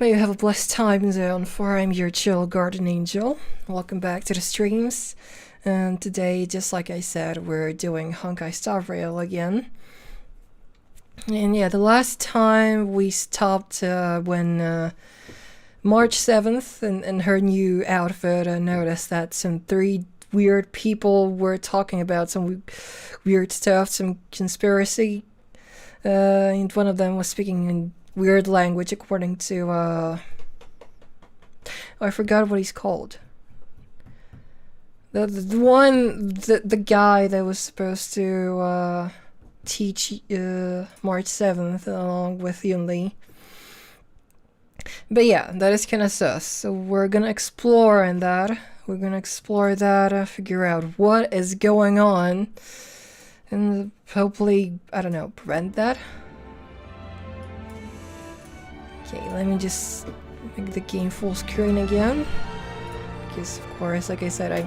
May you have a blessed time zone, for I'm your chill garden angel. Welcome back to the streams. And today, just like I said, we're doing Honkai Star Rail again. And yeah, the last time we stopped when March 7th in her new outfit, I noticed that some three weird people were talking about some weird stuff, some conspiracy. And one of them was speaking in weird language according to oh, I forgot what he's called. The guy that was supposed to teach March 7th along with Yunli. But yeah, that is kind of sus. So we're gonna explore in that. We're gonna explore that, figure out what is going on, and hopefully, I don't know, prevent that. Okay, let me just make the game full screen again. Because of course, like I said,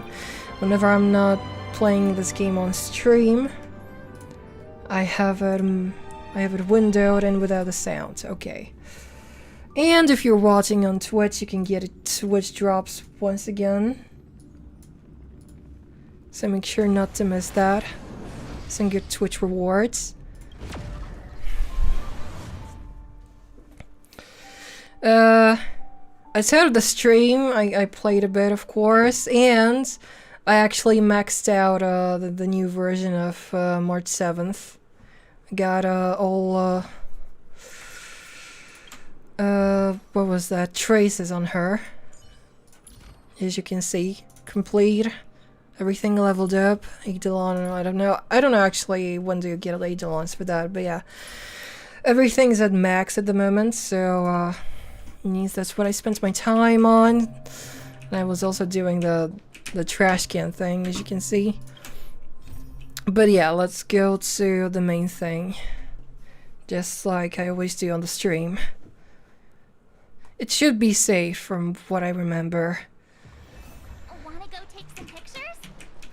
whenever I'm not playing this game on stream, I have it windowed and without the sound. Okay. And if you're watching on Twitch, you can get Twitch drops once again. So make sure not to miss that. Some good Twitch rewards. Outside of the stream, I played a bit, of course, and I actually maxed out the new version of March 7th. I got all what was that? Traces on her. As you can see, complete. Everything leveled up. Eidolon, I don't know actually when do you get Eidolons for that, but yeah. Everything's at max at the moment, so means that's what I spent my time on. And I was also doing the trash can thing, as you can see. But yeah, let's go to the main thing. Just like I always do on the stream. It should be safe from what I remember. Wanna go take some pictures?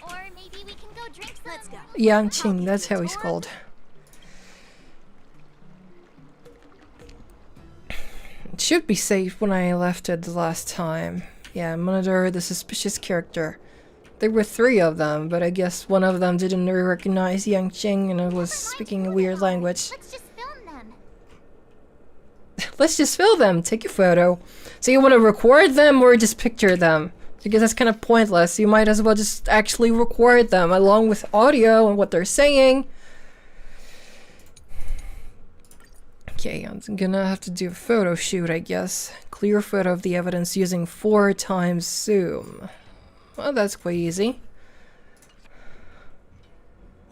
Or maybe we can go drink some. Let's go. Yanqing, that's how he's called. It should be safe when I left it the last time. Yeah, monitor the suspicious character. There were 3 of them, but I guess one of them didn't recognize Yanqing and was speaking a weird language. Let's just film them. Let's just film them. Take a photo. So you want to record them or just picture them? Because that's kind of pointless. You might as well just actually record them along with audio and what they're saying. Okay, I'm gonna have to do a photo shoot, I guess. Clear photo of the evidence using 4 times zoom. Well, that's quite easy.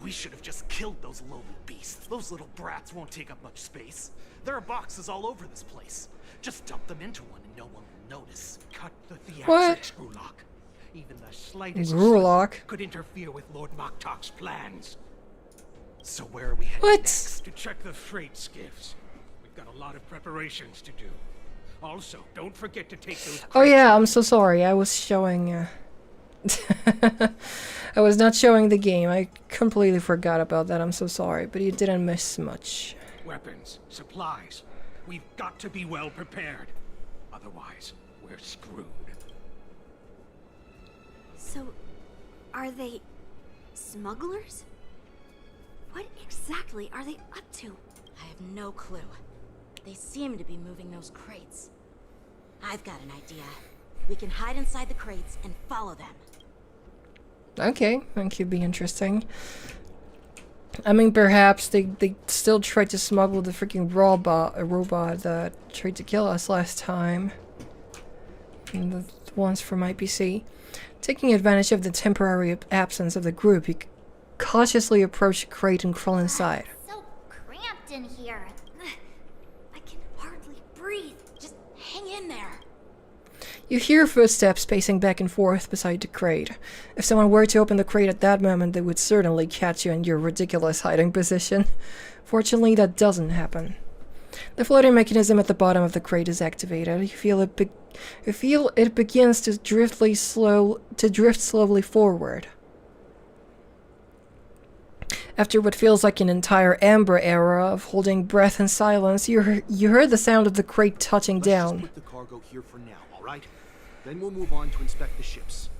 We should have just killed those lowly beasts. Those little brats won't take up much space. There are boxes all over this place. Just dump them into one and no one will notice. Cut the theatrics, Grulok. Even the slightest slip could interfere with Lord Moktok's plans. So where are we headed next? To check the freight skiffs. We've got a lot of preparations to do. Also, don't forget to take those. Oh yeah, I'm so sorry. I was showing. I was not showing the game. I completely forgot about that. I'm so sorry, but you didn't miss much. Weapons, supplies. We've got to be well prepared. Otherwise, we're screwed. So, are they smugglers? What exactly are they up to? I have no clue. They seem to be moving those crates. I've got an idea. We can hide inside the crates and follow them. Okay, that could be interesting. I mean, perhaps they still tried to smuggle the freaking robot that tried to kill us last time. And the ones from IPC. Taking advantage of the temporary absence of the group, you cautiously approach the crate and crawl inside. So cramped in here. I can hardly breathe. Just hang in there. You hear footsteps pacing back and forth beside the crate. If someone were to open the crate at that moment, they would certainly catch you in your ridiculous hiding position. Fortunately, that doesn't happen. The floating mechanism at the bottom of the crate is activated. You feel it begins to drift slowly forward. After what feels like an entire Amber era of holding breath in silence, you heard the sound of the crate touching Let's down. just put the cargo here for now, all right? Then we'll move on to inspect the ships.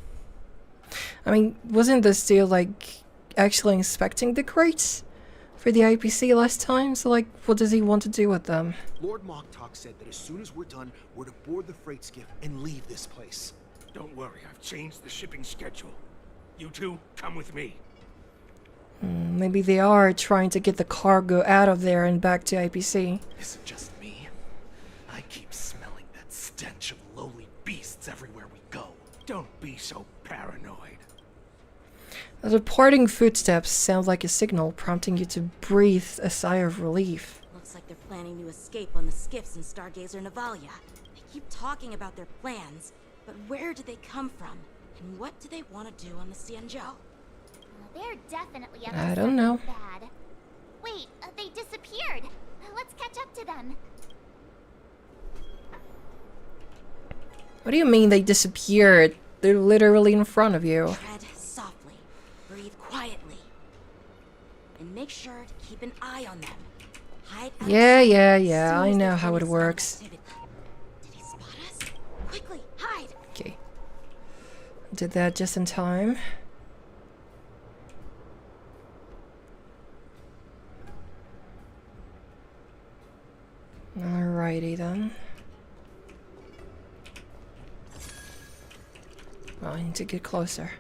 I mean, wasn't this deal like actually inspecting the crates for the IPC last time? So like, what does he want to do with them? Lord Moktok said that as soon as we're done, we're to board the freight skiff and leave this place. Don't worry, I've changed the shipping schedule. You two, come with me. Maybe they are trying to get the cargo out of there and back to IPC. Is it just me? I keep smelling that stench of lowly beasts everywhere we go. Don't be so paranoid. The departing footsteps sound like a signal prompting you to breathe a sigh of relief. Looks like they're planning to escape on the skiffs in Stargazer Navalia. They keep talking about their plans, but where do they come from? And what do they want to do on the Xianzhou? They're definitely up to I don't know. something bad. Wait, they disappeared. Let's catch up to them. What do you mean they disappeared? They're literally in front of you. Tread softly, breathe quietly, and make sure to keep an eye on them. Hide outside Yeah, as soon I as know they how it finish works. activity. Did he spot us? Quickly, hide! Okay. Did that just in time. Alrighty then. Well, I need to get closer.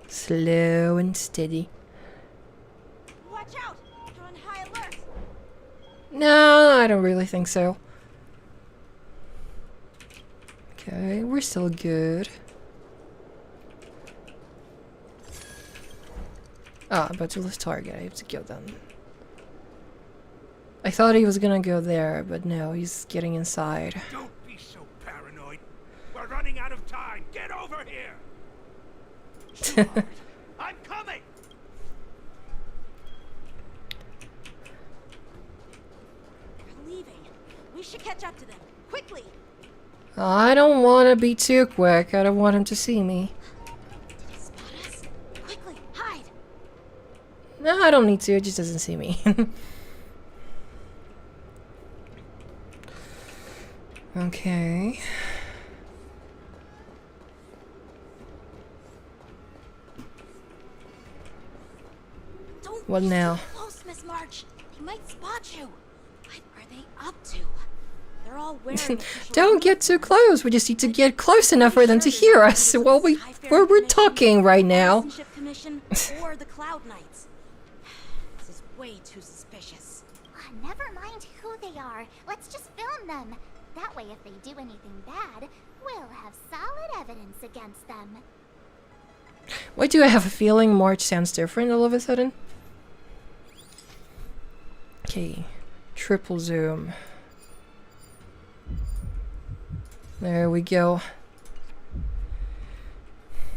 Slow and steady. Watch out! You're on high alert! No, I don't really think so. Okay, we're still good. Ah, but to this target, I have to kill them. I thought he was gonna go there, but no, he's getting inside. Don't be so paranoid. We're running out of time. Get over here! Sweetheart, I'm coming! They're leaving. We should catch up to them. Quickly! I don't want to be too quick. I don't want him to see me. Did he spot us? Quickly, hide! No, I don't need to. It just doesn't see me. Okay. Don't What be now? so close, Miss March. They might spot you. What are they up to? They're all wearing official Don't get too uniforms. close. We just need to get close enough for them to hear us while we're talking right now. Citizenship Commission or the Cloud Knights. This is way too suspicious. Never mind who they are. Let's just film them. That way, if they do anything bad, we'll have solid evidence against them. Why do I have a feeling March sounds different all of a sudden? Okay. Triple zoom. There we go.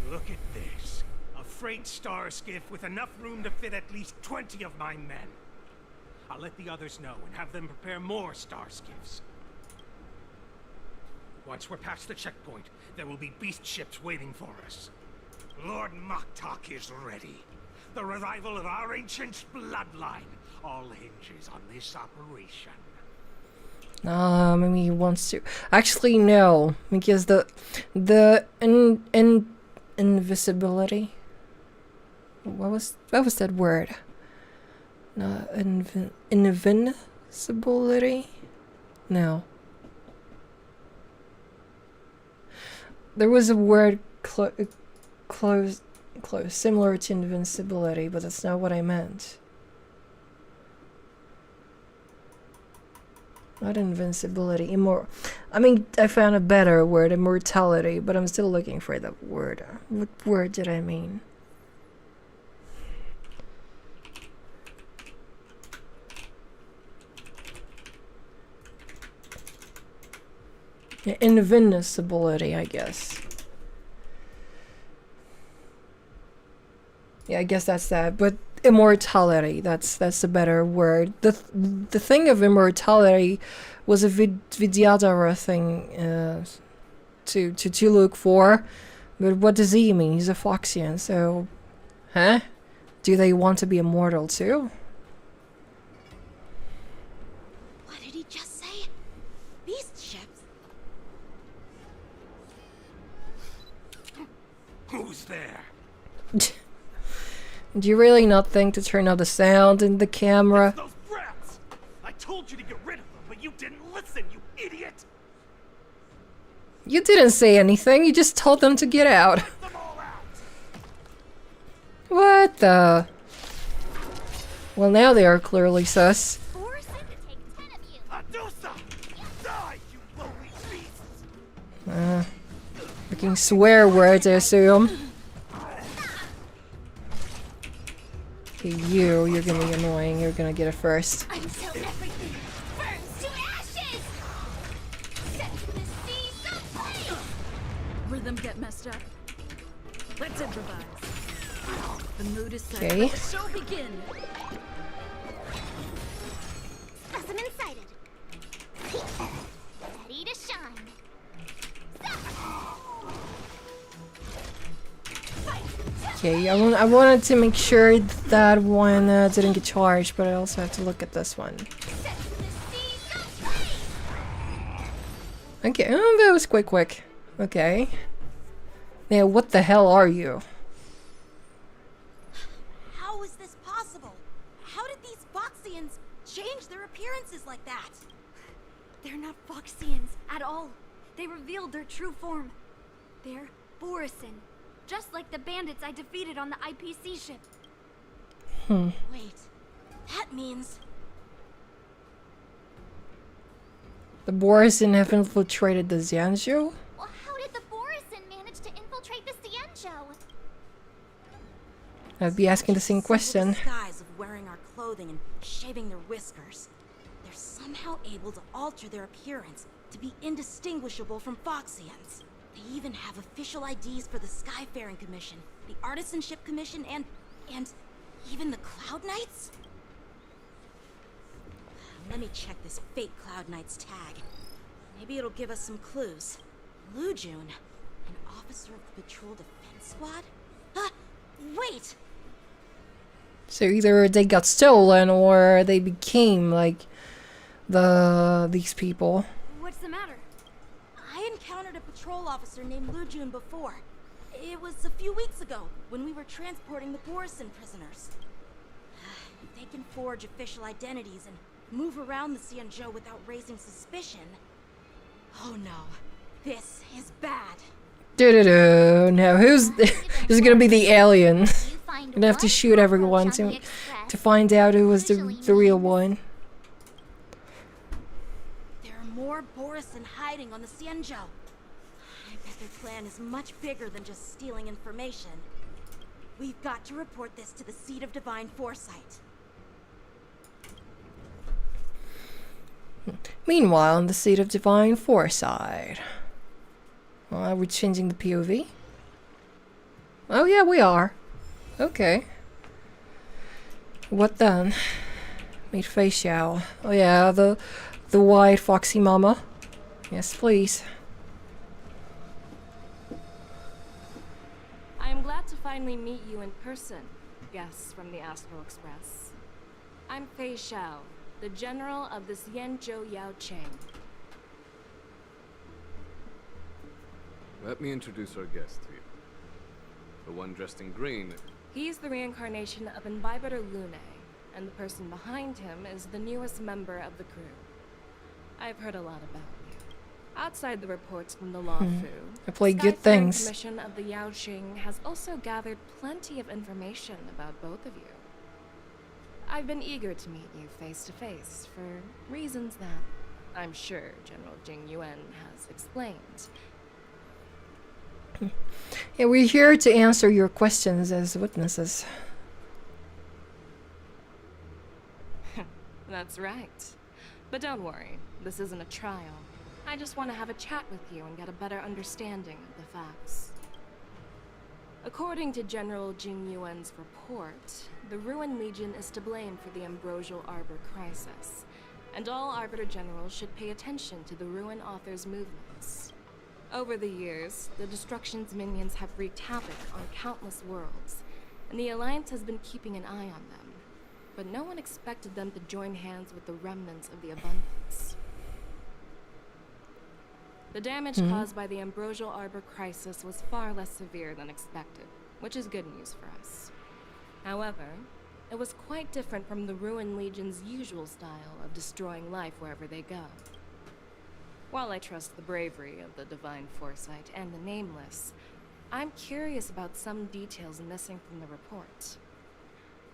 Look at this. A freight star skiff with enough room to fit at least 20 of my men. I'll let the others know and have them prepare more star skiffs. Once we're past the checkpoint, there will be beast ships waiting for us. Lord Moktok is ready. The revival of our ancient bloodline all hinges on this operation. Maybe he wants to. Actually, no, because the invisibility. What was that word? No, invincibility. No. There was a word close, similar to invincibility, but that's not what I meant. Not invincibility, I mean, I found a better word, immortality, but I'm still looking for that word. What word did I mean? Yeah, invincibility, I guess. Yeah, I guess that's that. But immortality, that's a better word. The thing of immortality was a Vidyadhara thing to look for, But what does he mean? He's a Foxian, so... Huh? Do they want to be immortal too? What did he just say? Beast ships? Who's there? Do you really not think to turn up the sound in the camera? Those brats! I told you to get rid of them, but you didn't listen, you idiot! You didn't say anything, you just told them to get out. Get them all out! What the? Well, now they are clearly sus. Force him to take 10 of you. Adusa! Die, you lowly beasts! Freaking swear words, I assume. Okay, you're gonna be annoying. You're gonna get it first. Until everything burns to ashes! Set to the seas of flame! Rhythm get messed up. Let's improvise. The mood is set. Okay. Let the show begin. Specimen sighted. Ready to shine. Okay, I wanted to make sure that one didn't get charged, but I also have to look at this one. Set to the seas of flame! Okay, oh, that was quite quick. Okay. Now, what the hell are you? How is this possible? How did these Foxians change their appearances like that? They're not Foxians at all. They revealed their true form. They're Borisin, just like the bandits I defeated on the IPC ship. Wait, that means... The Borisin have infiltrated the Xianzhou? Well, how did the Borisin manage to infiltrate the Xianzhou? I'd be asking the same question. Disguise of wearing our clothing and shaving their whiskers. They're somehow able to alter their appearance to be indistinguishable from Foxians. They even have official IDs for the Skyfaring Commission, the Artisanship Commission, and even the Cloud Knights? Let me check this fake Cloud Knight's tag. Maybe it'll give us some clues. Lujun, an officer of the Patrol Defense Squad? Wait! So either they got stolen or they became like these people. What's the matter? I encountered a patrol officer named Lujun before. It was a few weeks ago when we were transporting the Borisin prisoners. If they can forge official identities and move around the Xianzhou without raising suspicion. Oh no, this is bad. Now who's this is gonna be the alien? You find Gonna have to one shoot everyone cockroach on to the Express, find out who was the usually real means one. There are more Borisin hiding on the Xianzhou. I bet their plan is much bigger than just stealing information. We've got to report this to the Seat of Divine Foresight. Meanwhile, in the Seat of Divine Foresight. Well, are we changing the POV? Oh yeah, we are. Okay. What then? Meet Fei Xiao. Oh yeah, the white foxy mama. Yes, please. I am glad to finally meet you in person, guests from the Astral Express. I'm Fei Xiao, the general of the Xianzhou Yaocheng. Let me introduce our guest to you. The one dressed in green. He's the reincarnation of Imbibitor Lune, and the person behind him is the newest member of the crew. I've heard a lot about you. Outside the reports from the Law Fu, I play the good Skyfaring things. Commission of the Yaocheng has also gathered plenty of information about both of you. I've been eager to meet you face to face for reasons that I'm sure General Jing Yuan has explained. Yeah, we're here to answer your questions as witnesses. That's right. But don't worry, this isn't a trial. I just want to have a chat with you and get a better understanding of the facts. According to General Jing Yuan's report, the Ruin Legion is to blame for the Ambrosial Arbor crisis, and all Arbiter Generals should pay attention to the Ruin Author's movements. Over the years, the Destruction's minions have wreaked havoc on countless worlds, and the Alliance has been keeping an eye on them. But no one expected them to join hands with the remnants of the Abundance. The damage caused by the Ambrosial Arbor crisis was far less severe than expected, which is good news for us. However, it was quite different from the Ruin Legion's usual style of destroying life wherever they go. While I trust the bravery of the Divine Foresight and the Nameless, I'm curious about some details missing from the report.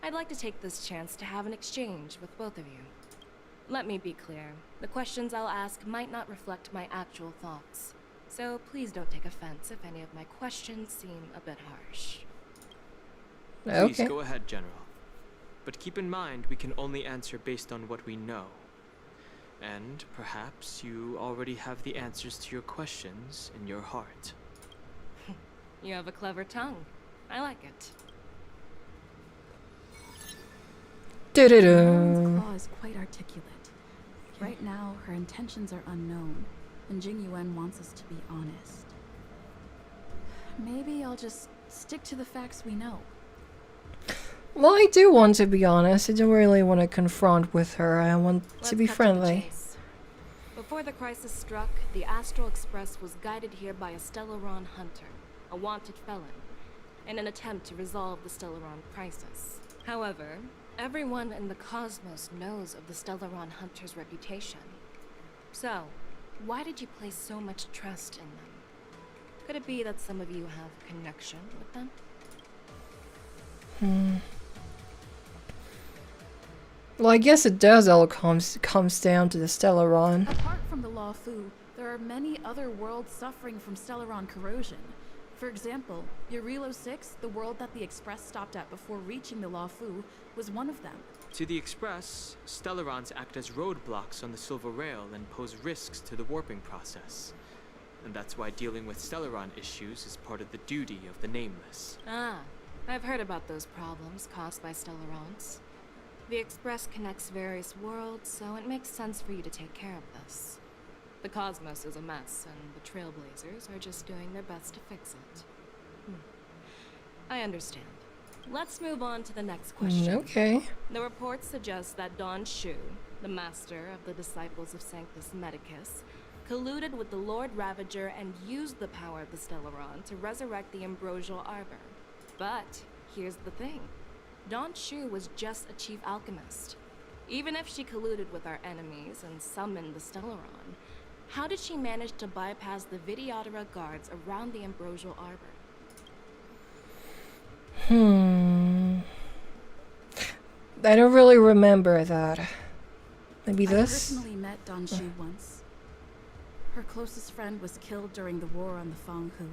I'd like to take this chance to have an exchange with both of you. Let me be clear, the questions I'll ask might not reflect my actual thoughts, so please don't take offense if any of my questions seem a bit harsh. Okay. Please go ahead, General. But keep in mind, we can only answer based on what we know. And perhaps you already have the answers to your questions in your heart. You have a clever tongue. I like it. Yuan's claw is quite articulate. Right now, her intentions are unknown, and Jing Yuan wants us to be honest. Maybe I'll just stick to the facts we know. Well, I do want to be honest. I don't really want to confront with her. I want to be friendly. Before the crisis struck, the Astral Express was guided here by a Stellaron hunter, a wanted felon, in an attempt to resolve the Stellaron crisis. However, everyone in the cosmos knows of the Stellaron hunter's reputation. So, why did you place so much trust in them? Could it be that some of you have a connection with them? Well, I guess it does all comes down to the Stellaron. Apart from the Law Fu, there are many other worlds suffering from Stellaron corrosion. For example, Eurilo 6, the world that the Express stopped at before reaching the Law Fu, was one of them. To the Express, Stellarons act as roadblocks on the Silver Rail and pose risks to the warping process. And that's why dealing with Stellaron issues is part of the duty of the Nameless. Ah, I've heard about those problems caused by Stellarons. The Express connects various worlds, so it makes sense for you to take care of this. The cosmos is a mess, and the Trailblazers are just doing their best to fix it. I understand. Let's move on to the next question. Okay. The report suggests that Don Shu, the master of the Disciples of Sanctus Medicus, colluded with the Lord Ravager and used the power of the Stellaron to resurrect the Ambrosial Arbor. But here's the thing. Don Shu was just a chief alchemist. Even if she colluded with our enemies and summoned the Stellaron, how did she manage to bypass the Videodora guards around the Ambrosial Arbor? I don't really remember that. Maybe this? I personally met Don Shu once. Her closest friend was killed during the war on the Fang Hu,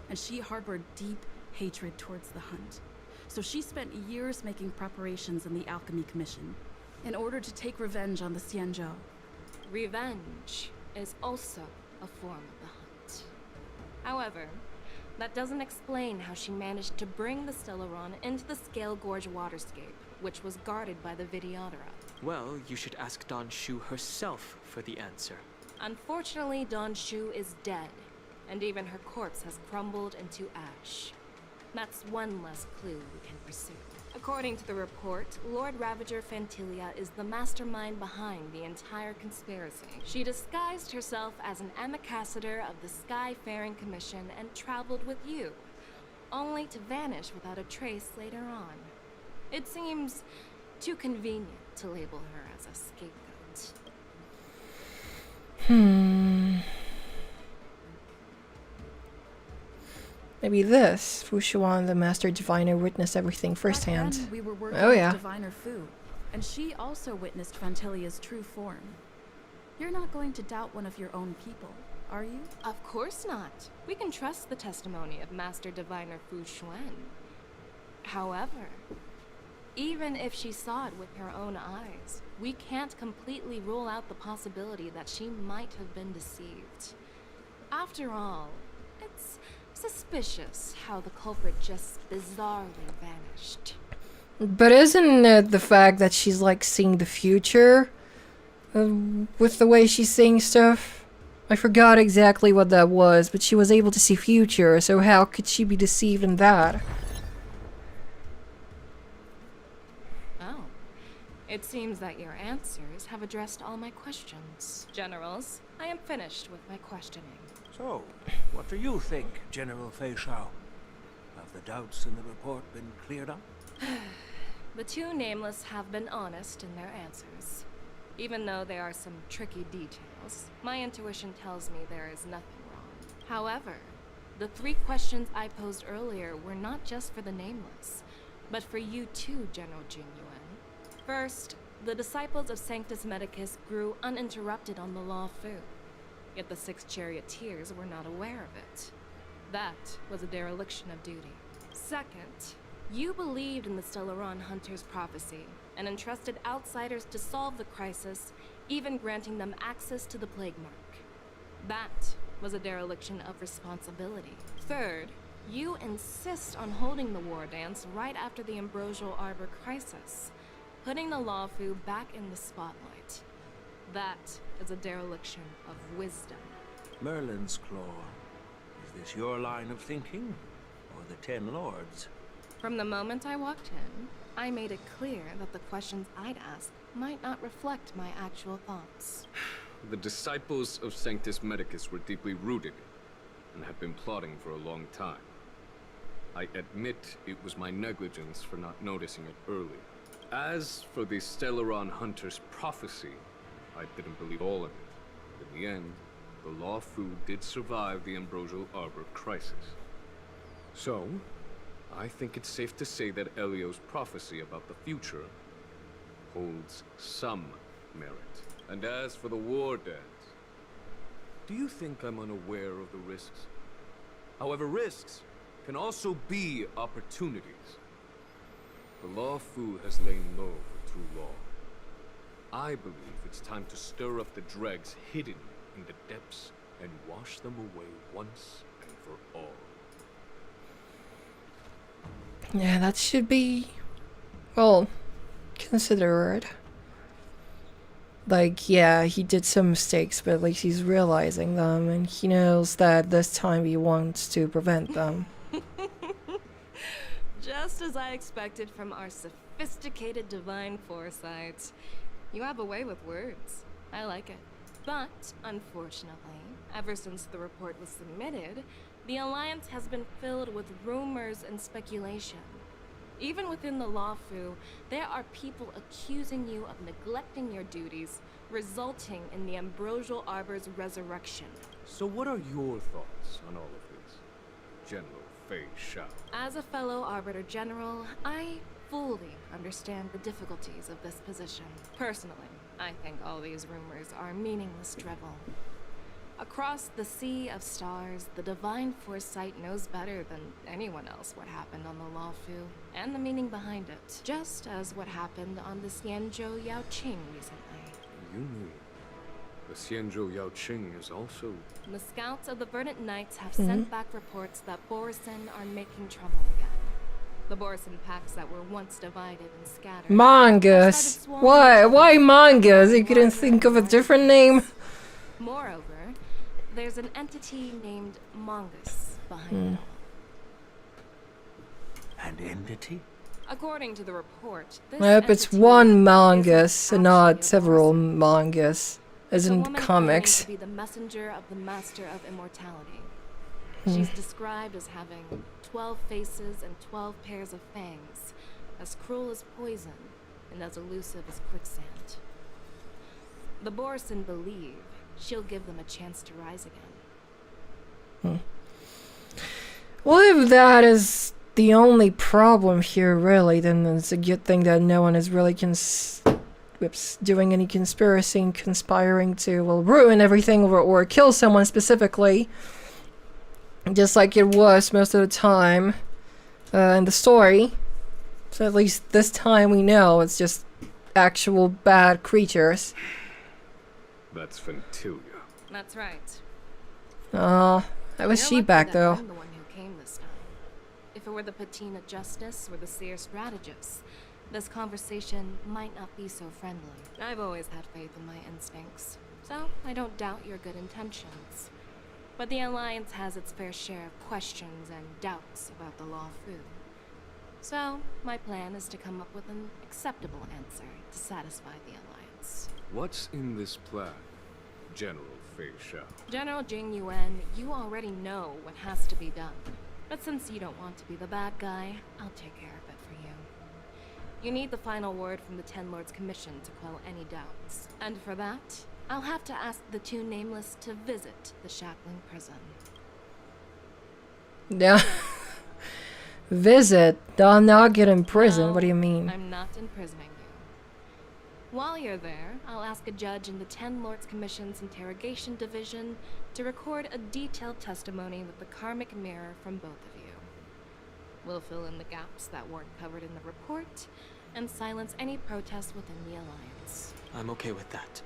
and she harbored deep hatred towards the Hunt. So she spent years making preparations in the Alchemy Commission in order to take revenge on the Xianzhou. Revenge is also a form of the Hunt. However, that doesn't explain how she managed to bring the Stellaron into the Scale Gorge waterscape, which was guarded by the Videodora. Well, you should ask Don Shu herself for the answer. Unfortunately, Don Shu is dead, and even her corpse has crumbled into ash. That's one less clue we can pursue. According to the report, Lord Ravager Fantilia is the mastermind behind the entire conspiracy. She disguised herself as an ambassador of the Skyfaring Commission and traveled with you, only to vanish without a trace later on. It seems too convenient to label her as a scapegoat. Maybe this. Fu Xuan, the Master Diviner, witnessed everything firsthand. Back then, we were working Oh yeah. with Diviner Fu, and she also witnessed Fantilia's true form. You're not going to doubt one of your own people, are you? Of course not. We can trust the testimony of Master Diviner Fu Xuan. However, even if she saw it with her own eyes, we can't completely rule out the possibility that she might have been deceived. After all, it's suspicious how the culprit just bizarrely vanished. But isn't it the fact that she's like seeing the future with the way she's seeing stuff? I forgot exactly what that was, but she was able to see future, so how could she be deceived in that? Oh. It seems that your answers have addressed all my questions. Generals, I am finished with my questioning. So, what do you think, General Fei Shao? Have the doubts in the report been cleared up? The two nameless have been honest in their answers. Even though there are some tricky details, my intuition tells me there is nothing wrong. However, the 3 questions I posed earlier were not just for the nameless, but for you too, General Jing Yuan. First, the disciples of Sanctus Medicus grew uninterrupted on the Law Fu, yet the 6 charioteers were not aware of it. That was a dereliction of duty. Second, you believed in the Stellaron Hunter's prophecy and entrusted outsiders to solve the crisis, even granting them access to the plague mark. That was a dereliction of responsibility. Third, you insist on holding the war dance right after the Ambrosial Arbor crisis, putting the Law Fu back in the spotlight. That is a dereliction of wisdom. Merlin's Claw. Is this your line of thinking, or the 10 Lords? From the moment I walked in, I made it clear that the questions I'd ask might not reflect my actual thoughts. The disciples of Sanctus Medicus were deeply rooted and had been plotting for a long time. I admit it was my negligence for not noticing it early. As for the Stellaron Hunter's prophecy, I didn't believe all of it. In the end, the Law Fu did survive the Ambrosial Arbor crisis. So, I think it's safe to say that Elio's prophecy about the future holds some merit. And as for the war dance, do you think I'm unaware of the risks? However, risks can also be opportunities. The Law Fu has lain low for too long. I believe it's time to stir up the dregs hidden in the depths and wash them away once and for all. Yeah, that should be, well, considered. Like, yeah, he did some mistakes, but at least he's realizing them, and he knows that this time he wants to prevent them. Just as I expected from our sophisticated divine foresight. You have a way with words. I like it. But, unfortunately, ever since the report was submitted, the Alliance has been filled with rumors and speculation. Even within the Law Fu, there are people accusing you of neglecting your duties, resulting in the Ambrosial Arbor's resurrection. So what are your thoughts on all of this, General Fei Shao? As a fellow Arbiter General, I fully understand the difficulties of this position. Personally, I think all these rumors are meaningless drivel. Across the sea of stars, the divine foresight knows better than anyone else what happened on the Law Fu, and the meaning behind it. Just as what happened on the Xianzhou Yaoqing recently. You mean the Xianzhou Yaoqing is also... The scouts of the Verdant Knights have sent back reports that Borisin are making trouble again. The Borisin packs that were once divided and scattered... Mongoose! Why Mongoose? You couldn't think of a different name? Moreover, there's an entity named Mongoose behind it all. An entity? According to the report, this Yep, it's entity one Mongoose isn't and not actually a several Borisin. Mongoose, as It's a in woman comics. claiming to be the messenger of the Master of Immortality. She's described as having 12 faces and 12 pairs of fangs, as cruel as poison and as elusive as quicksand. The Borisin believe she'll give them a chance to rise again. Well, if that is the only problem here, really, then it's a good thing that no one is really doing any conspiracy and conspiring to, well, ruin everything or kill someone specifically. Just like it was most of the time in the story. So at least this time we know it's just actual bad creatures. That's Ventilia. That's right. How was You're she lucky back that though? I'm the one who came this time. If it were the Patina Justice or the Seer Strategist, this conversation might not be so friendly. I've always had faith in my instincts, so I don't doubt your good intentions. But the Alliance has its fair share of questions and doubts about the Law Fu. So, my plan is to come up with an acceptable answer to satisfy the Alliance. What's in this plan, General Fei Shao? General Jing Yuan, you already know what has to be done. But since you don't want to be the bad guy, I'll take care of it for you. You need the final word from the Ten Lords Commission to quell any doubts. And for that, I'll have to ask the two Nameless to visit the Shackling Prison. Yeah. Visit? They'll not get in prison. No, What do you mean? I'm not imprisoning you. While you're there, I'll ask a judge in the Ten Lords Commission's Interrogation Division to record a detailed testimony with the karmic mirror from both of you. We'll fill in the gaps that weren't covered in the report, and silence any protests within the Alliance. I'm okay with that.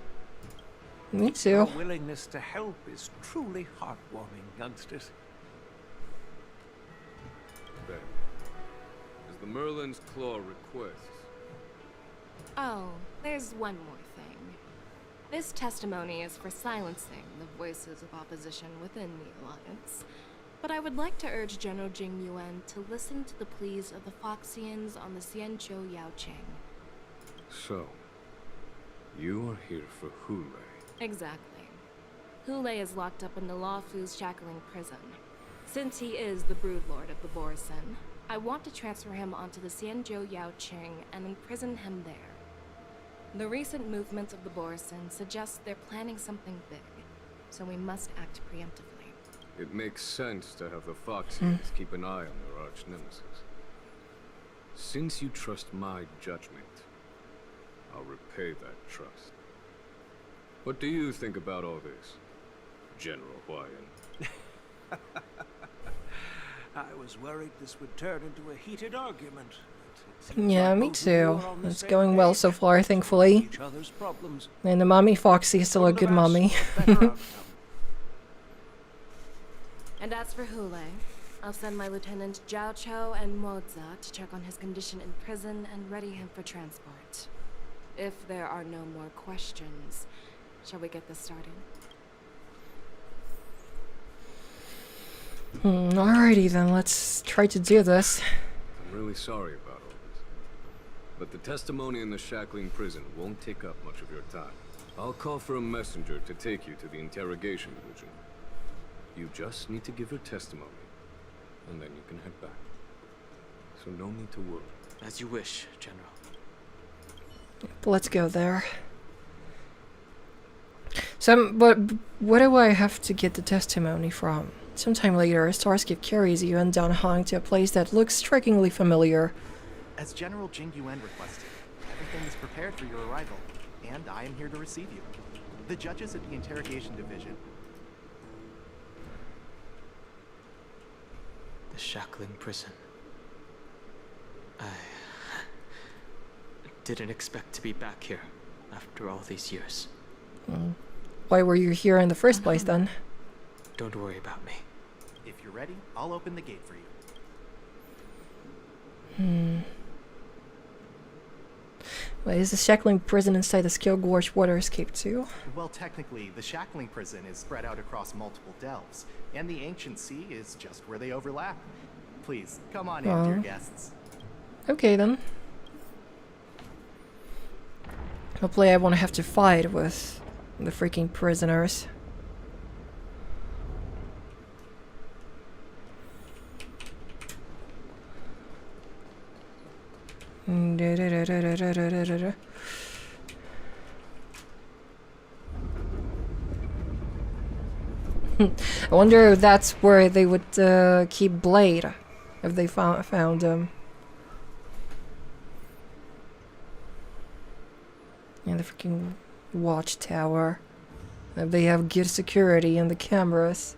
Me too. Your willingness to help is truly heartwarming, youngsters. Then, as the Merlin's Claw requests, Oh, there's one more thing. This testimony is for silencing the voices of opposition within the Alliance. But I would like to urge General Jing Yuan to listen to the pleas of the Foxians on the Xianzhou Yaoqing. so, you are here for Hule. Exactly. Hule is locked up in the Law Fu's Shackling Prison. Since he is the Broodlord of the Borisin, I want to transfer him onto the Xianzhou Yaoqing and imprison him there. The recent movements of the Borisin suggest they're planning something big, so we must act preemptively. It makes sense to have the Foxians keep an eye on their arch-nemesis. Since you trust my judgment, I'll repay that trust. What do you think about all this, General Huayan? I was worried this would turn into a heated argument. Yeah, me too. It's going well so far, thankfully. And the mommy Foxy is still a good mommy. And as for Hule, I'll send my Lieutenant Jiao Cho and Moza to check on his condition in prison and ready him for transport. If there are no more questions, shall we get this started? Alrighty then, let's try to do this. I'm really sorry about all this. But the testimony in the Shackling Prison won't take up much of your time. I'll call for a messenger to take you to the Interrogation Division. You just need to give your testimony, and then you can head back. So no need to worry. As you wish, General. Let's go there. But what do I have to get the testimony from? Sometime later, Starscape carries you and Dan Hong to a place that looks strikingly familiar. As General Jing Yuan requested, everything is prepared for your arrival, and I am here to receive you. The judges at the Interrogation Division. The Shackling Prison. I didn't expect to be back here after all these years. Why were you here in the first place then? Don't worry about me. If you're ready, I'll open the gate for you. Well, is the Shackling Prison inside the Skill Gorge Water Escape too? Well, technically, the Shackling Prison is spread out across multiple delves, and the Ancient Sea is just where they overlap. Please, come on in, dear guests. Okay then. Hopefully I won't have to fight with the freaking prisoners. I wonder if that's where they would keep Blade, if they found him. And the freaking watchtower. If they have good security and the cameras.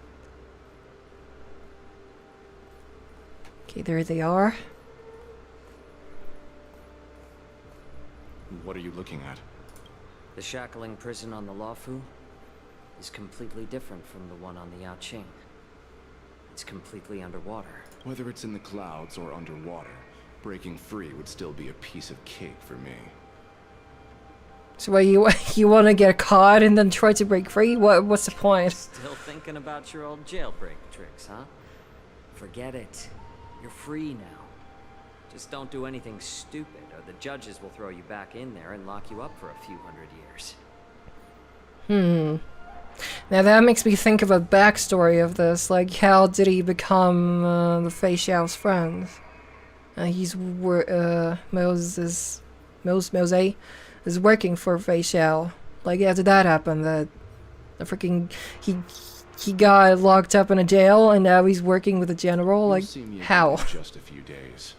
Okay, there they are. What are you looking at? The Shackling Prison on the Luofu is completely different from the one on the Yaoqing. It's completely underwater. Whether it's in the clouds or underwater, breaking free would still be a piece of cake for me. So what, you want to get caught and then try to break free? What's the point? Still thinking about your old jailbreak tricks, huh? Forget it. You're free now. Just don't do anything stupid, or the judges will throw you back in there and lock you up for a few hundred years. Now that makes me think of a backstory of this. Like, how did he become the Fei Xiao's friend? Mose is working for Fei Xiao. Like, how did that happen? That the freaking he got locked up in a jail and now he's working with a general. Like, how? Just a few days.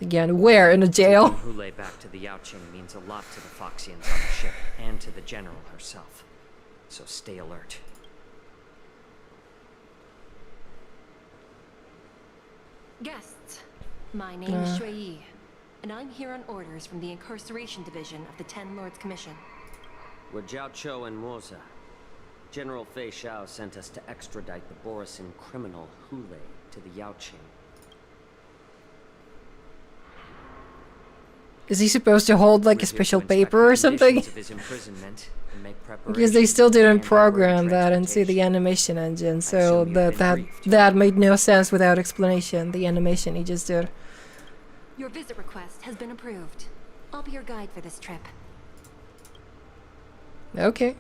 Again, where? In a jail? Hule back to the Yaoqing means a lot to the Foxians on the ship and to the general herself. So stay alert. Guests, my name is Shui Yi, and I'm here on orders from the Incarceration Division of the Ten Lords Commission. We're Jiao Chou and Moza. General Fei Xiao sent us to extradite the Borisin criminal Hule to the Yaoqing. Is he supposed to hold like a special paper or something? Because they still didn't program that into the animation engine, so that made no sense without explanation. The animation he just did. Your visit request has been approved. I'll be your guide for this trip. Okay.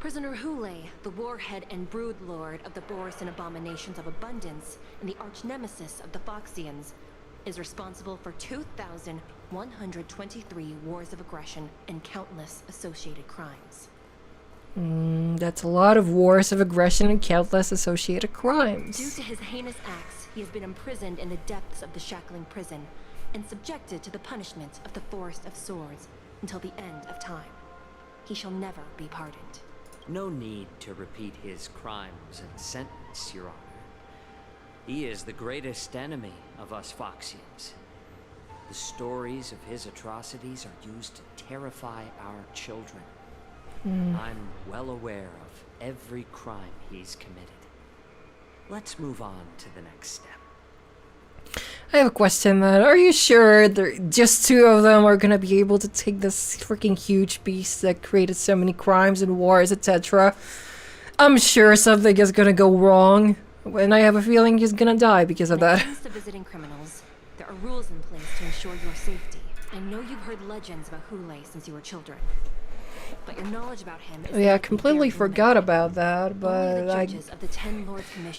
Prisoner Hule, the warhead and brood lord of the Borisin abominations of abundance and the arch nemesis of the Foxians, is responsible for 2,123 wars of aggression and countless associated crimes. That's a lot of wars of aggression and countless associated crimes. Due to his heinous acts, he has been imprisoned in the depths of the Shackling Prison and subjected to the punishment of the Forest of Swords until the end of time. He shall never be pardoned. No need to repeat his crimes and sentence, Your Honor. He is the greatest enemy of us Foxians. The stories of his atrocities are used to terrify our children. I'm well aware of every crime he's committed. Let's move on to the next step. I have a question then. Are you sure just two of them are gonna be able to take this freaking huge beast that created so many crimes and wars, etc.? I'm sure something is gonna go wrong. And I have a feeling he's gonna die because of that. When it comes to visiting criminals, there are rules in place to ensure your safety. I know you've heard legends about Hule since you were children, but your knowledge about him is I completely forgot about that, but I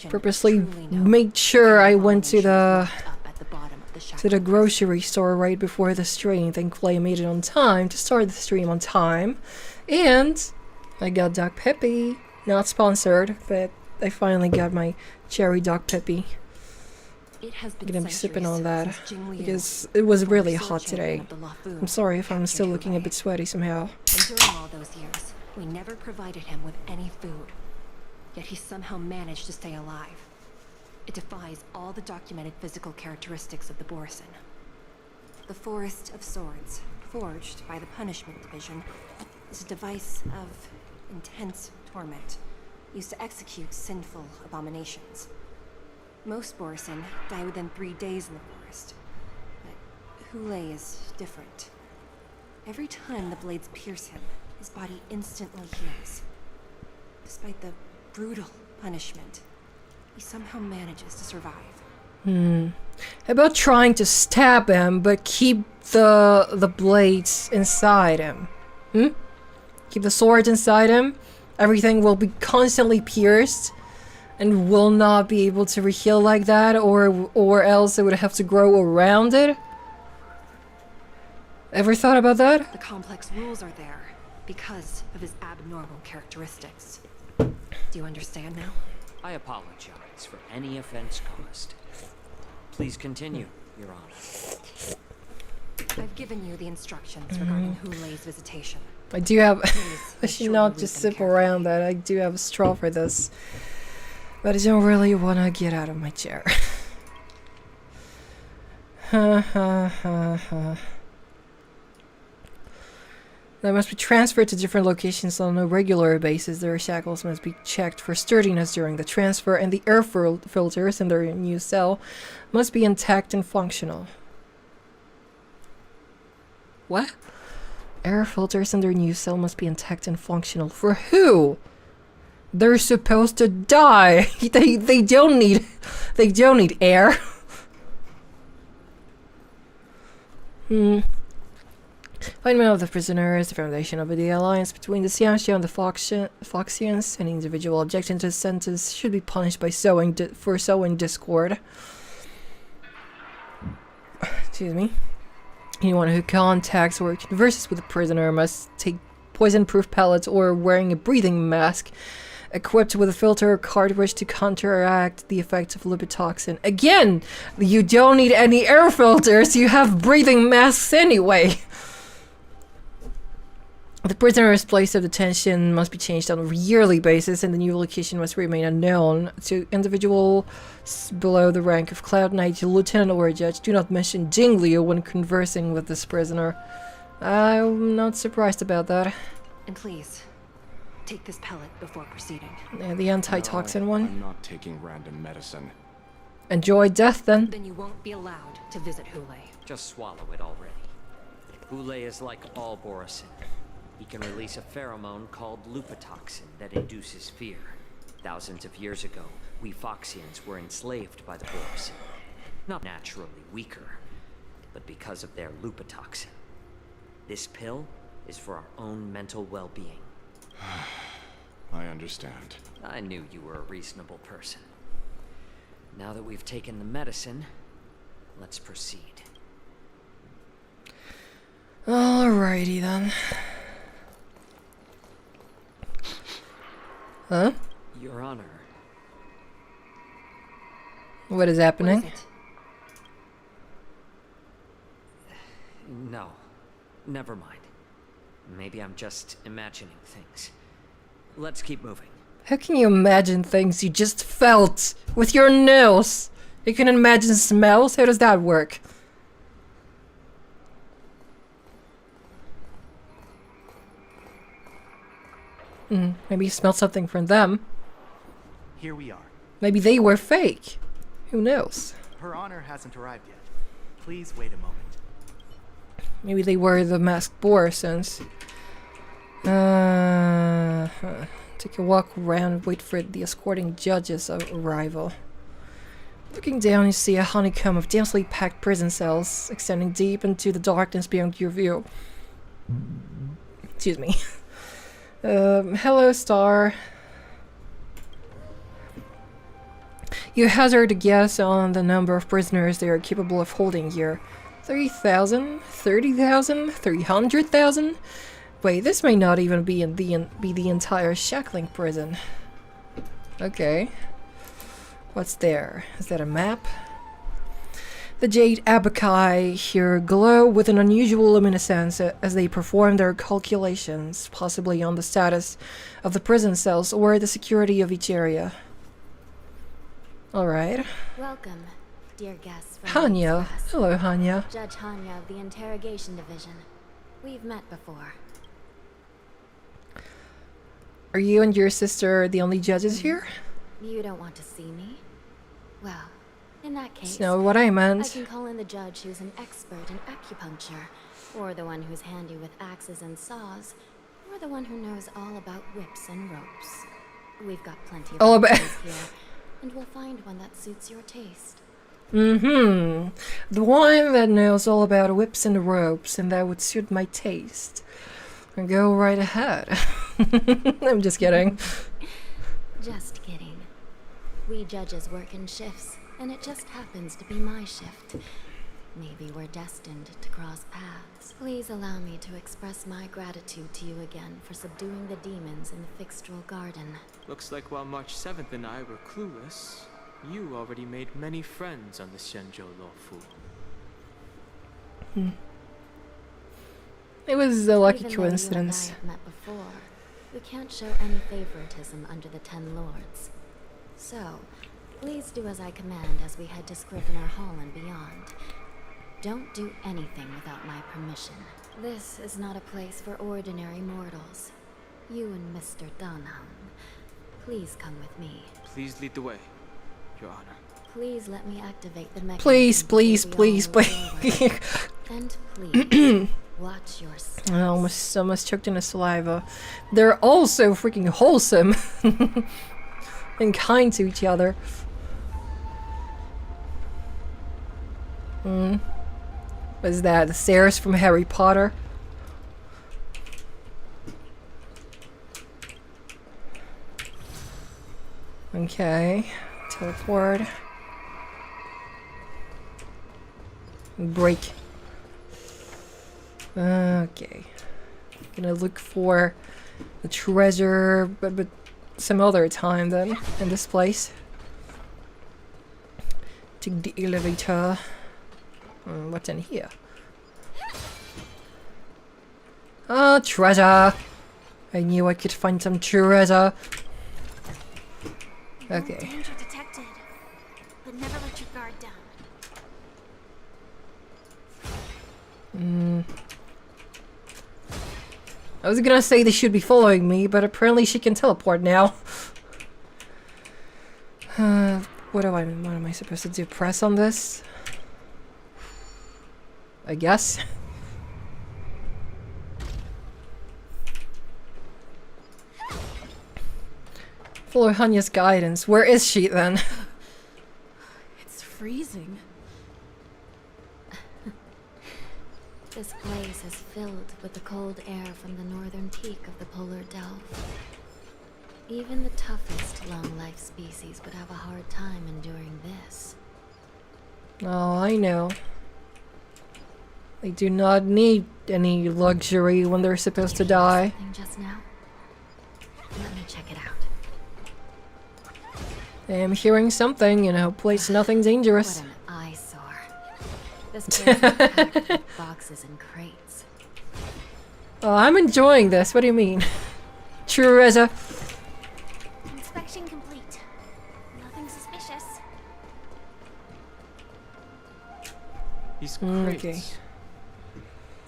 purposely made sure I went to the grocery store right before the stream. Thankfully I made it on time to start the stream on time. And I got Doc Peppy. Not sponsored, but I finally got my cherry Doc Peppy. I'm gonna be sipping on that because it was really hot today. I'm sorry if I'm still looking a bit sweaty somehow. And during all those years, we never provided him with any food. Yet he somehow managed to stay alive. It defies all the documented physical characteristics of the Borisin. The Forest of Swords, forged by the Punishment Division, is a device of intense torment, used to execute sinful abominations. Most Borisin die within 3 days in the forest, but Hule is different. Every time the blades pierce him, his body instantly heals. Despite the brutal punishment, he somehow manages to survive. How about trying to stab him, but keep the blades inside him? Keep the sword inside him? Everything will be constantly pierced and will not be able to reheal like that, or else it would have to grow around it? Ever thought about that? The complex rules are there because of his abnormal characteristics. Do you understand now? I apologize for any offense caused. Please continue, Your Honor. I've given you the instructions regarding Hule's visitation. I do have... I should not just sip around that. I do have a straw for this. But I don't really want to get out of my chair. They must be transferred to different locations on a regular basis. Their shackles must be checked for sturdiness during the transfer, and the air filters in their new cell must be intact and functional. What? Air filters in their new cell must be intact and functional. For who? They're supposed to die. They don't need air. Finding of the prisoners, the foundation of the alliance between the Xianxia and the Foxians. Any individual objecting to the sentence should be punished by sowing discord. Excuse me. Anyone who contacts or converses with a prisoner must take poison-proof pellets or wearing a breathing mask equipped with a filter or cartridge to counteract the effects of lipotoxin. Again, you don't need any air filters, you have breathing masks anyway. The prisoner's place of detention must be changed on a yearly basis, and the new location must remain unknown to individuals below the rank of Cloud Knight, Lieutenant, or Judge. Do not mention Jing Liu when conversing with this prisoner. I'm not surprised about that. And please, take this pellet before proceeding. Yeah, the antitoxin one. I'm not taking random medicine. Enjoy death, then. Then you won't be allowed to visit Hule. Just swallow it already. Hule is like all Borisin. He can release a pheromone called lipotoxin that induces fear. Thousands of years ago, we Foxians were enslaved by the Borisin. Not naturally weaker, but because of their lipotoxin. This pill is for our own mental well-being. I understand. I knew you were a reasonable person. Now that we've taken the medicine, let's proceed. Alrighty then. Huh? Your Honor. What is happening? What is it? No. Never mind. Maybe I'm just imagining things. Let's keep moving. How can you imagine things you just felt with your nose? You can imagine smells? How does that work? Maybe you smelled something from them. Here we are. Maybe they were fake. Who knows? Her Honor hasn't arrived yet. Please wait a moment. Maybe they were the masked Borisons. Take a walk around, wait for the escorting judge's arrival. Looking down, you see a honeycomb of densely packed prison cells extending deep into the darkness beyond your view. Excuse me. Hello, Star. You hazard a guess on the number of prisoners they are capable of holding here. 30,000? 30,000? 300,000? Wait, this may not even be the entire Shackling prison. Okay. What's there? Is that a map? The jade abaci here glow with an unusual luminescence as they perform their calculations, possibly on the status of the prison cells or the security of each area. Alright. Welcome, dear guests from Hanya. Hello, Hanya. Judge Hanya of the Interrogation Division. We've met before. Are you and your sister the only judges here? You don't want to see me? Well, in that case, That's not what I meant. I can call in the judge who's an expert in acupuncture, or the one who's handy with axes and saws, or the one who knows all about whips and ropes. We've got plenty of options here, and we'll find one that suits your taste. The one that knows all about whips and ropes, and that would suit my taste. Go right ahead. I'm just kidding. Just kidding. We judges work in shifts, and it just happens to be my shift. Maybe we're destined to cross paths. Please allow me to express my gratitude to you again for subduing the demons in the Fixtral Garden. Looks like while March 7th and I were clueless, you already made many friends on the Xianzhou Luofu. It was a lucky Even coincidence. Though you and I have met before, we can't show any favoritism under the Ten Lords. So, please do as I command as we head to Scrivener Hall and beyond. Don't do anything without my permission. This is not a place for ordinary mortals. You and Mr. Dunham, please come with me. Please lead the way, Your Honor. Please let me activate the mechanism. Please, please, please, please. And please, watch your steps. I almost choked in a saliva. They're all so freaking wholesome and kind to each other. What is that? The stairs from Harry Potter? Okay. Teleport. Break. Okay. Gonna look for the treasure, but some other time then, in this place. Take the elevator. What's in here? Ah, treasure! I knew I could find some treasure. Okay. Danger detected, but never let your guard down. I was gonna say they should be following me, but apparently she can teleport now. What am I supposed to do? Press on this? I guess. Follow Hanya's guidance. Where is she then? It's freezing. This place is filled with the cold air from the northern peak of the polar delve. Even the toughest long-life species would have a hard time enduring this. Oh, I know. They do not need any luxury when they're supposed to die. Just now? Let me check it out. I'm hearing something, and hopefully it's nothing dangerous. What an eyesore. This place is packed with boxes and crates. Oh, I'm enjoying this. What do you mean? Treasure. Inspection complete. Nothing suspicious. These crates. Okay.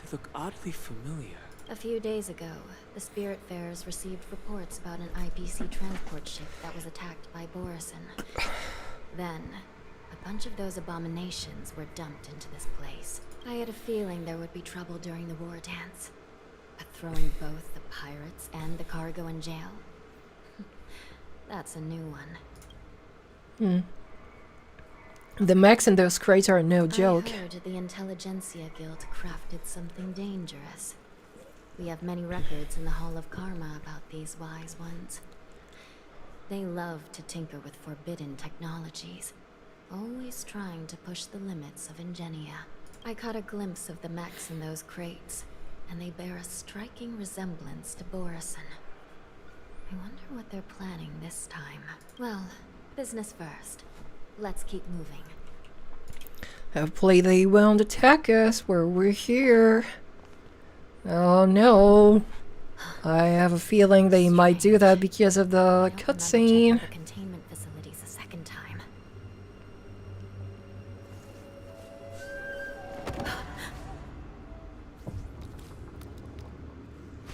They look oddly familiar. A few days ago, the Spiritfarers received reports about an IPC transport ship that was attacked by Borison. Then, a bunch of those abominations were dumped into this place. I had a feeling there would be trouble during the war dance. But throwing both the pirates and the cargo in jail? That's a new one. The mechs in those crates are no joke. I heard the Intelligentsia Guild crafted something dangerous. We have many records in the Hall of Karma about these wise ones. They love to tinker with forbidden technologies, always trying to push the limits of ingenia. I caught a glimpse of the mechs in those crates, and they bear a striking resemblance to Borison. I wonder what they're planning this time. Well, business first. Let's keep moving. Hopefully they won't attack us where we're here. Oh no. I have a feeling they might do that because of the cutscene. The containment facilities a second time.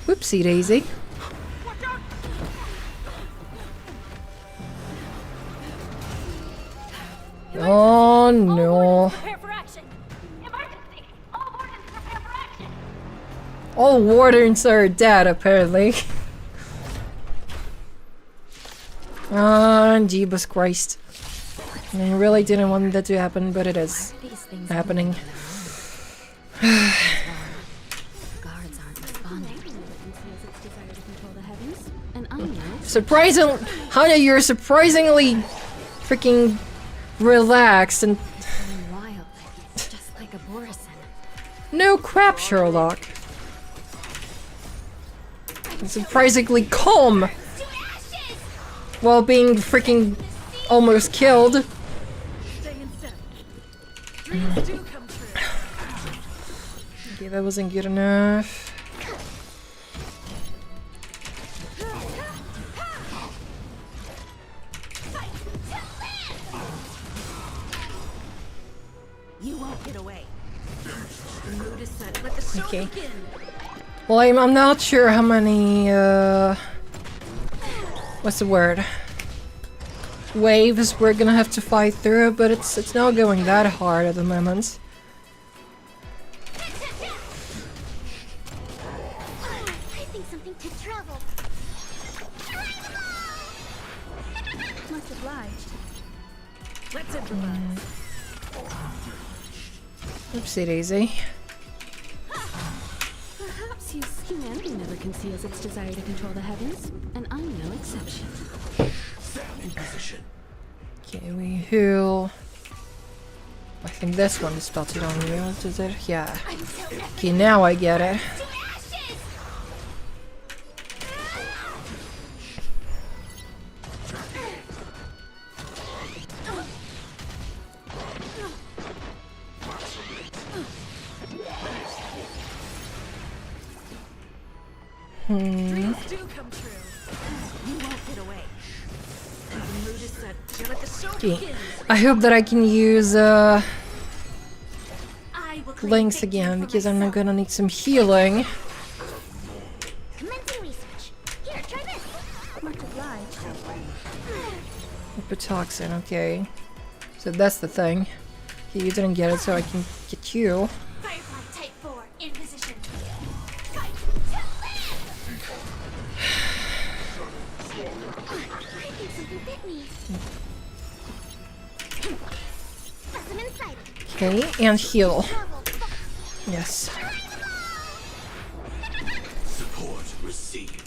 Whoopsie daisy. Oh no. All wardens are dead, apparently. Jesus Christ. I really didn't want that to happen, but it is happening. Surprisingly, Hanya, you're surprisingly freaking relaxed and Just like a Borison. no crap, Sherlock. Surprisingly calm while being freaking almost killed. Okay, that wasn't good enough. You won't get away. Okay. Well, I'm not sure how many, what's the word? Waves we're gonna have to fight through, but it's not going that hard at the moment. something to travel. Much obliged. Let's improvise. Oopsie daisy. Perhaps humanity never conceals its desire to control the heavens, and I'm no exception. In position. Okay, we heal. I think this one is spotted on you, is it? Yeah. Okay, now I get it. Dreams do come true. You won't get away. The mood is set. You're like the show Okay. begins. I hope that I can use I will claim links victory again for because I'm myself. gonna need some healing. Commencing research. Here, try this. Much obliged. Toxin, okay. So that's the thing. Okay, you didn't get it, so I can get you. Firefly Type 4 in position. I think something bit me. Specimen sighted. Okay, and heal. Yes. Support received.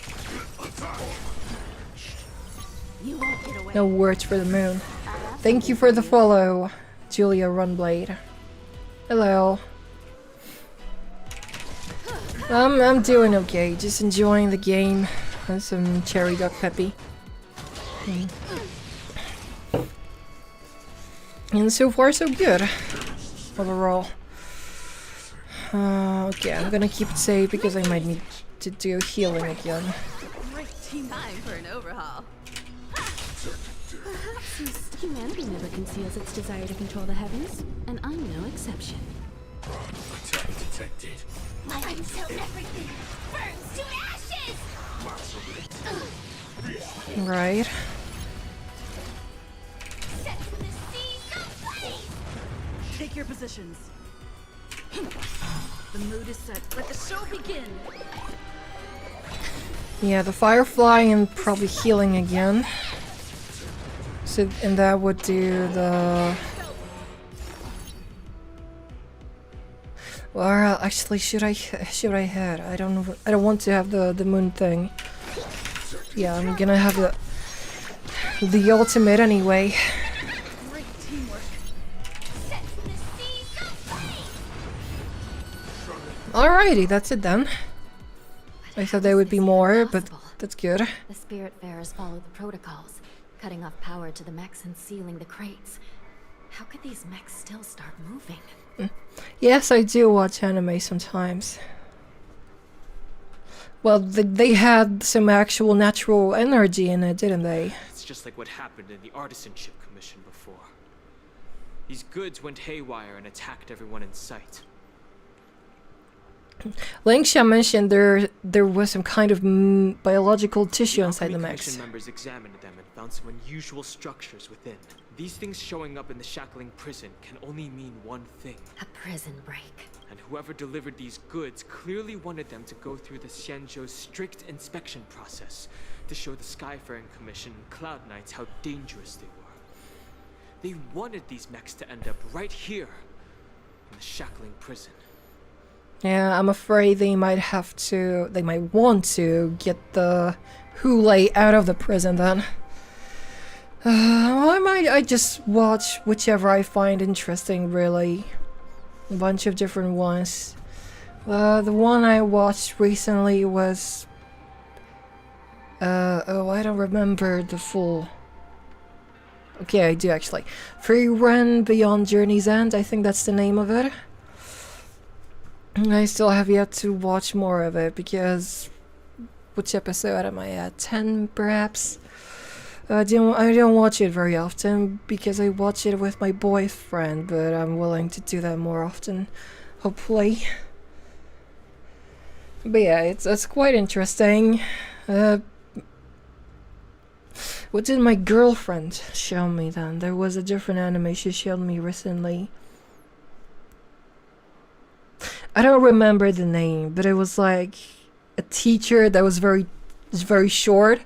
You won't get away. No words for the moon. Thank you for the follow, Julia Runblade. Hello. I'm doing okay, just enjoying the game and some cherry duck peppy. And so far so good, overall. Okay, I'm gonna keep it safe because I might need to do healing again. Great team. Time for an overhaul. Perhaps humanity never conceals its desire to control the heavens, and I'm no exception. Attack detected. Until everything burns to ashes. Right. Set the seas ablaze. Take your positions. The mood is set. Let the show begin. Yeah, the firefly and probably healing again. So, and that would do the... Well, actually, should I head? I don't know. I don't want to have the moon thing. Yeah, I'm gonna have the ultimate anyway. Great teamwork. Set the seas ablaze. Alrighty, that's it then. I thought there would be more, but that's good. The Spiritfarers followed the protocols, cutting off power to the mechs and sealing the crates. How could these mechs still start moving? Yes, I do watch anime sometimes. Well, they had some actual natural energy in it, didn't they? It's just like what happened in the Artisanship Commission before. These goods went haywire and attacked everyone in sight. Lingsha mentioned there was some kind of biological tissue inside the mechs. Commission members examined them and found some unusual structures within. These things showing up in the shackling prison can only mean one thing. A prison break. And whoever delivered these goods clearly wanted them to go through the Xianzhou's strict inspection process to show the Skyfaring Commission and Cloud Knights how dangerous they were. They wanted these mechs to end up right here in the shackling prison. Yeah, I'm afraid they might want to get the Hule out of the prison then. Well, I just watch whichever I find interesting, really. A bunch of different ones. The one I watched recently was... oh, I don't remember the full... Okay, I do actually. Free Run Beyond Journey's End, I think that's the name of it. I still have yet to watch more of it because... Which episode am I at? 10 perhaps? I don't watch it very often because I watch it with my boyfriend, but I'm willing to do that more often, hopefully. But yeah, it's quite interesting. What did my girlfriend show me then? There was a different anime she showed me recently. I don't remember the name, but it was like a teacher that was very short,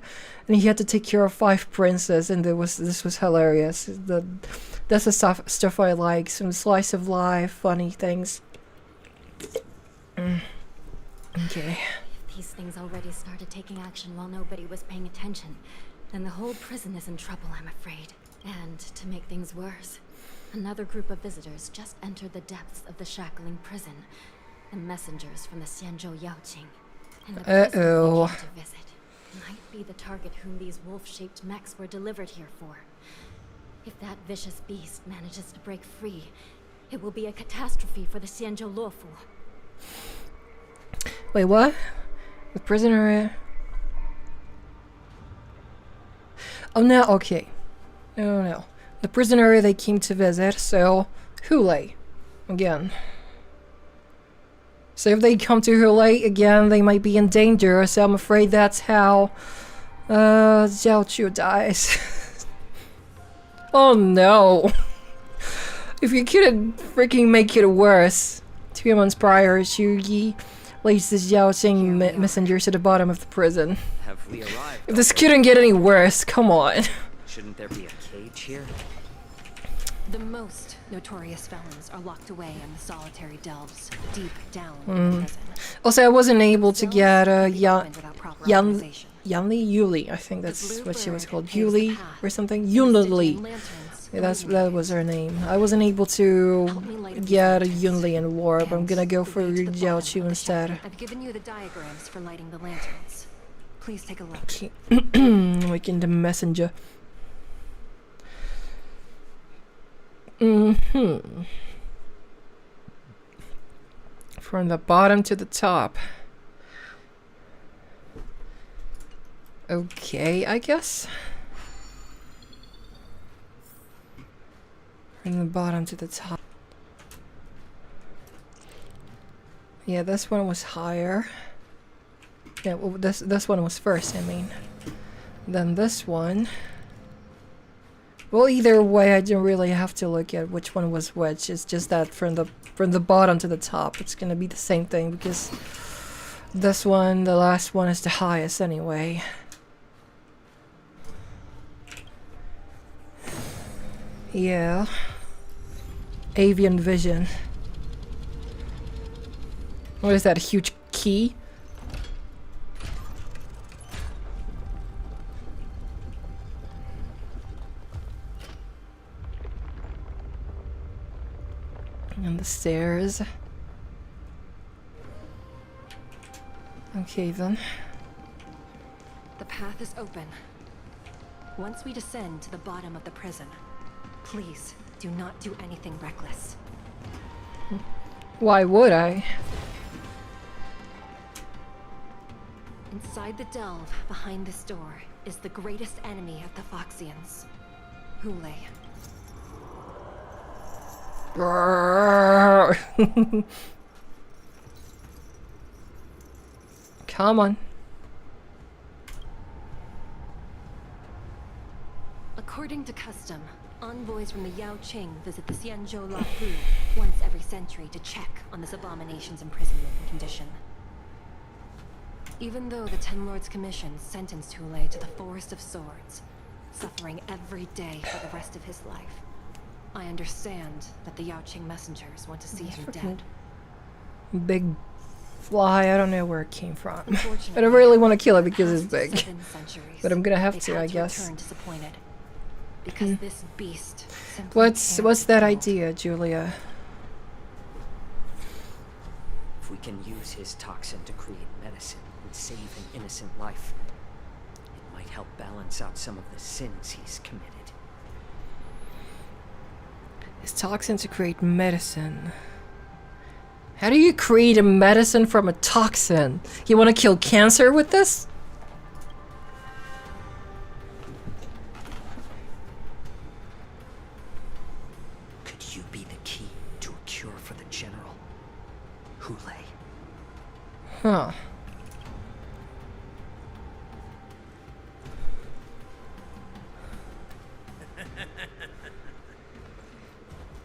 and he had to take care of 5 princes, and this was hilarious. That's the stuff I like. Some slice of life, funny things. Okay. If these things already started taking action while nobody was paying attention, then the whole prison is in trouble, I'm afraid. And to make things worse, another group of visitors just entered the depths of the shackling prison. The messengers from the Xianzhou Yaoqing. And the prison they came to visit might be the target whom these wolf-shaped mechs were delivered here for. If that vicious beast manages to break free, it will be a catastrophe for the Xianzhou Luofu. Wait, what? The prisoner... Oh, no, okay. No. The prison area they came to visit, so... Hulei. Again. So if they come to Hulei again, they might be in danger, so I'm afraid that's how... Zhao Chu dies. Oh no! If you couldn't freaking make it worse. 2 months prior, Xu Yi leads the Yaoqing messengers to the bottom of the prison. Have we arrived? If this couldn't get any worse, come on. Shouldn't there be a cage here? The most notorious felons are locked away in the solitary delves, deep down in the prison. Also, I wasn't able to get Yuli, I think that's what she was called. Yuli or something. Yunli. Yeah, that was her name. I wasn't able to get a Yunli and Warp. I'm gonna go for Jiao Chu instead. I've given you the diagrams for lighting the lanterns. Please take a look. Okay. Making the messenger. From the bottom to the top. Okay, I guess. From the bottom to the top. Yeah, this one was higher. Yeah, well, this one was first, I mean. Then this one. Well, either way, I don't really have to look at which one was which. It's just that from the bottom to the top, it's gonna be the same thing because this one, the last one, is the highest anyway. Yeah. Avian vision. What is that, a huge key? And the stairs. Okay then. The path is open. Once we descend to the bottom of the prison, please do not do anything reckless. Why would I? Inside the delve, behind this door, is the greatest enemy of the Foxians, Hulei. Come on. According to custom, envoys from the Yaoqing visit the Xianzhou Luofu once every century to check on this abomination's imprisonment condition. Even though the Ten Lords Commission sentenced Hulei to the Forest of Swords, suffering every day for the rest of his life, I understand that the Yaoqing messengers want to see him dead. Big fly, I don't know where it came from. I don't really want to kill it because it's big. But I'm gonna have to, I guess. Because this beast What's that idea, Julia? If we can use his toxin to create medicine and save an innocent life, it might help balance out some of the sins he's committed. His toxin to create medicine. How do you create a medicine from a toxin? You want to kill cancer with this? Could you be the key to a cure for the general, Hulei? Huh.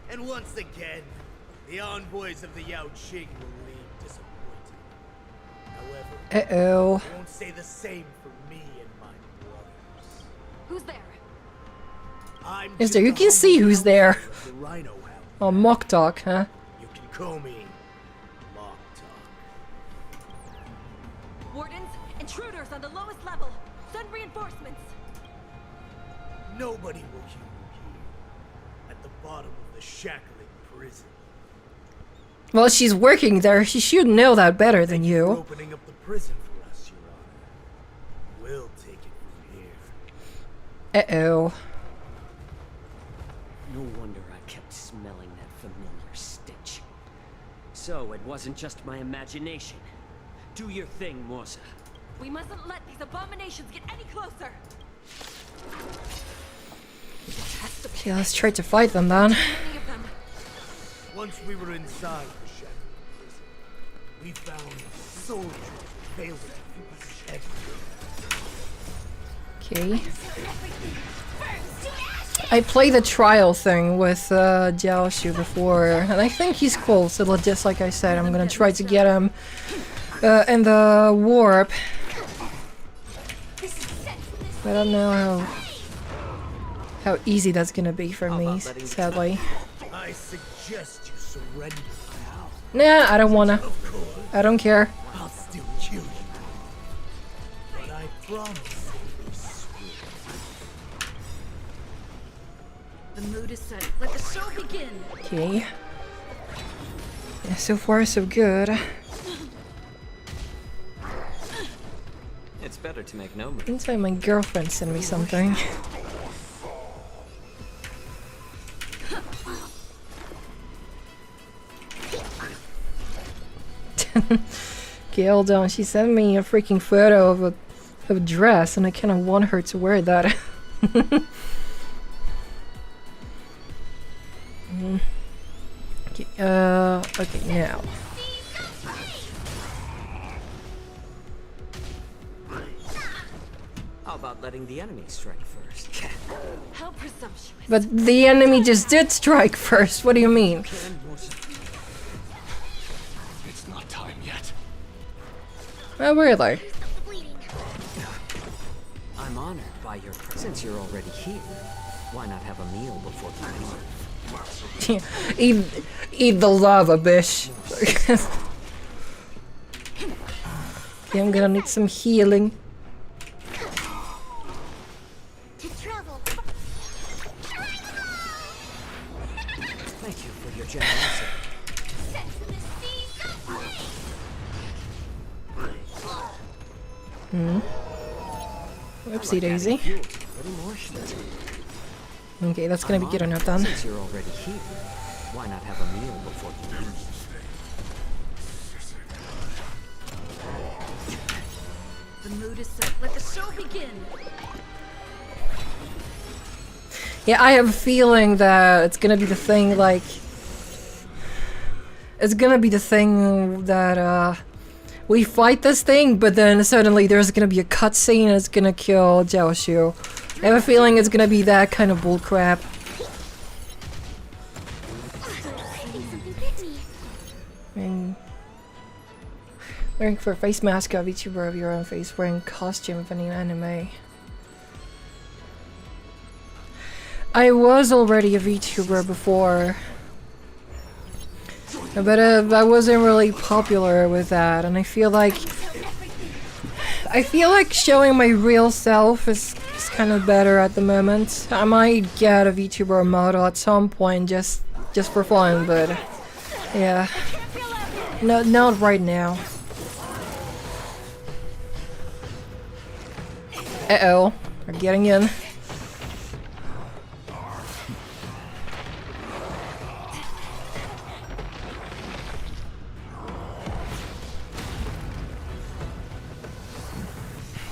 And once again, the envoys of the Yaoqing will leave disappointed. Uh-oh. Won't say the same for me and my brothers. Who's there? I'm Is there? You just a can see humble who's there. counselor of the Rhino House. Oh, Mock Talk, huh? You can call me Mock Talk. Wardens, intruders on the lowest level. Send reinforcements. Nobody will hear you here. At the bottom of the shackling prison. Well, she's working there. She should know that better than For you. opening up the prison for us, Your Honor. We'll take it from here. Uh-oh. No wonder I kept smelling that familiar stench. So it wasn't just my imagination. Do your thing, Morsa. We mustn't let these abominations get any closer. Okay, let's try to fight them then. Once we were inside the shackling prison, we found soldiers failing everywhere. Okay. I played the trial thing with Jiaoshu before, and I think he's cool, so just like I said, I'm gonna try to get him in the warp. I don't know how easy that's gonna be for me, sadly. I suggest you surrender now. Nah, I don't wanna. I don't care. I'll still kill you. But I promise it'll be swift. The mood is set. Let the show begin. Okay. Yeah, so far so good. It's better to make no move. Inside my girlfriend sent me something. Okay, hold on. She sent me a freaking photo of a dress, and I kind of want her to wear that. Okay, okay, now. How about letting the enemy strike first? How presumptuous. But the enemy just did strike first. What do you mean? It's not time yet. Oh, really? I'm honored by your presence. Since you're already here, why not have a meal before you leave? Eat the lava, bitch. Okay, I'm gonna need some healing. Thank you for your generosity. Whoopsie daisy. Okay, that's gonna be good enough then. Since you're already here, why not have a meal before you leave? The mood is set. Let the show begin. Yeah, I have a feeling that it's gonna be the thing, like... It's gonna be the thing that, we fight this thing, but then suddenly there's gonna be a cutscene and it's gonna kill Jiaoshu. I have a feeling it's gonna be that kind of bullcrap. Wearing for a face mask of VTuber of your own face, wearing costume of an anime. I was already a VTuber before, but I wasn't really popular with that, and I feel like showing my real self is kind of better at the moment. I might get a VTuber model at some point just for fun, but yeah, no, not right now. Uh-oh, we're getting in.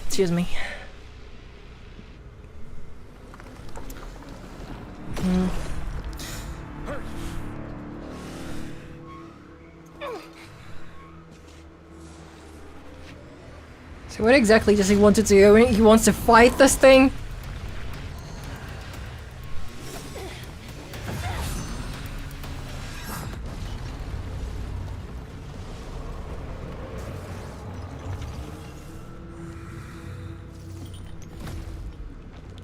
Excuse me. So what exactly does he want to do? He wants to fight this thing?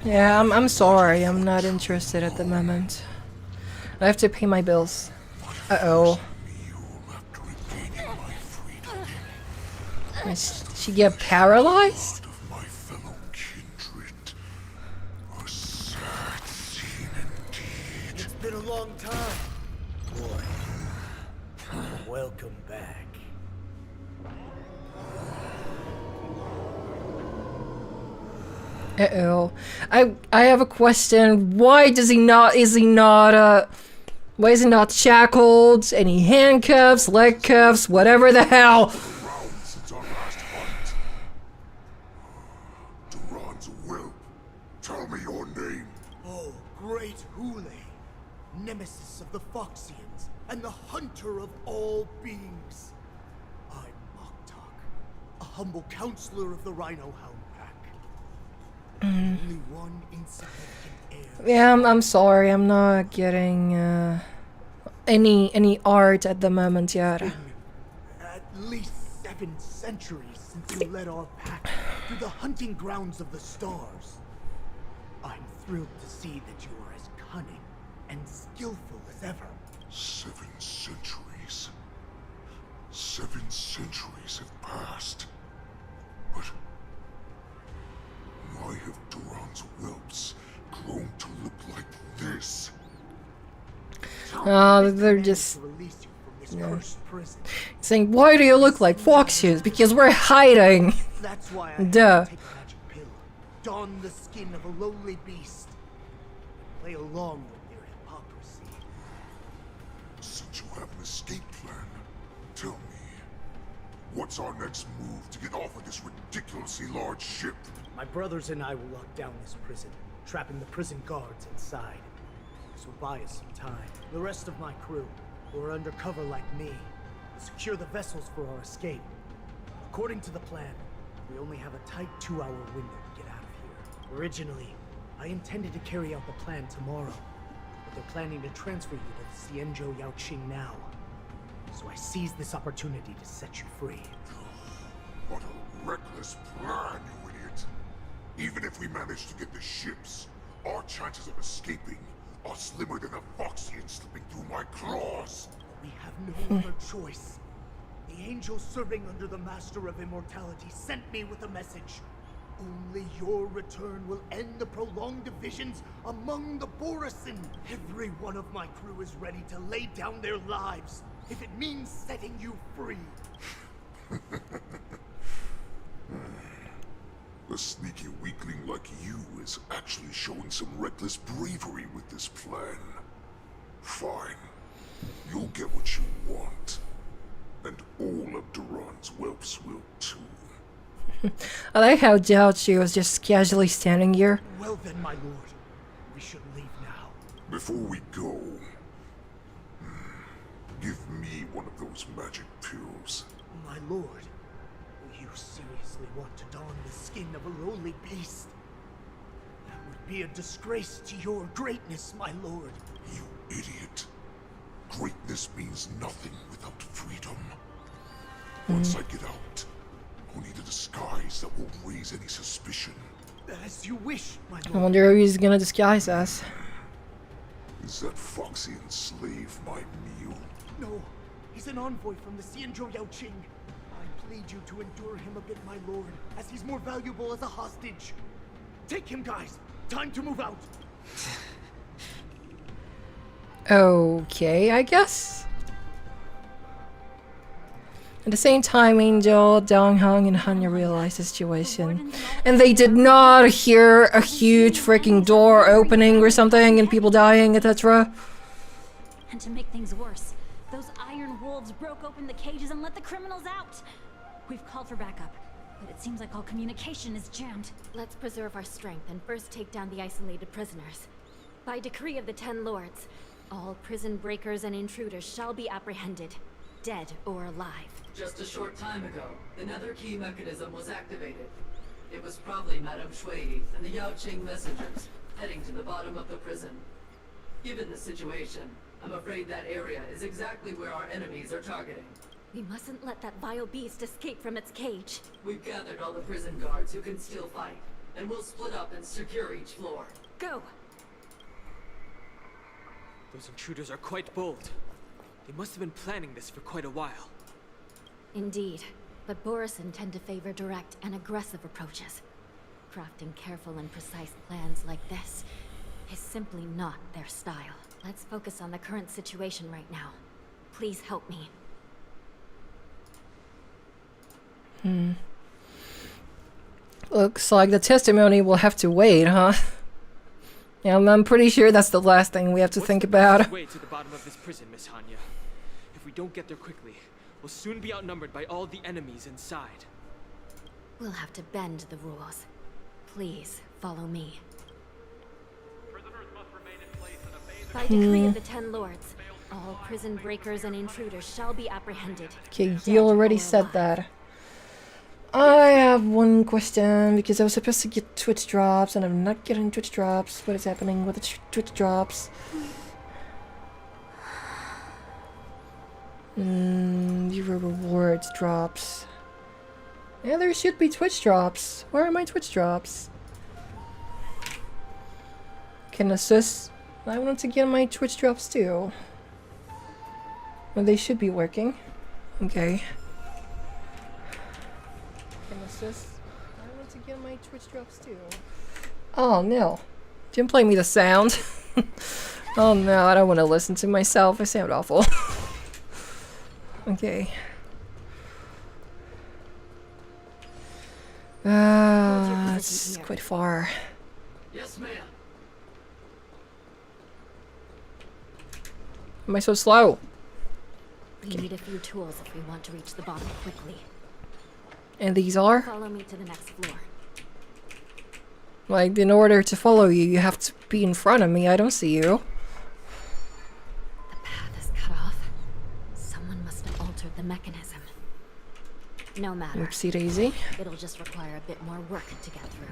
Yeah, I'm sorry. I'm not interested at the moment. I have to pay my bills. Uh-oh. Does she get paralyzed? It's been a long time, boy. Welcome back. Uh-oh. I have a question. Why does he not, why is he not shackled? Any handcuffs, leg cuffs, whatever the hell? Since our last hunt. Duran's whelp. Tell me your name. Oh, great Hule, nemesis of the Foxians, and the hunter of all beings. I'm Moktok, a humble counselor of the Rhino Hound Pack. Only one insignificant heir. Yeah, I'm sorry. I'm not getting any art at the moment yet. At least 7 centuries since you led our pack through the hunting grounds of the stars. I'm thrilled to see that you are as cunning and skillful as ever. 7 centuries. 7 centuries have passed. But why have Duran's whelps grown to look like this? They're just saying, why do you look like foxes? Because we're hiding. That's why I Duh. take a magic pill, don the skin of a lowly beast, and play along with their hypocrisy. Since you have an escape plan, tell me, what's our next move to get off of this ridiculously large ship? My brothers and I will lock down this prison, trapping the prison guards inside. This will buy us some time. The rest of my crew, who are undercover like me, will secure the vessels for our escape. According to the plan, we only have a tight 2-hour window to get out of here. Originally, I intended to carry out the plan tomorrow, but they're planning to transfer you to the Xianzhou Yaoqing now. So I seized this opportunity to set you free. What a reckless plan, you idiot! Even if we manage to get the ships, our chances of escaping are slimmer than a Foxian slipping through my claws. We have no other choice. The angel serving under the Master of Immortality sent me with a message. Only your return will end the prolonged divisions among the Borisin. Every one of my crew is ready to lay down their lives if it means setting you free. A sneaky weakling like you is actually showing some reckless bravery with this plan. Fine. You'll get what you want. And all of Duran's whelps will too. I like how Jiaoqi was just casually standing here. Well then, my lord. We should leave now. Before we go, give me one of those magic pills. My lord. You seriously want to don the skin of a lowly beast? That would be a disgrace to your greatness, my lord. You idiot. Greatness means nothing without freedom. Once I get out, I'll need a disguise that won't raise any suspicion. As you wish, my lord. I wonder who he's gonna disguise as. Is that Foxian slave my meal? No, he's an envoy from the Xianzhou Yaoqing. I plead you to endure him a bit, my lord, as he's more valuable as a hostage. Take him, guys. Time to move out. Okay, I guess. At the same time, Angel, Dongheng, and Hanya realized the situation. And they did not hear a huge freaking door opening or something and people dying, etc. And to make things worse, those iron wolves broke open the cages and let the criminals out. We've called for backup, but it seems like all communication is jammed. Let's preserve our strength and first take down the isolated prisoners. By decree of the 10 Lords, all prison breakers and intruders shall be apprehended, dead or alive. Just a short time ago, the nether key mechanism was activated. It was probably Madame Shui and the Yaoqing messengers heading to the bottom of the prison. Given the situation, I'm afraid that area is exactly where our enemies are targeting. We mustn't let that vile beast escape from its cage. We've gathered all the prison guards who can still fight, and we'll split up and secure each floor. Go! Those intruders are quite bold. They must have been planning this for quite a while. Indeed, but Borison tend to favor direct and aggressive approaches. Crafting careful and precise plans like this is simply not their style. Let's focus on the current situation right now. Please help me. Looks like the testimony will have to wait, huh? Yeah, I'm pretty sure that's the last thing we have to think about. Way to the bottom of this prison, Miss Hanya. If we don't get there quickly, we'll soon be outnumbered by all the enemies inside. We'll have to bend the rules. Please, follow me. By decree of the Ten Lords, all prison breakers and intruders shall be apprehended. Okay, you already said that. I have one question, because I was supposed to get Twitch drops, and I'm not getting Twitch drops. What is happening with the Twitch drops? Your rewards drops. Yeah, there should be Twitch drops. Where are my Twitch drops? Can assist. I want to get my Twitch drops too. Well, they should be working. Okay. Can assist. I want to get my Twitch drops too. Oh no. Didn't play me the sound. Oh no, I don't want to listen to myself. I sound awful. Okay. It's quite far. Yes, ma'am. Am I so slow? We need a few tools if we want to reach the bottom quickly. And these are? Follow me to the next floor. Like, in order to follow you, you have to be in front of me. I don't see you. The path is cut off. Someone must have altered the mechanism. No matter. Oopsie daisy. It'll just require a bit more work to get through.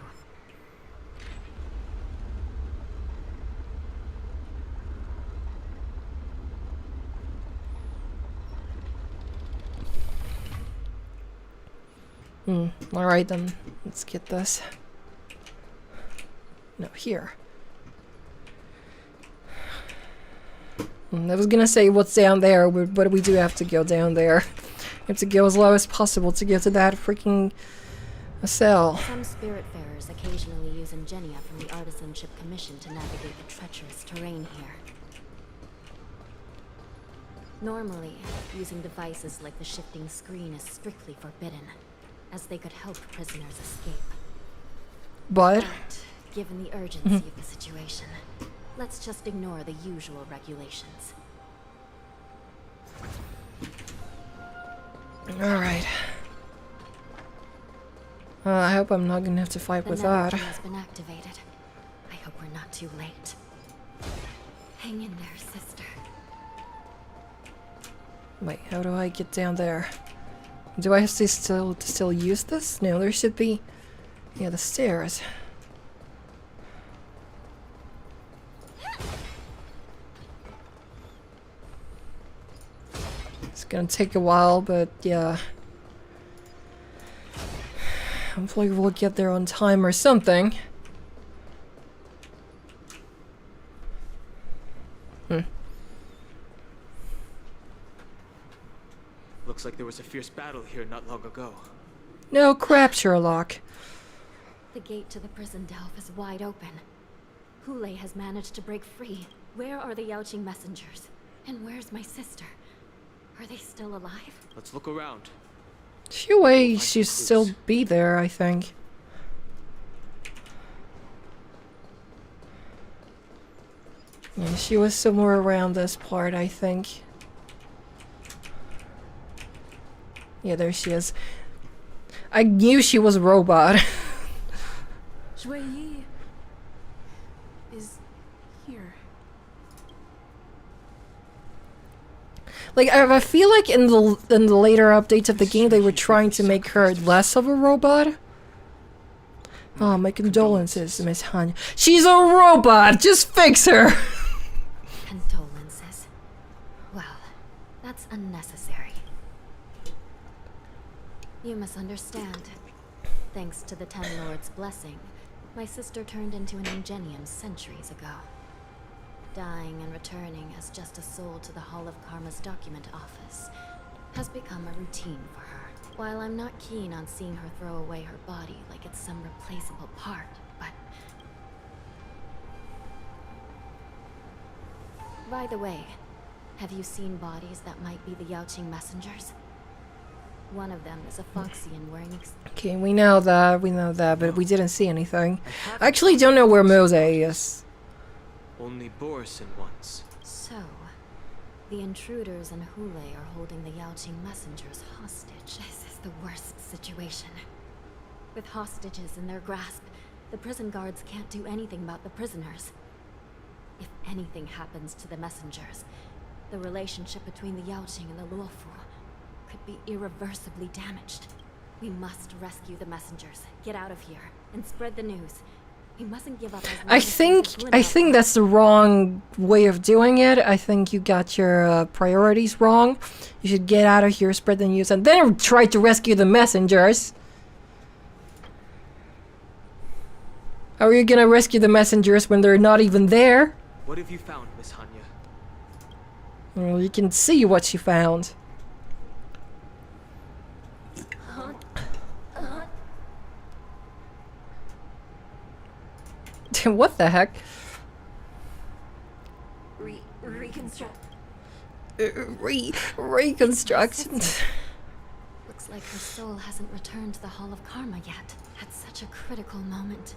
Alright then. Let's get this. No, here. I was gonna say what's down there, but we do have to go down there. We have to go as low as possible to get to that freaking cell. Some spiritfarers occasionally use ingenia from the Artisanship Commission to navigate the treacherous terrain here. Normally, using devices like the shifting screen is strictly forbidden, as they could help prisoners escape. But given the urgency of the situation, let's just ignore the usual regulations. Alright. I hope I'm not gonna have to fight with that. The has been activated. I hope we're not too late. Hang in there, sister. Wait, how do I get down there? Do I have to still use this? No, there should be... Yeah, the stairs. It's gonna take a while, but yeah. Hopefully we'll get there on time or something. Looks like there was a fierce battle here not long ago. No crap, Sherlock. The gate to the prison delve is wide open. Hule has managed to break free. Where are the Yaoqing messengers? And where's my sister? Are they still alive? Let's look around. She should still be there, I think. Yeah, she was somewhere around this part, I think. Yeah, there she is. I knew she was a robot. Shui Yi is here. Like, I feel like in the later updates of the game, they were trying to make her less of a robot. Oh, my condolences, Miss Hanya. She's a robot! Just fix her! Condolences. Well, that's unnecessary. You must understand. Thanks to the Ten Lords' blessing, My sister turned into an Ingenium centuries ago. Dying and returning as just a soul to the Hall of Karma's document office has become a routine for her. While I'm not keen on seeing her throw away her body like it's some replaceable part, but... By the way, have you seen bodies that might be the Yaoqing messengers? One of them is a Foxian wearing Okay, we know that, but we didn't see anything. I actually don't know where Mose is. Only Borison once. So, the intruders and Hule are holding the Yaoqing messengers hostage. This is the worst situation. With hostages in their grasp, the prison guards can't do anything about the prisoners. If anything happens to the messengers, the relationship between the Yaoqing and the Luofu could be irreversibly damaged. We must rescue the messengers, get out of here, and spread the news. We mustn't give up as long I think that's the wrong way of doing it. I think you got your priorities wrong. You should get out of here, spread the news, and then try to rescue the messengers. How are you gonna rescue the messengers when they're not even there? What have you found, Miss Hanya? Well, you can see what she found. What the heck? Reconstruction. Looks like her soul hasn't returned to the Hall of Karma yet. At such a critical moment,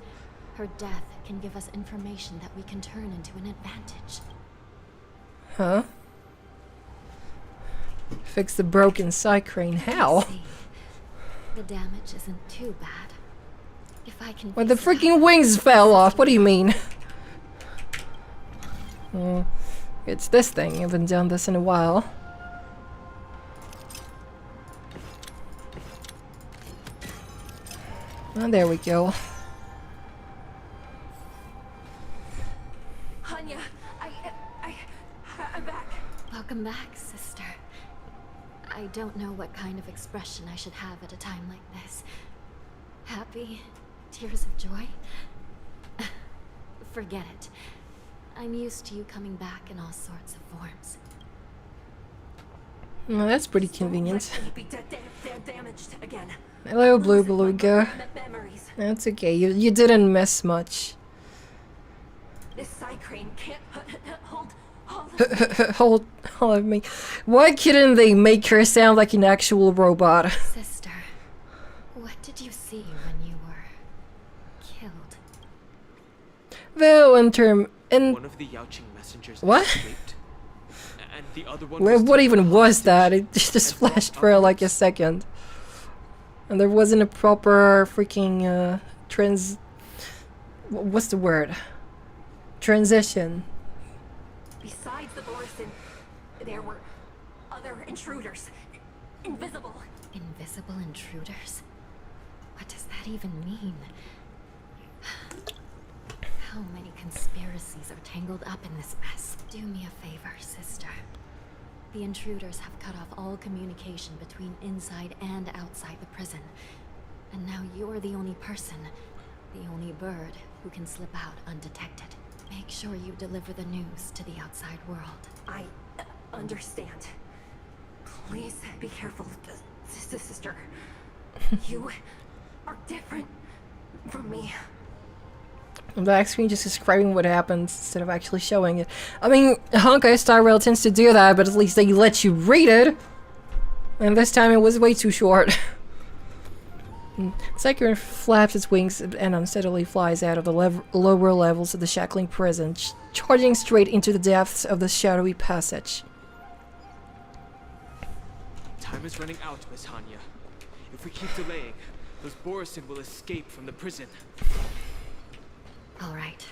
her death can give us information that we can turn into an advantage. Huh? Fix the broken cycrane. How? The damage isn't too bad. If I can. Well, the freaking wings fell off. What do you mean? It's this thing. I haven't done this in a while. Oh, there we go. Hanya, I'm back. Welcome back, sister. I don't know what kind of expression I should have at a time like this. Happy? Tears of joy? Forget it. I'm used to you coming back in all sorts of forms. Well, that's pretty convenient. Damaged again. Hello, Blue Beluga. That's okay. You didn't miss much. This cycrane can't hold of me. Why couldn't they make her sound like an actual robot? Sister, what did you see when you were killed? Well, in one of the Yaoqing messengers what? escaped, and the other one What even was that? It just flashed for like a second. And there wasn't a proper freaking what's the word? Transition. Besides the Borison, there were other intruders. Invisible. Invisible intruders? What does that even mean? How many conspiracies are tangled up in this mess? Do me a favor, sister. The intruders have cut off all communication between inside and outside the prison. And now you're the only person, the only bird, who can slip out undetected. Make sure you deliver the news to the outside world. I understand. Please be careful, sister. You are different from me. The back screen just describing what happens instead of actually showing it. I mean, Honkai Star Rail tends to do that, but at least they let you read it. And this time it was way too short. Cyclone flaps its wings and unsteadily flies out of the lower levels of the shackling prison, charging straight into the depths of the shadowy passage. Time is running out, Miss Hanya. If we keep delaying, those Borison will escape from the prison. All right.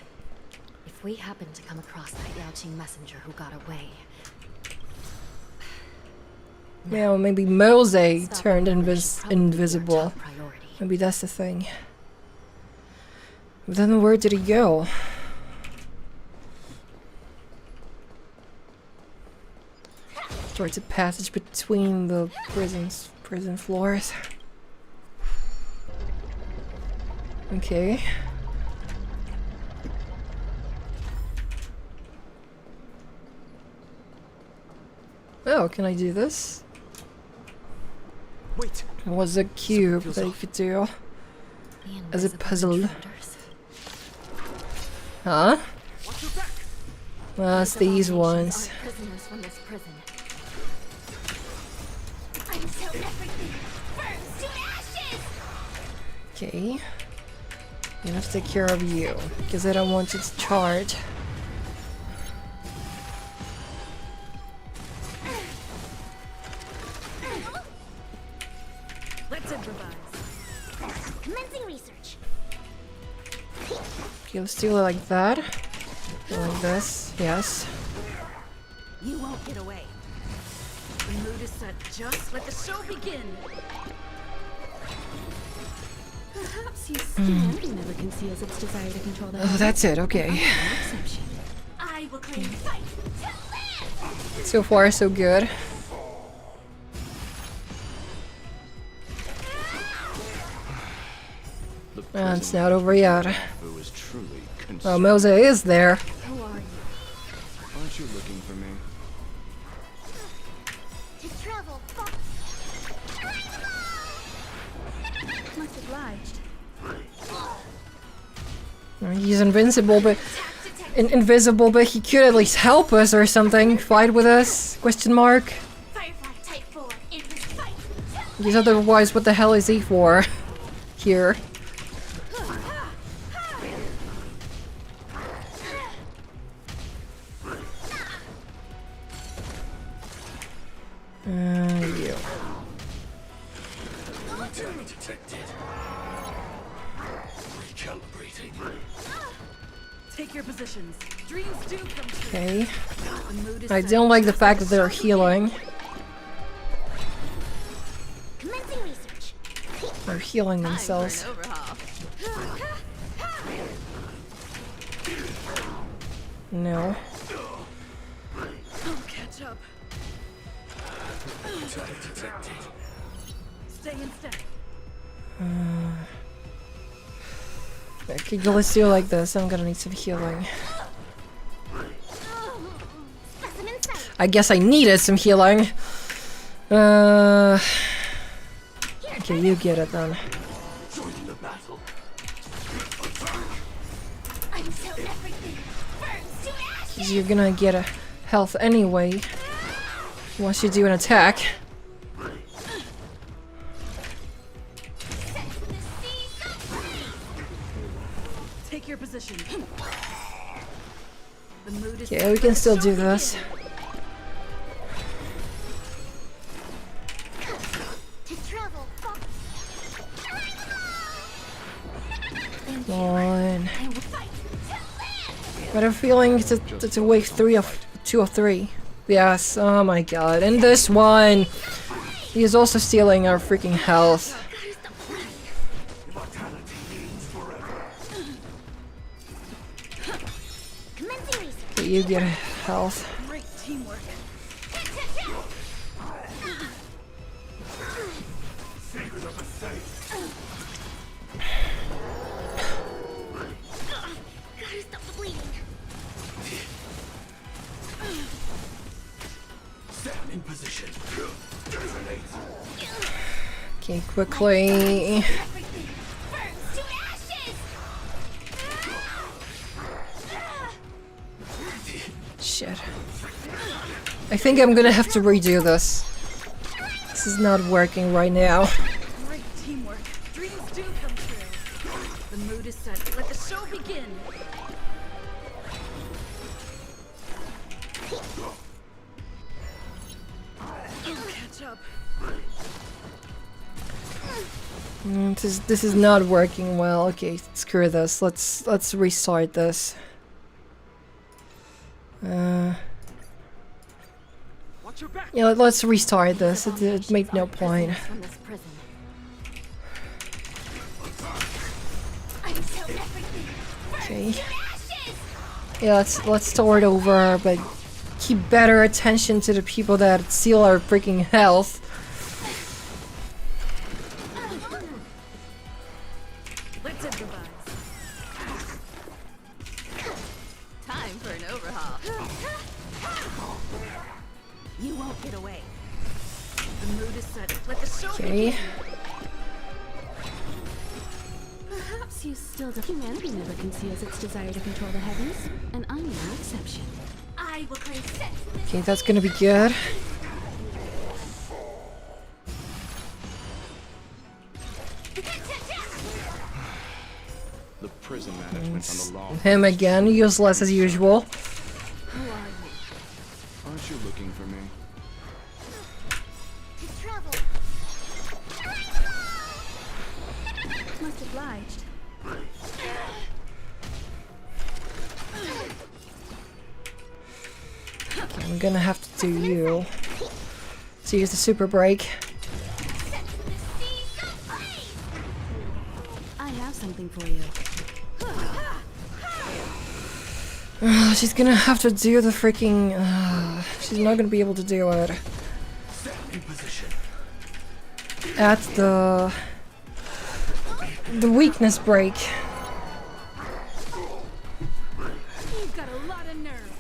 If we happen to come across that Yaoqing messenger who got away... Well, maybe Mose turned invisible. Maybe that's the thing. But then where did he go? Towards a passage between the prison floors. Okay. Oh, can I do this? Wait. It was a cube that you could do as a puzzle. Huh? Well, it's these ones. Prisoners from this prison. Until everything burns to ashes! Okay. I'm gonna have to take care of you, because I don't want you to charge. Let's improvise. Commencing research. Okay, let's do it like that. Like this, yes. You won't get away. The mood is set. Just let the show begin. Perhaps you humanity never conceals its desire to control the Oh, that's it, okay. No exception. I will claim fight to live. So far, so good. And it's not over yet. Oh, Mose is there. Who are you? Aren't you looking for me? To travel far. Much obliged. He's invincible, but invisible, but he could at least help us or something. Fight with us? Question mark. Firefly type 4 in this fight. Because otherwise, what the hell is he for? Here. You. Detected. Recalibrating. Take your positions. Dreams do come true. Okay. The mood is I set. don't like the fact that they're healing. Commencing research. They're healing themselves. No. I'll catch up. Detected. Stay in step. Okay, let's do it like this. I'm gonna need some healing. Specimen sight. I guess I needed some healing. Okay, you get it then. Join the battle. Until everything burns to ashes. 'Cause you're gonna get a health anyway. Once you do an attack. Take your position. The mood is Okay, we can still do this. To travel far. Come on. But I'm feeling it's a wave 2 of 3. Yes, oh my god. And this one! He is also stealing our freaking health. Commencing research. Okay, you get health. great teamwork. Gotta stop the bleeding. Stand in position. Detonate. Okay, quickly. Everything burns to ashes. Shit. I think I'm gonna have to redo this. This is not working right now. Great teamwork. Dreams do come true. The mood is set. Let the show begin. I'll catch up. This is not working well. Okay, screw this. Let's restart this. Yeah, let's restart this. It made no point. From this prison. Until everything Okay. burns to ashes. Yeah, let's start over, but keep better attention to the people that steal our freaking health. Let's improvise. Time for an overhaul. You won't get away. Okay. Perhaps you still don't. Humanity never conceals its desire to control the heavens, and I'm no exception. I will create sense. Okay, that's gonna be good. The prison management on the law. Him again, useless as usual. Who are you? Aren't you looking for me? To travel. Much obliged. Okay, I'm gonna have to do you. To use the super break. I have something for you. She's gonna have to do the freaking. She's not gonna be able to do it. At the weakness break. You've got a lot of nerve.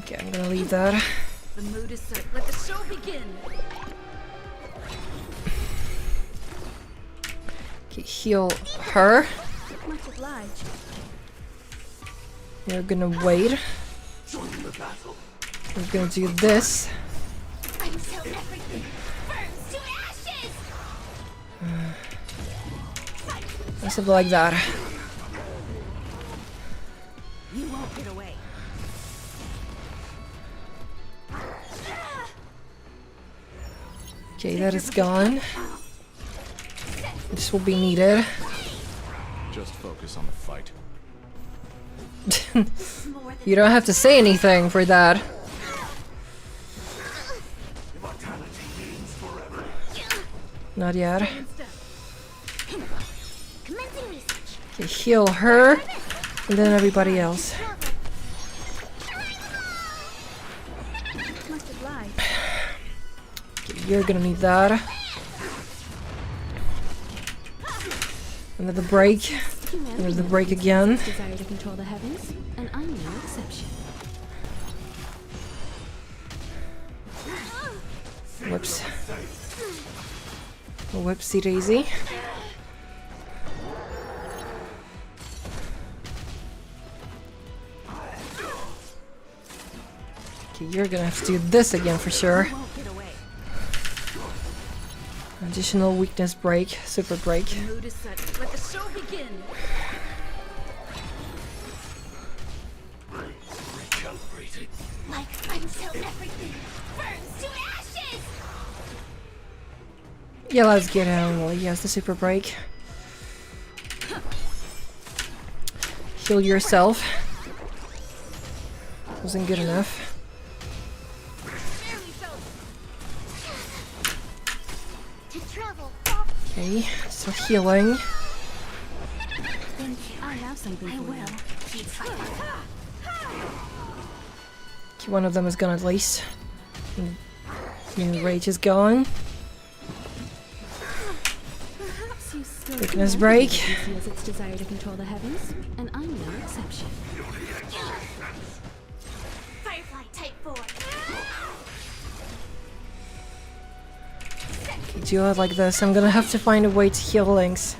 Okay, I'm gonna leave that. The mood is set. Let the show begin. Okay, heal her. Much obliged. We're gonna wait. We're gonna do this. Until everything burns to ashes. Something like that. You won't get away. Okay, that is gone. This will be needed. Just focus on the fight. You don't have to say anything for that. Not yet. Commencing research. Okay, heal her, and then everybody else. Much obliged. Okay, you're gonna need that. Another break. Another break again. Desire to control the heavens, and I'm no exception. Whoops. Whoopsie daisy. Okay, you're gonna have to do this again for sure. Additional weakness break, super break. The mood is set. Let the show begin. Recalibrated. Like until everything burns to ashes. Yeah, let's get him while he has the super break. Heal yourself. Wasn't good enough. To travel. Okay, so healing. Thank you. I have something for I you. will keep fighting. Okay, one of them is gone at least. And rage is gone. Perhaps you still. Weakness break. Conceals its desire to control the heavens, and I'm no exception. Firefly type 4. Okay, do it like this. I'm gonna have to find a way to heal Lynx.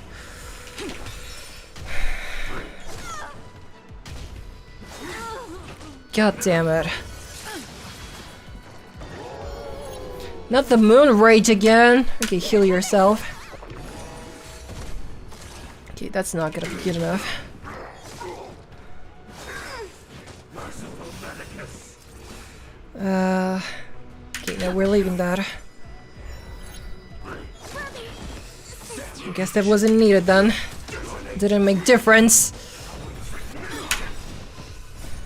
God damn it. Not the moon rage again. Okay, heal yourself. Okay, that's not gonna be good enough. Okay, no, we're leaving that. I guess that wasn't needed then. Didn't make difference.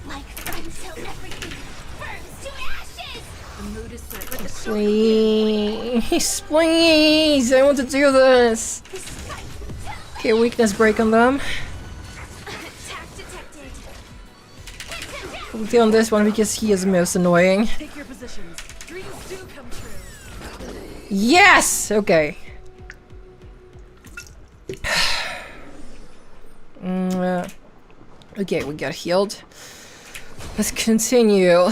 Like until everything burns to ashes. The mood is set. Let the show Please, please, I want to do this. Okay, weakness break on them. We'll do on this one because he is most annoying. Take your positions. Dreams do come true. Yes! Okay. Okay, we got healed. Let's continue.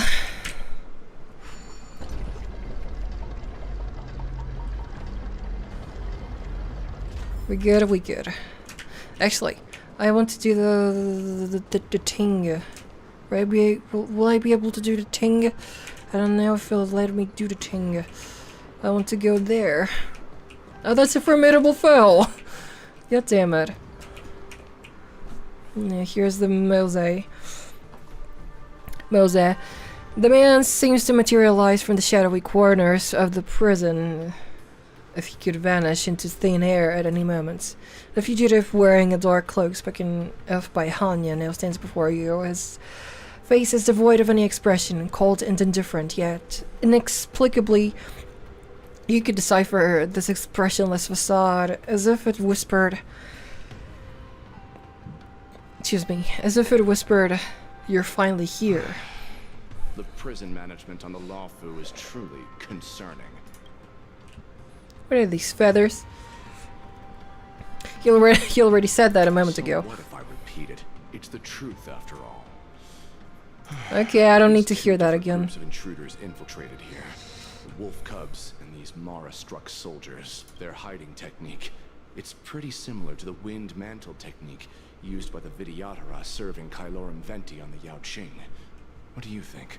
We good, we good. Actually, I want to do the ting. Will I be able to do the ting? I don't know if it'll let me do the ting. I want to go there. Oh, that's a formidable foe! God damn it. Yeah, here's the Mose. The man seems to materialize from the shadowy corners of the prison. If he could vanish into thin air at any moment. The fugitive wearing a dark cloak spoken of by Hanya now stands before you. His face is devoid of any expression, cold and indifferent, yet inexplicably you could decipher this expressionless facade as if it whispered... Excuse me, as if it whispered, "You're finally here." The prison management on the Lawfu is truly concerning. What are these feathers? He already said that a moment ago. What if I repeat it? It's the truth after all. Okay, I don't need to hear that again. Groups of intruders infiltrated here. The wolf cubs and these Mara-struck soldiers. Their hiding technique. It's pretty similar to the wind mantle technique used by the Vidyadhara serving Kailorum Venti on the Yaoqing. What do you think?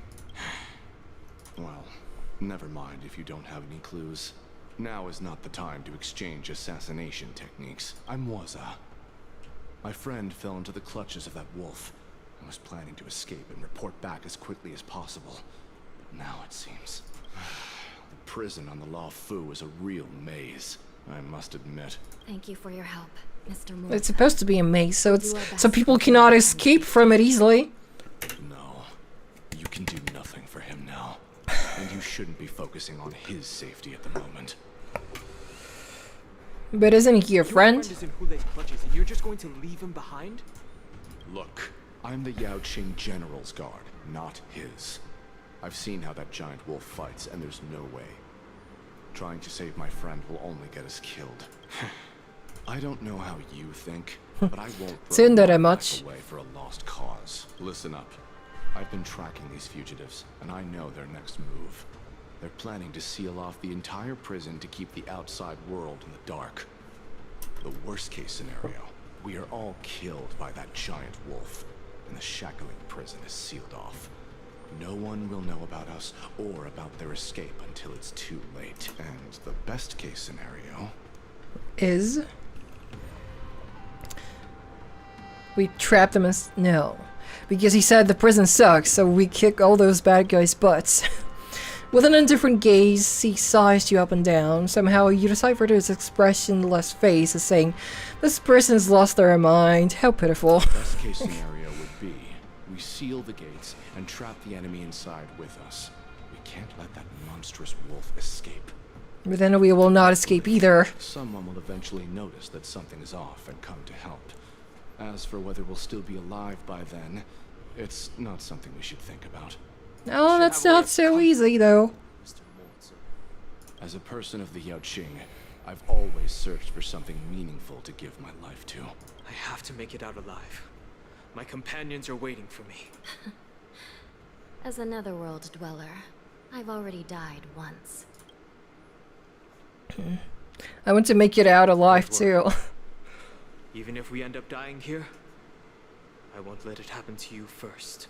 Well, never mind if you don't have any clues. Now is not the time to exchange assassination techniques. I'm Waza. My friend fell into the clutches of that wolf. I was planning to escape and report back as quickly as possible. But now it seems... the prison on the Lawfu is a real maze, I must admit. Thank you for your help, Mr. Moore. It's supposed to be a maze, so people cannot escape from it easily. No. You can do nothing for him now. And you shouldn't be focusing on his safety at the moment. But isn't he your friend? Is in Hule's clutches, and you're just going to leave him behind? Look, I'm the Yaoqing General's guard, not his. I've seen how that giant wolf fights, and there's no way. Trying to save my friend will only get us killed. I don't know how you think, but I won't throw my life away for a lost cause. Listen up. I've been tracking these fugitives, and I know their next move. They're planning to seal off the entire prison to keep the outside world in the dark. The worst case scenario, we are all killed by that giant wolf, and the shackling prison is sealed off. No one will know about us or about their escape until it's too late. And the best case scenario is we trap them as no, because he said the prison sucks, so we kick all those bad guys' butts. With an indifferent gaze, he sized you up and down. Somehow you deciphered his expressionless face as saying, "This person's lost their mind. How pitiful." Best case scenario would be we seal the gates and trap the enemy inside with us. We can't let that monstrous wolf escape. But then we will not escape either. Someone will eventually notice that something is off and come to help. As for whether we'll still be alive by then, it's not something we should think about. No, that's not so easy, though. As a person of the Yaoqing, I've always searched for something meaningful to give my life to. I have to make it out alive. My companions are waiting for me. As a netherworld dweller, I've already died once. I want to make it out alive, too. Even if we end up dying here, I won't let it happen to you first.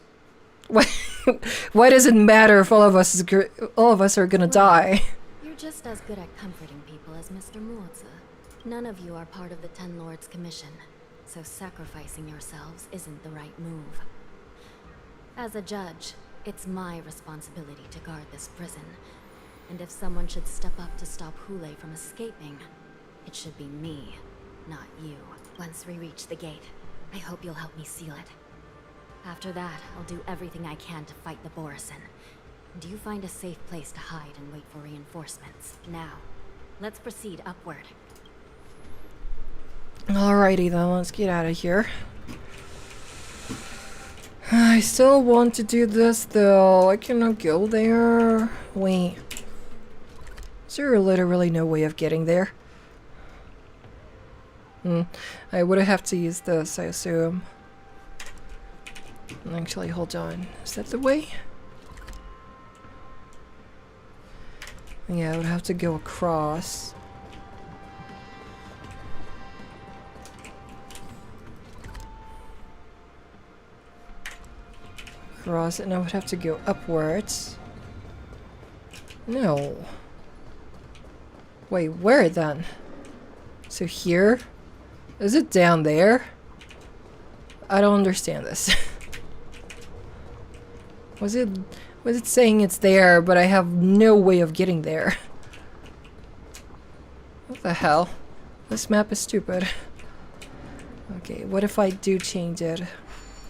Why does it matter if all of us are gonna die? You're just as good at comforting people as Mr. Muoza. None of you are part of the Ten Lords' commission, so sacrificing yourselves isn't the right move. As a judge, it's my responsibility to guard this prison. And if someone should step up to stop Hule from escaping, it should be me, not you. Once we reach the gate, I hope you'll help me seal it. After that, I'll do everything I can to fight the Borisin. And you find a safe place to hide and wait for reinforcements. Now, let's proceed upward. Alrighty then, let's get out of here. I still want to do this though. I cannot go there. Wait. Is there literally no way of getting there? I would have to use this, I assume. Actually, hold on. Is that the way? Yeah, I would have to go across. across, and I would have to go upwards. No. Wait, where then? So here? Is it down there? I don't understand this. Was it saying it's there, but I have no way of getting there? What the hell? This map is stupid. Okay, what if I do change it?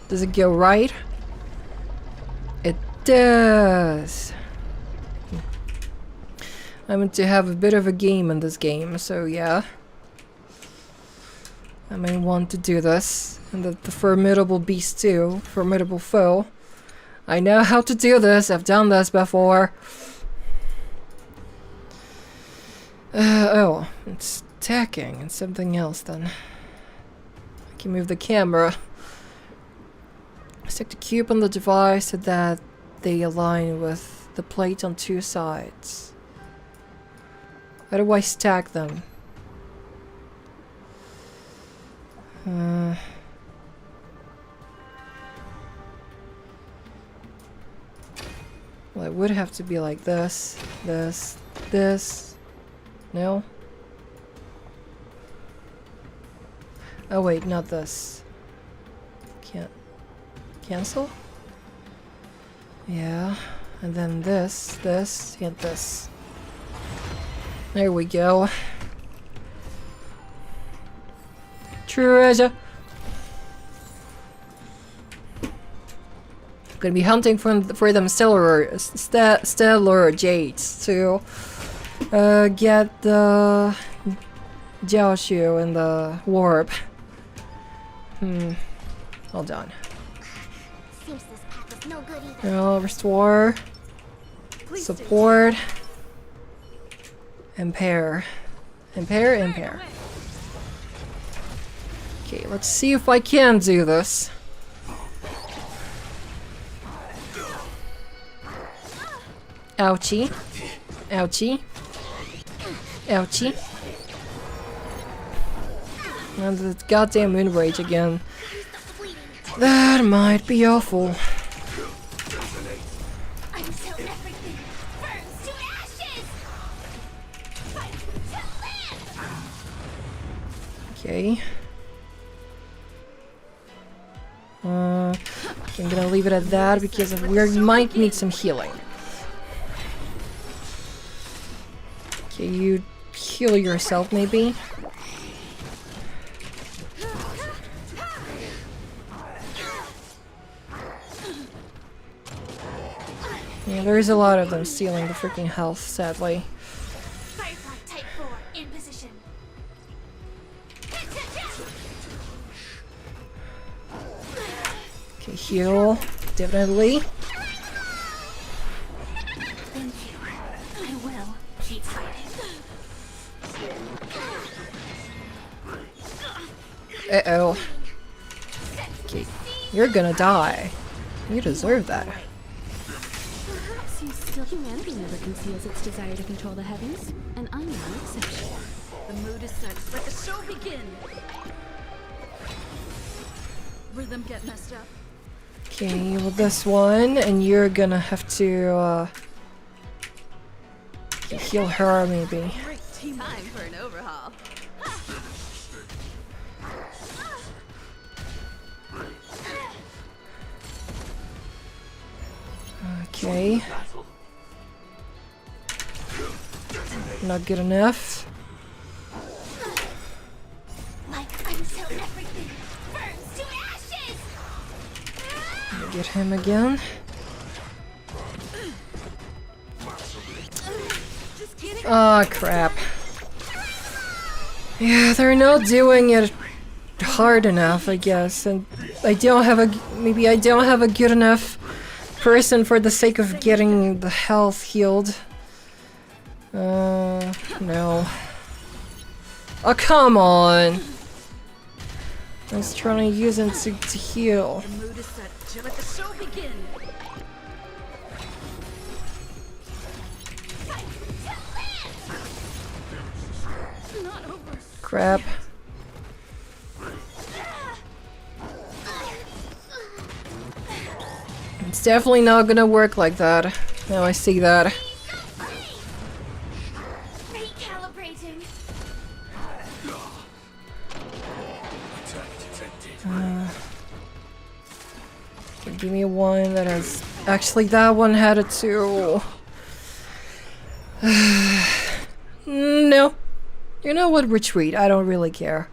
Does it go right? It does! I'm going to have a bit of a game in this game, so yeah. I may want to do this. And the formidable beast too. Formidable foe. I know how to do this. I've done this before. Oh, it's attacking. It's something else then. I can move the camera. Stick the cube on the device so that they align with the plate on two sides. How do I stack them? Well, it would have to be like this, this. No? Oh wait, not this. Can't cancel? Yeah. And then this, and this. There we go. Treasure! Gonna be hunting for them stellar jades to get the Jiaoshu and the warp. Hold on. Seems this path is no good either. Well, restore, support, impair. Impair. Okay, let's see if I can do this. Ouchie. Ouchie. Ouchie. And the goddamn moon rage again. That might be awful. Okay. I'm gonna leave it at that because we might need some healing. Okay, you heal yourself maybe. Yeah, there's a lot of them stealing the freaking health, sadly. Type 4 in position. Okay, heal. Definitely. Thank you. I will keep fighting. Uh-oh. Okay, you're gonna die. You deserve that. Perhaps you still... Humanity never conceals its desire to control the heavens, and I'm no exception. The mood is set. Let the show begin! Rhythm get messed up. Okay, well this one, and you're gonna have to heal her maybe. Time for an overhaul. Okay. Not good enough. Like until everything burns to ashes. Get him again. Oh crap. Yeah, they're not doing it hard enough, I guess, and I don't have a maybe I don't have a good enough person for the sake of getting the health healed. No. Oh, come on! I was trying to use him to heal. The mood is set. Let the show begin. Not over. Crap. It's definitely not gonna work like that. Now I see that. Recalibrating. Give me one that has... Actually, that one had it too. No. You know what? Retreat. I don't really care.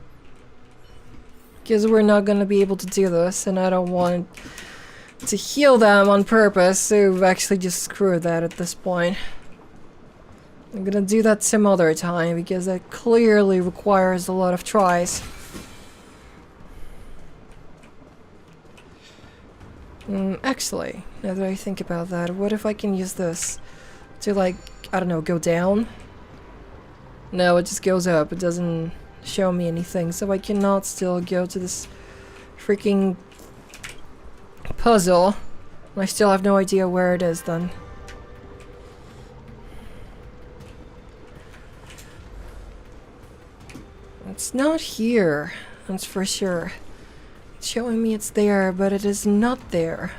Because we're not gonna be able to do this, and I don't want to heal them on purpose, so actually just screw that at this point. I'm gonna do that some other time, because that clearly requires a lot of tries. Actually, now that I think about that, what if I can use this to, like, I don't know, go down? No, it just goes up. It doesn't show me anything, so I cannot still go to this freaking puzzle. I still have no idea where it is then. It's not here, that's for sure. It's showing me it's there, but it is not there.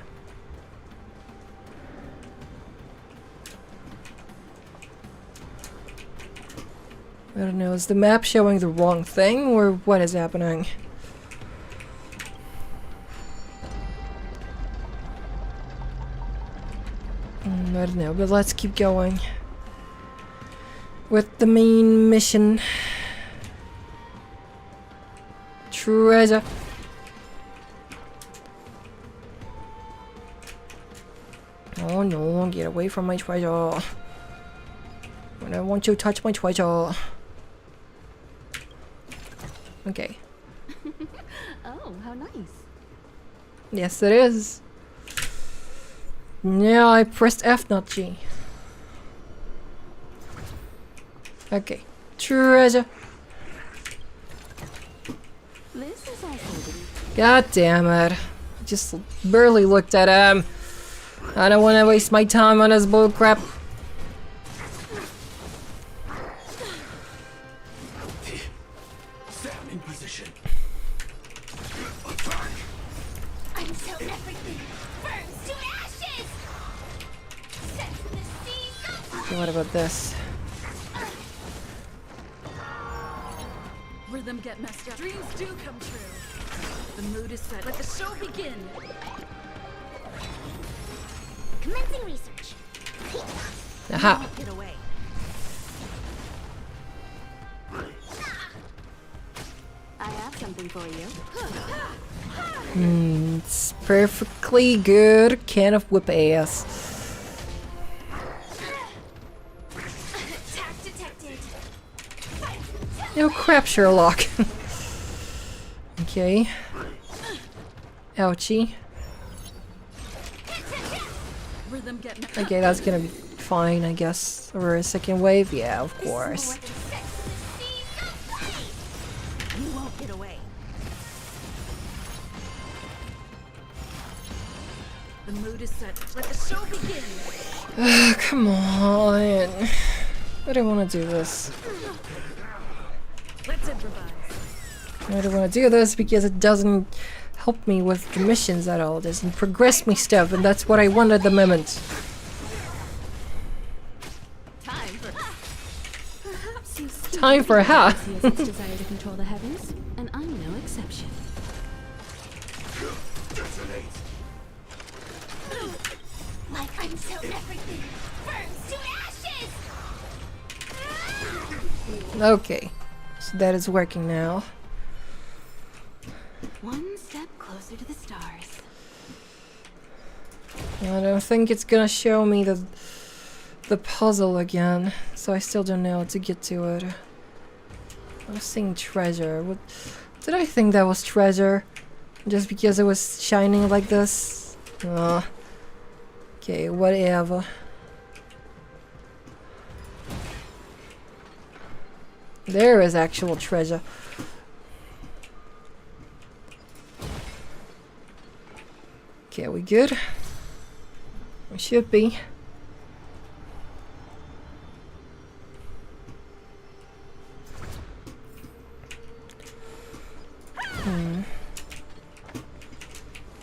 I don't know, is the map showing the wrong thing, or what is happening? I don't know, but let's keep going with the main mission. Treasure. Oh no, get away from my treasure. I don't want you to touch my treasure. Okay. Oh, how nice. Yes, it is. Yeah, I pressed F, not G. Okay. Treasure. This is also God damn it. I just barely looked at him. I don't want to waste my time on this bullcrap. Sam in position. Until everything burns to ashes! Set the seas of Okay, what about this? Rhythm get messed up. Dreams do come true. The mood is set. Let the show begin. commencing research. Aha. Get away. I have something for you. It's perfectly good can of whip ass. Attack detected. Oh crap, Sherlock. Okay. Ouchie. Rhythm get messed Okay, that's gonna be fine, I guess. Over a second wave? Yeah, of course. You won't get away. The mood is set. Let the show begin. Come on. I don't want to do this. Let's improvise. I don't want to do this because it doesn't help me with the missions at all. It doesn't progress me stuff, and that's what I want at the moment. Time for ha! Its desire to control the heavens, and I'm no exception. Like until everything burns to ashes! Okay, so that is working now. One step closer to the stars. I don't think it's gonna show me the puzzle again, so I still don't know how to get to it. I was seeing treasure. What did I think that was treasure? Just because it was shining like this? Okay, whatever. There is actual treasure. Okay, are we good? We should be.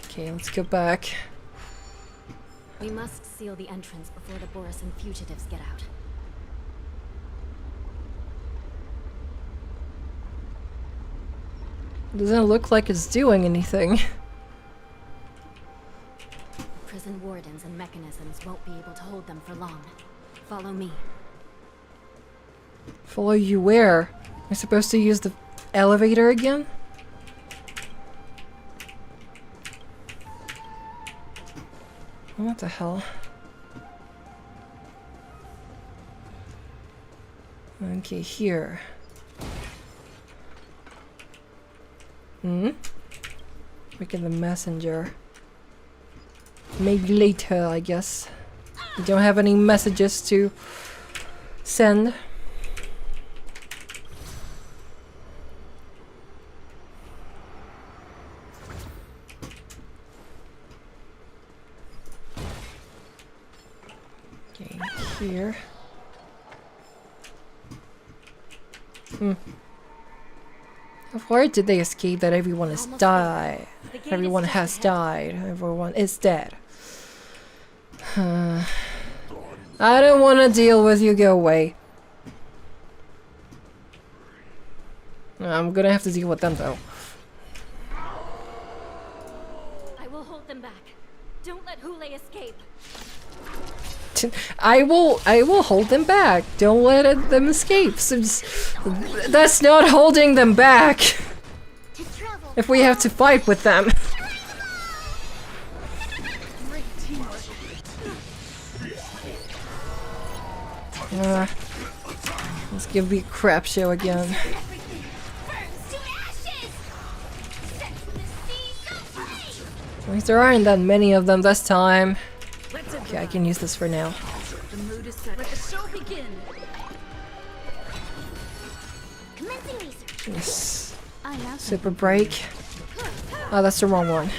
Okay, let's go back. We must seal the entrance before the Borisin fugitives get out. Doesn't look like it's doing anything. Prison wardens and mechanisms won't be able to hold them for long. Follow me. Follow you where? Am I supposed to use the elevator again? What the hell? Okay, here. Look at the messenger. Maybe later, I guess. We don't have any messages to send. Okay, here. How far did they escape that everyone has died? Everyone has died. Everyone is dead. I don't want to deal with you. Go away. I'm gonna have to deal with them though. I will hold them back. Don't let Hule escape. I will hold them back. Don't let them escape. So that's not holding them back. If we have to fight with them. Let's give me a crap show again. At least there aren't that many of them this time. Okay, I can use this for now. The mood is set. Let the show begin. Commencing research. Yes. Super break. Oh, that's the wrong one.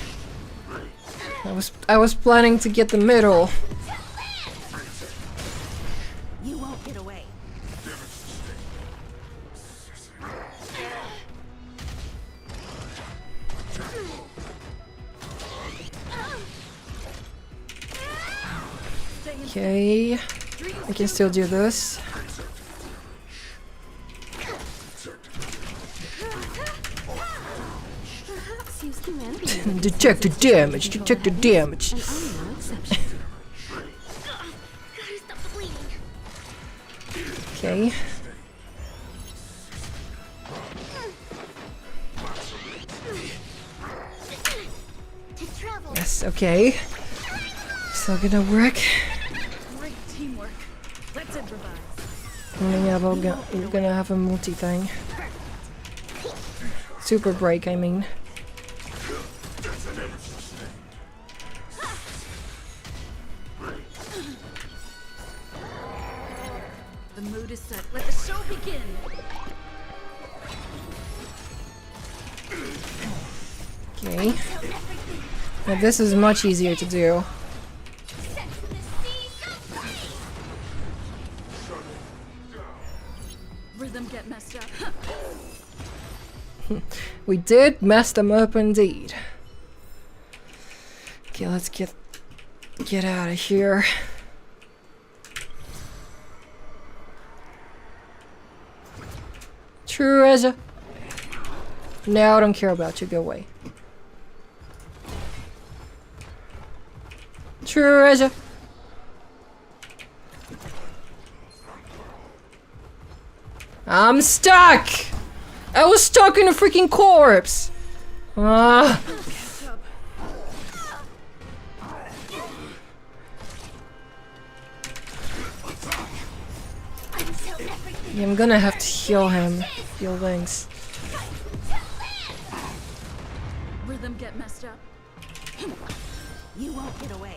I was planning to get the middle. You won't get away. Okay, I can still do this. Detect the damage, detect the damage. Okay. Yes, okay. Still gonna work. Great teamwork. Let's improvise. Yeah, we're gonna have a multi thing. Super break, I mean. The mood is set. Let the show begin. Okay. Now this is much easier to do. Rhythm get messed up. We did mess them up indeed. Okay, let's get out of here. Treasure. No, I don't care about you. Go away. Treasure. I'm stuck! I was stuck in a freaking corpse! Ah. Yeah, I'm gonna have to heal him. Heal Lynx. Rhythm get messed up. You won't get away.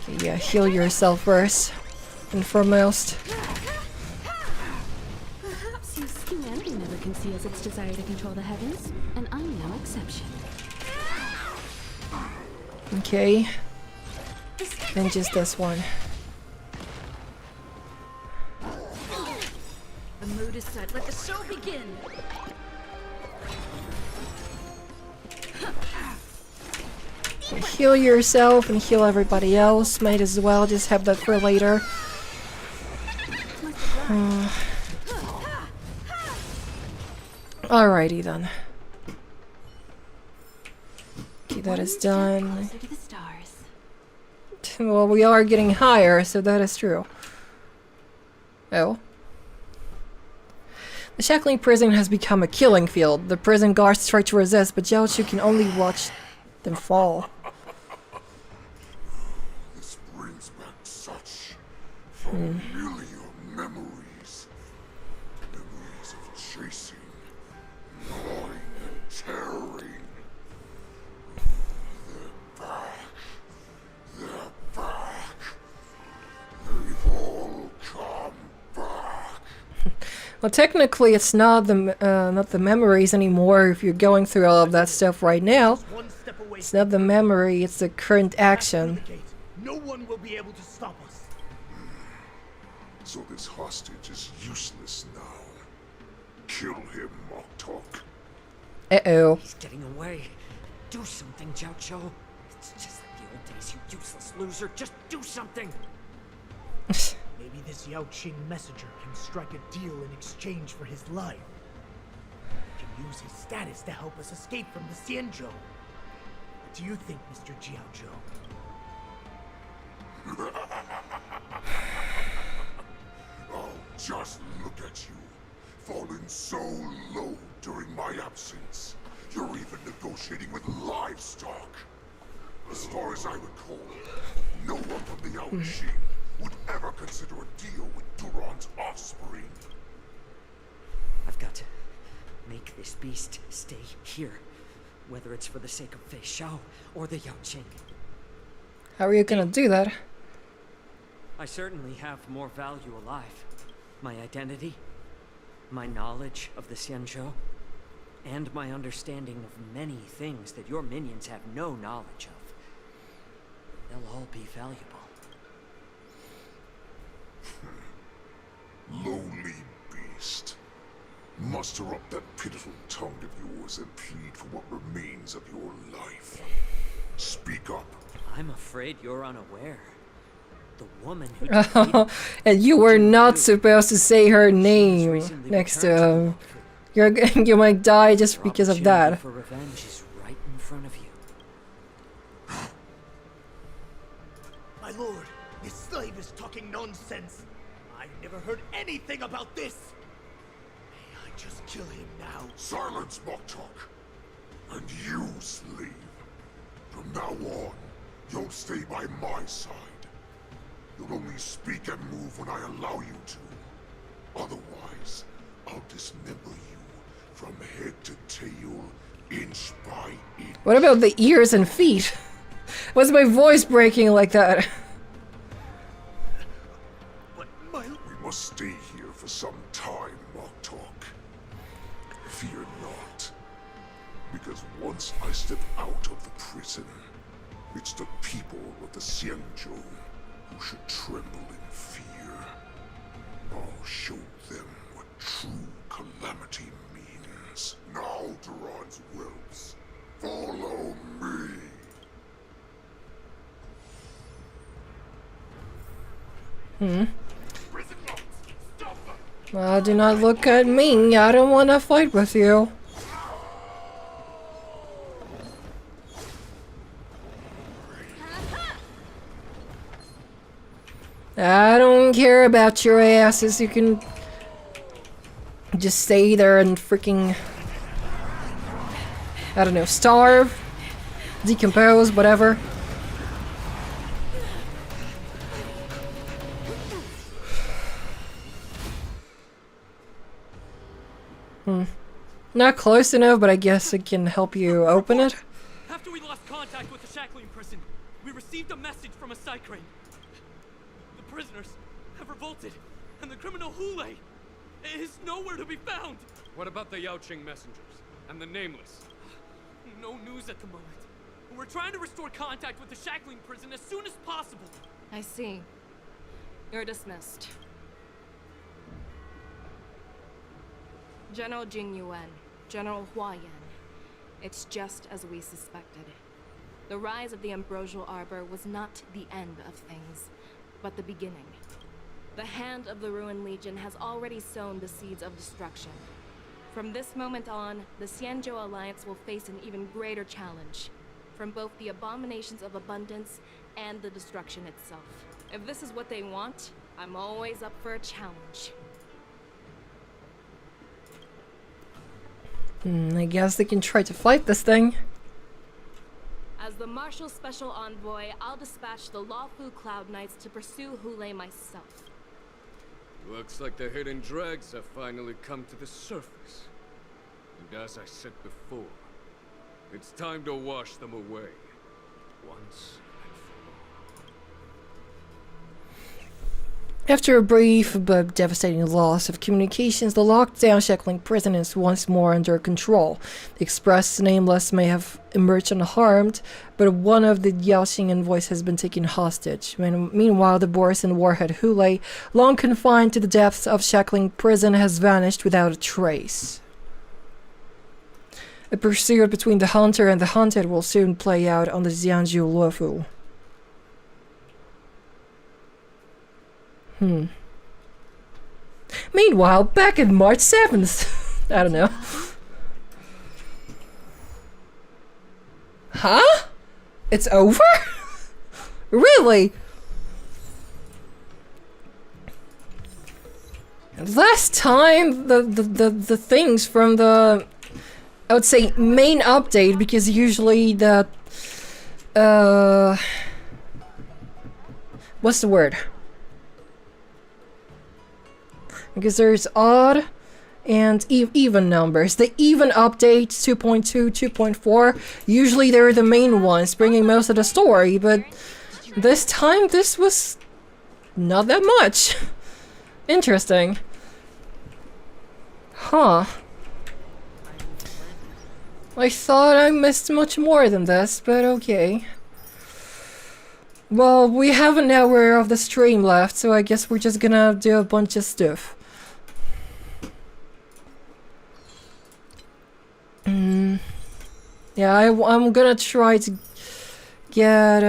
Okay, yeah, heal yourself first and foremost. Perhaps humanity never conceals its desire to control the heavens, and I'm no exception. Okay. Then just this one. The mood is set. Let the show begin. heal yourself and heal everybody else. Might as well just have that for later. Alrighty then. Okay, that is done. Well, we are getting higher, so that is true. Oh. The shackling prison has become a killing field. The prison guards try to resist, but Jiaochu can only watch them fall. This brings back such familiar memories. Memories of chasing, gnawing, and tearing. They're back. They're back. They've all come back. Well, technically, it's not the memories anymore. If you're going through all of that stuff right now, it's not the memory; it's the current action. No one will be able to stop us. So this hostage is useless now. Kill him, Moktok. Uh-oh. He's getting away. Do something, Jiaoqiu. It's just like the old days, you useless loser. Just do something. Maybe this Yao Qing messenger can strike a deal in exchange for his life. He can use his status to help us escape from the Xianzhou. What do you think, Mr. Jiaozhou? Oh, just look at you. Fallen so low during my absence. You're even negotiating with livestock. As far as I recall, no one from the Yao Qing would ever consider a deal with Duran's offspring. I've got to make this beast stay here. Whether it's for the sake of Fei Xiao or the Yao Qing. How are you gonna do that? I certainly have more value alive. My identity, my knowledge of the Xianzhou, and my understanding of many things that your minions have no knowledge of. They'll all be valuable. Lowly beast. Muster up that pitiful tongue of yours and plead for what remains of your life. Speak up. I'm afraid you're unaware. The woman who And you were not supposed to say her name next to him. You might die just because of that. for revenge is right in front of you. My lord, this slave is talking nonsense. I've never heard anything about this. May I just kill him now? Silence, Moktok. And you, slave. From now on, you'll stay by my side. You'll only speak and move when I allow you to. Otherwise, I'll dismember you from head to tail, inch by inch. What about the ears and feet? Why's my voice breaking like that? We must stay here for some time, Moktok. Fear not. Because once I step out of the prison, it's the people of the Xianzhou who should tremble in fear. I'll show them what true calamity means. Now, Duran's whelps, follow me. Well, do not look at me. I don't want to fight with you. I don't care about your asses. You can just stay there and freaking, I don't know, starve, decompose, whatever. Not close enough, but I guess it can help you open it. After we lost contact with the shackling prison, we received a message from a Psycrane. The prisoners have revolted, and the criminal Hule is nowhere to be found. What about the Yao Qing messengers and the Nameless? No news at the moment. We're trying to restore contact with the shackling prison as soon as possible. I see. You're dismissed. General Jing Yuan, General Hua Yan. It's just as we suspected. The rise of the Ambrosial Arbor was not the end of things, but the beginning. The hand of the Ruined Legion has already sown the seeds of destruction. From this moment on, the Xianzhou Alliance will face an even greater challenge, from both the abominations of abundance and the destruction itself. If this is what they want, I'm always up for a challenge. I guess they can try to fight this thing. As the Marshal Special Envoy, I'll dispatch the Lawfu Cloud Knights to pursue Hule myself. Looks like the hidden dregs have finally come to the surface. And as I said before, it's time to wash them away. Once After a brief but devastating loss of communications, the locked-down Shackling prison is once more under control. The Express Nameless may have emerged unharmed, but one of the Yaoxing envoys has been taken hostage. Meanwhile, the Borisin warhead Hule, long confined to the depths of Shackling prison, has vanished without a trace. A pursuit between the hunter and the hunted will soon play out on the Xianzhou Luofu. Meanwhile, back in March 7th. I don't know. Huh? It's over? Really? Last time, the things from the, I would say, main update, because usually the, what's the word? Because there's odd and even numbers. The even updates, 2.2, 2.4, usually they're the main ones, bringing most of the story, but this time this was not that much. Interesting. Huh. I thought I missed much more than this, but okay. Well, we have an hour of the stream left, so I guess we're just gonna do a bunch of stuff. Yeah, I'm gonna try to get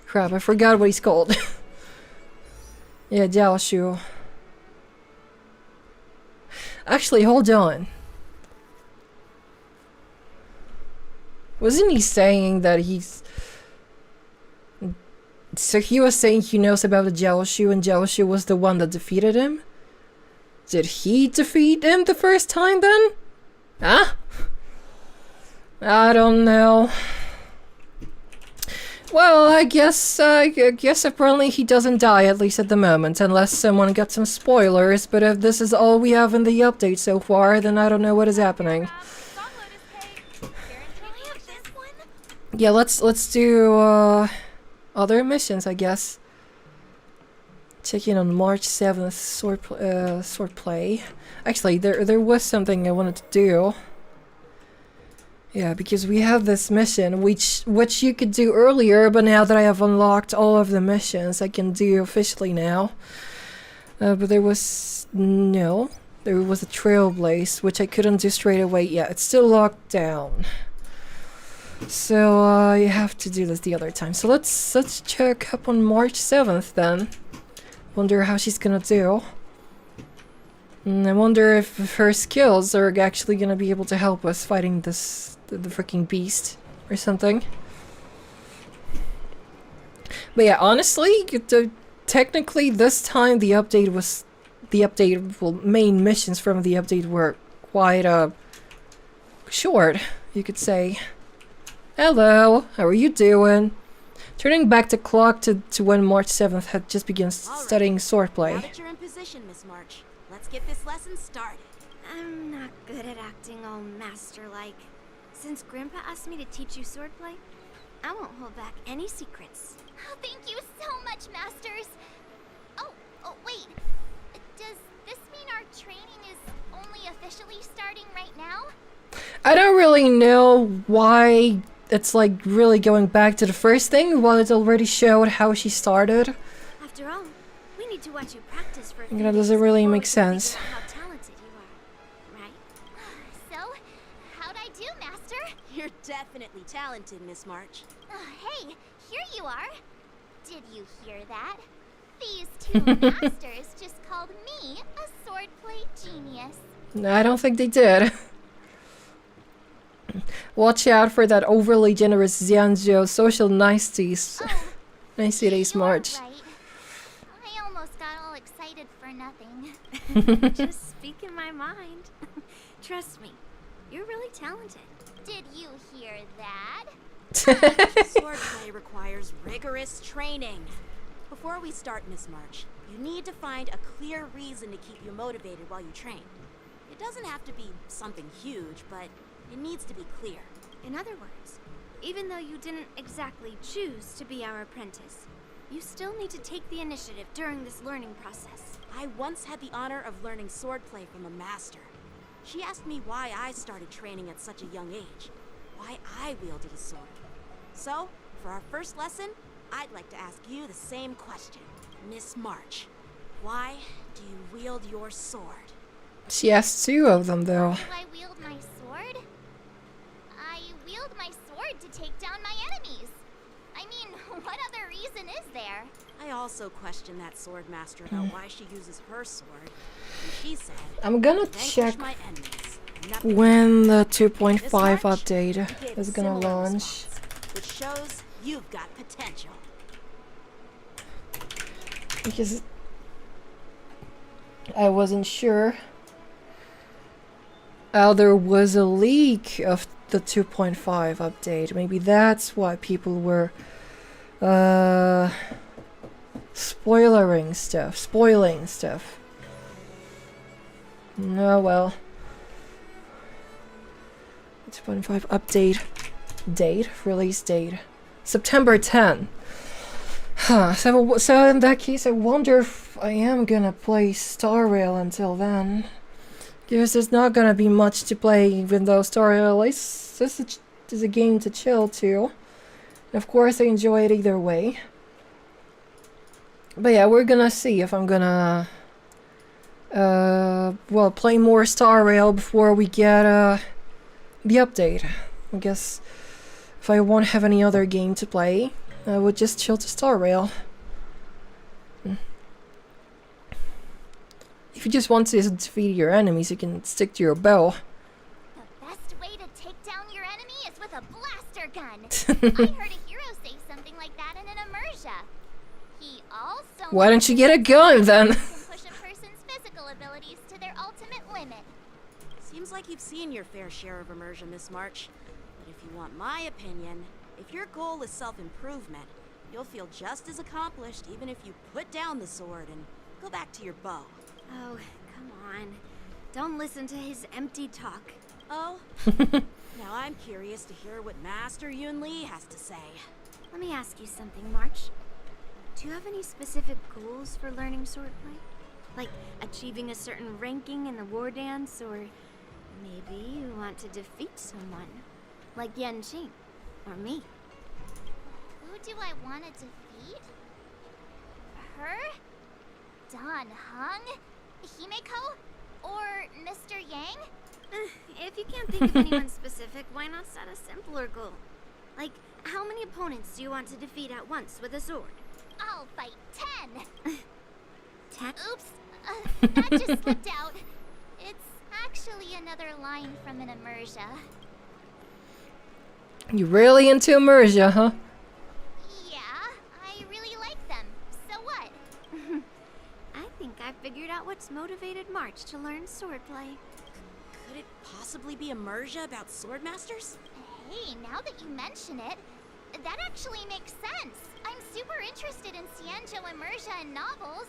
crap, I forgot what he's called. Yeah, Jiaoshu. Actually, hold on. Wasn't he saying that he's... So he was saying he knows about the Jiaoshu, and Jiaoshu was the one that defeated him? Did he defeat him the first time then? Huh? I don't know. Well, I guess apparently he doesn't die, at least at the moment, unless someone got some spoilers, but if this is all we have in the update so far, then I don't know what is happening. Yeah, let's do other missions, I guess. Checking on March 7th swordplay. Actually, there was something I wanted to do. Yeah, because we have this mission, which you could do earlier, but now that I have unlocked all of the missions, I can do officially now. But there was a Trailblaze, which I couldn't do straight away. Yeah, it's still locked down. So you have to do this the other time. So let's check up on March 7th then. Wonder how she's gonna do. I wonder if her skills are actually gonna be able to help us fighting the freaking beast or something. But yeah, honestly, technically this time the main missions from the update were quite short, you could say. Hello, how are you doing? Turning back the clock to when March 7th had just begun studying swordplay. Now that you're in position, Miss March, let's get this lesson started. I'm not good at acting all master-like. Since Grandpa asked me to teach you swordplay, I won't hold back any secrets. Oh, thank you so much, Masters. Oh, wait. Does this mean our training is only officially starting right now? I don't really know why it's like really going back to the first thing while it already showed how she started. After all, we need to watch you practice for a few That doesn't really make sense. how talented you are. You're definitely talented, Miss March. Hey, here you are. Did you hear that? These two masters just called me a swordplay genius. No, I don't think they did. Watch out for that overly generous Xianzhou social niceties. Niceties March. Right. I almost got all excited for nothing. Just speaking my mind. Trust me, you're really talented. Did you hear that? Swordplay requires rigorous training. Before we start, Miss March, you need to find a clear reason to keep you motivated while you train. It doesn't have to be something huge, but it needs to be clear. In other words, even though you didn't exactly choose to be our apprentice, you still need to take the initiative during this learning process. I once had the honor of learning swordplay from a master. She asked me why I started training at such a young age, why I wielded a sword. So, for our first lesson, I'd like to ask you the same question. Miss March, why do you wield your sword? She has two of them, though. Do I wield my sword? I wield my sword to take down my enemies. I mean, what other reason is there? I also questioned that sword master about why she uses her sword. And she said, I'm gonna check when the 2.5 update is gonna launch. Which shows you've got potential. Because I wasn't sure. There was a leak of the 2.5 update. Maybe that's why people were spoiling stuff. Oh well. 2.5 update date, release date, September 10. Huh. So in that case, I wonder if I am gonna play Star Rail until then. Because there's not gonna be much to play, even though Star Rail is a game to chill to. And of course, I enjoy it either way. But yeah, we're gonna see if I'm gonna well, play more Star Rail before we get the update. I guess if I won't have any other game to play, I would just chill to Star Rail. If you just want to defeat your enemies, you can stick to your bow. The best way to take down your enemy is with a blaster gun. I heard a hero say something like that in an immersia. He also Why don't you get a gun then? can push a person's physical abilities to their ultimate limit. Seems like you've seen your fair share of immersion, Miss March. But if you want my opinion, if your goal is self-improvement, you'll feel just as accomplished even if you put down the sword and go back to your bow. Oh, come on. Don't listen to his empty talk. Oh? Now I'm curious to hear what Master Yun Li has to say. Let me ask you something, March. Do you have any specific goals for learning swordplay? Like achieving a certain ranking in the war dance, or maybe you want to defeat someone, like Yan Qing, or me? Who do I want to defeat? Her? Dan Heng? Himeko? Or Mr. Yang? If you can't think of anyone specific, why not set a simpler goal? Like, how many opponents do you want to defeat at once with a sword? I'll fight 10! 10? Oops, that just slipped out. It's actually another line from an immersia. You really into immersia, huh? Yeah, I really like them. So what? I think I figured out what's motivated March to learn swordplay. Could it possibly be immersia about swordmasters? Hey, now that you mention it, that actually makes sense. I'm super interested in Xianzhou immersia and novels.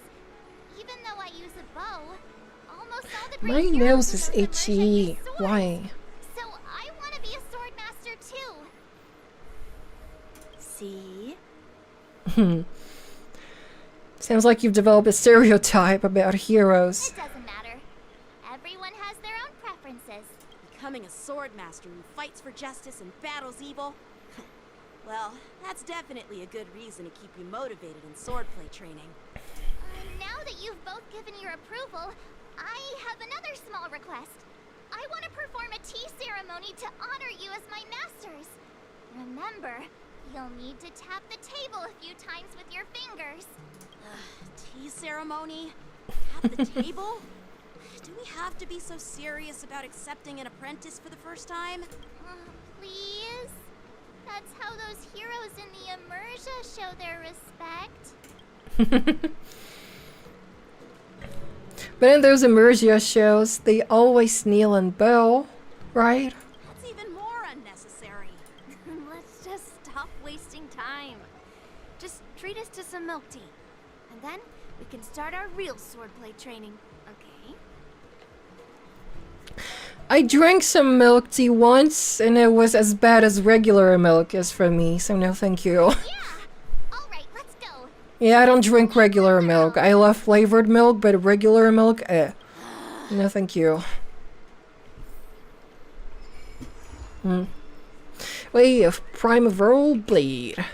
Even though I use a bow, almost all the My great nose heroes is of immersia itchy. use swords. Why? So I want to be a sword master too. See? Sounds like you've developed a stereotype about heroes. It doesn't matter. Everyone has their own preferences. Becoming a sword master who fights for justice and battles evil? Well, that's definitely a good reason to keep you motivated in swordplay training. Now that you've both given your approval, I have another small request. I want to perform a tea ceremony to honor you as my masters. Remember, you'll need to tap the table a few times with your fingers. Tea ceremony? At the table? Do we have to be so serious about accepting an apprentice for the first time? Please? That's how those heroes in the Immersia show their respect. But in those Immersia shows, they always kneel and bow, right? That's even more unnecessary. Let's just stop wasting time. Just treat us to some milk tea. And then we can start our real swordplay training, okay? I drank some milk tea once, and it was as bad as regular milk is for me, so no thank you. Yeah, I don't drink regular milk. I love flavored milk, but regular milk, no thank you. Way of Primeval Blade.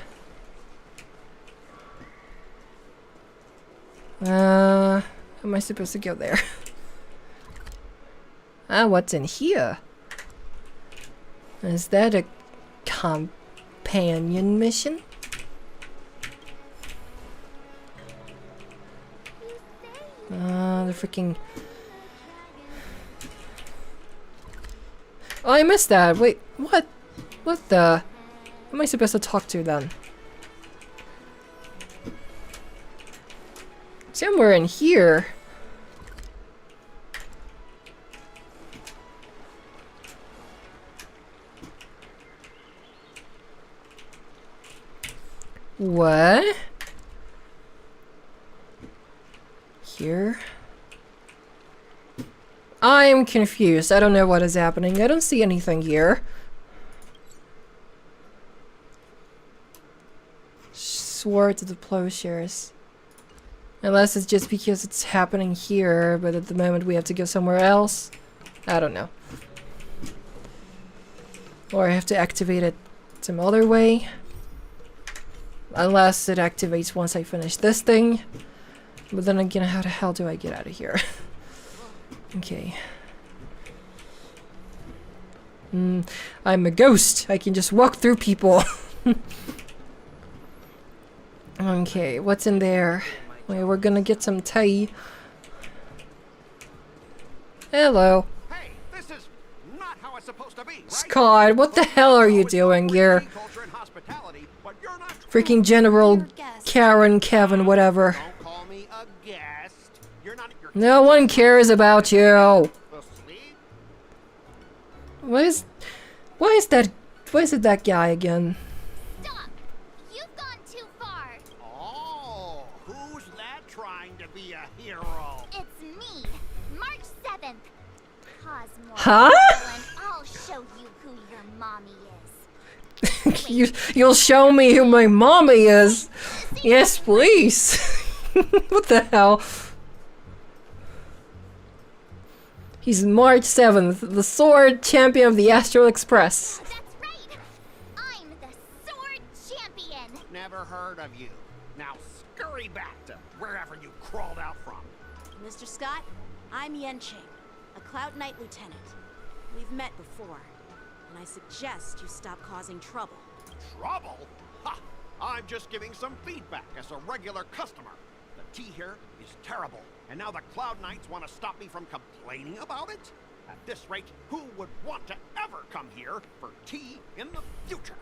How am I supposed to go there? What's in here? Is that a companion mission? The freaking... Oh, I missed that. Wait, what? What the? Who am I supposed to talk to then? Somewhere in here. What? Here? I'm confused. I don't know what is happening. I don't see anything here. Sword to the plowshares. Unless it's just because it's happening here, but at the moment we have to go somewhere else. I don't know. Or I have to activate it some other way. Unless it activates once I finish this thing. But then again, how the hell do I get out of here? Okay. I'm a ghost. I can just walk through people. Okay, what's in there? Wait, we're gonna get some tea. Hello. Hey, this is not how it's supposed to be, right? Scott, what the hell are you doing here? Freaking General Karen, Kevin, whatever. No one cares about you. Why is it that guy again? Stop! You've gone too far. Oh, who's that trying to be a hero? It's me, March 7th. Pause more. Huh? And I'll show you who your mommy is. You'll show me who my mommy is. Yes, please. What the hell? He's March 7th, the sword champion of the Astral Express. That's right. I'm the sword champion. Never heard of you. Now scurry back to wherever you crawled out from. Mr. Scott, I'm Yenching, a Cloud Knight lieutenant. We've met before, and I suggest you stop causing trouble. Trouble? Ha! I'm just giving some feedback as a regular customer. The tea here is terrible, and now the Cloud Knights want to stop me from complaining about it? At this rate, who would want to ever come here for tea in the future?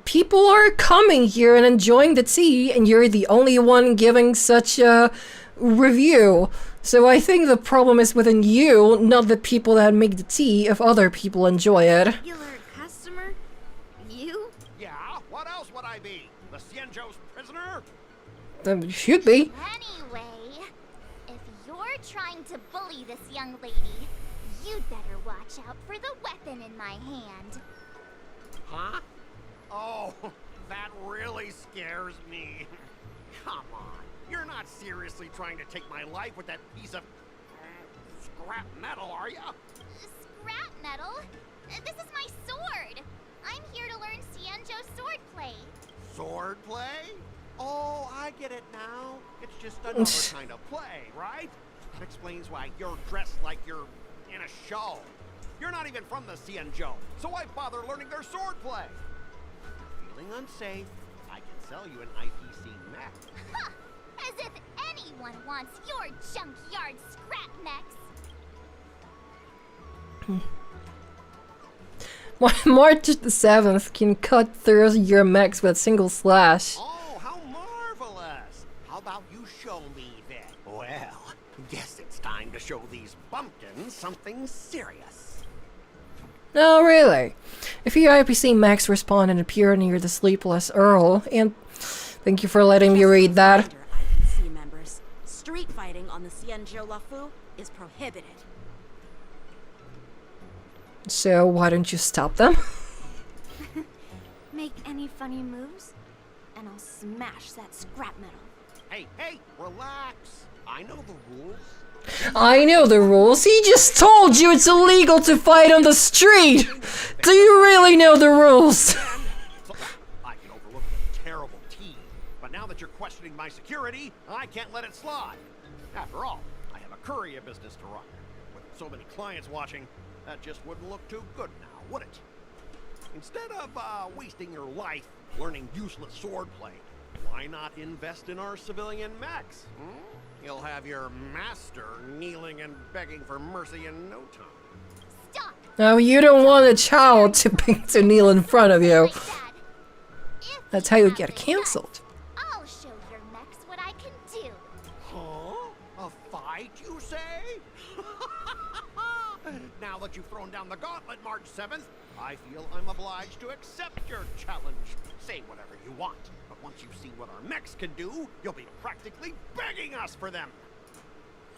People are coming here and enjoying the tea, and you're the only one giving such a review. So I think the problem is within you, not the people that make the tea, if other people enjoy it. Regular customer? You? Yeah, what else would I be? The Xianzhou's prisoner? Should be. Anyway, if you're trying to bully this young lady, you'd better watch out for the weapon in my hand. Huh? Oh, that really scares me. Come on, you're not seriously trying to take my life with that piece of scrap metal, are you? Scrap metal? This is my sword. I'm here to learn Xianzhou swordplay. Swordplay? Oh, I get it now. It's just another kind of play, right? That explains why you're dressed like you're in a show. You're not even from the Xianzhou, so why bother learning their swordplay? Feeling unsafe, I can sell you an IPC mech. Ha! As if anyone wants your junkyard scrap mechs. March the 7th can cut through your mechs with a single slash. Oh, how marvelous! How about you show me then? Well, guess it's time to show these bumpkins something serious. No, really. A few IPC mechs respawn and appear near the Sleepless Earl, and thank you for letting me read that. IPC members, street fighting on the Xianzhou Lafu is prohibited. So why don't you stop them? Make any funny moves, and I'll smash that scrap metal. Hey, hey, relax. I know the rules. I know the rules. He just told you it's illegal to fight on the street. Do you really know the rules? I can overlook the terrible tea, but now that you're questioning my security, I can't let it slide. After all, I have a courier business to run. With so many clients watching, that just wouldn't look too good now, would it? Instead of wasting your life learning useless swordplay, why not invest in our civilian mechs? You'll have your master kneeling and begging for mercy in no time. Stop! No, you don't want a child to kneel in front of you. That's how you get cancelled. I'll show your mechs what I can do. Huh? A fight, you say? Now that you've thrown down the gauntlet, March 7th, I feel I'm obliged to accept your challenge. Say whatever you want, but once you see what our mechs can do, you'll be practically begging us for them.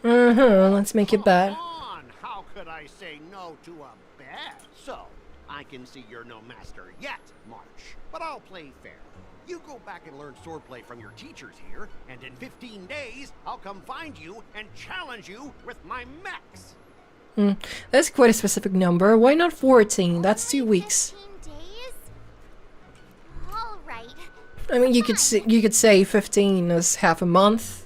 Let's make it bad. Come on, how could I say no to a bet? So, I can see you're no master yet, March, but I'll play fair. You go back and learn swordplay from your teachers here, and in 15 days, I'll come find you and challenge you with my mechs. That's quite a specific number. Why not 14? That's 2 weeks. 15 days? All right. I mean, you could say 15 is half a month.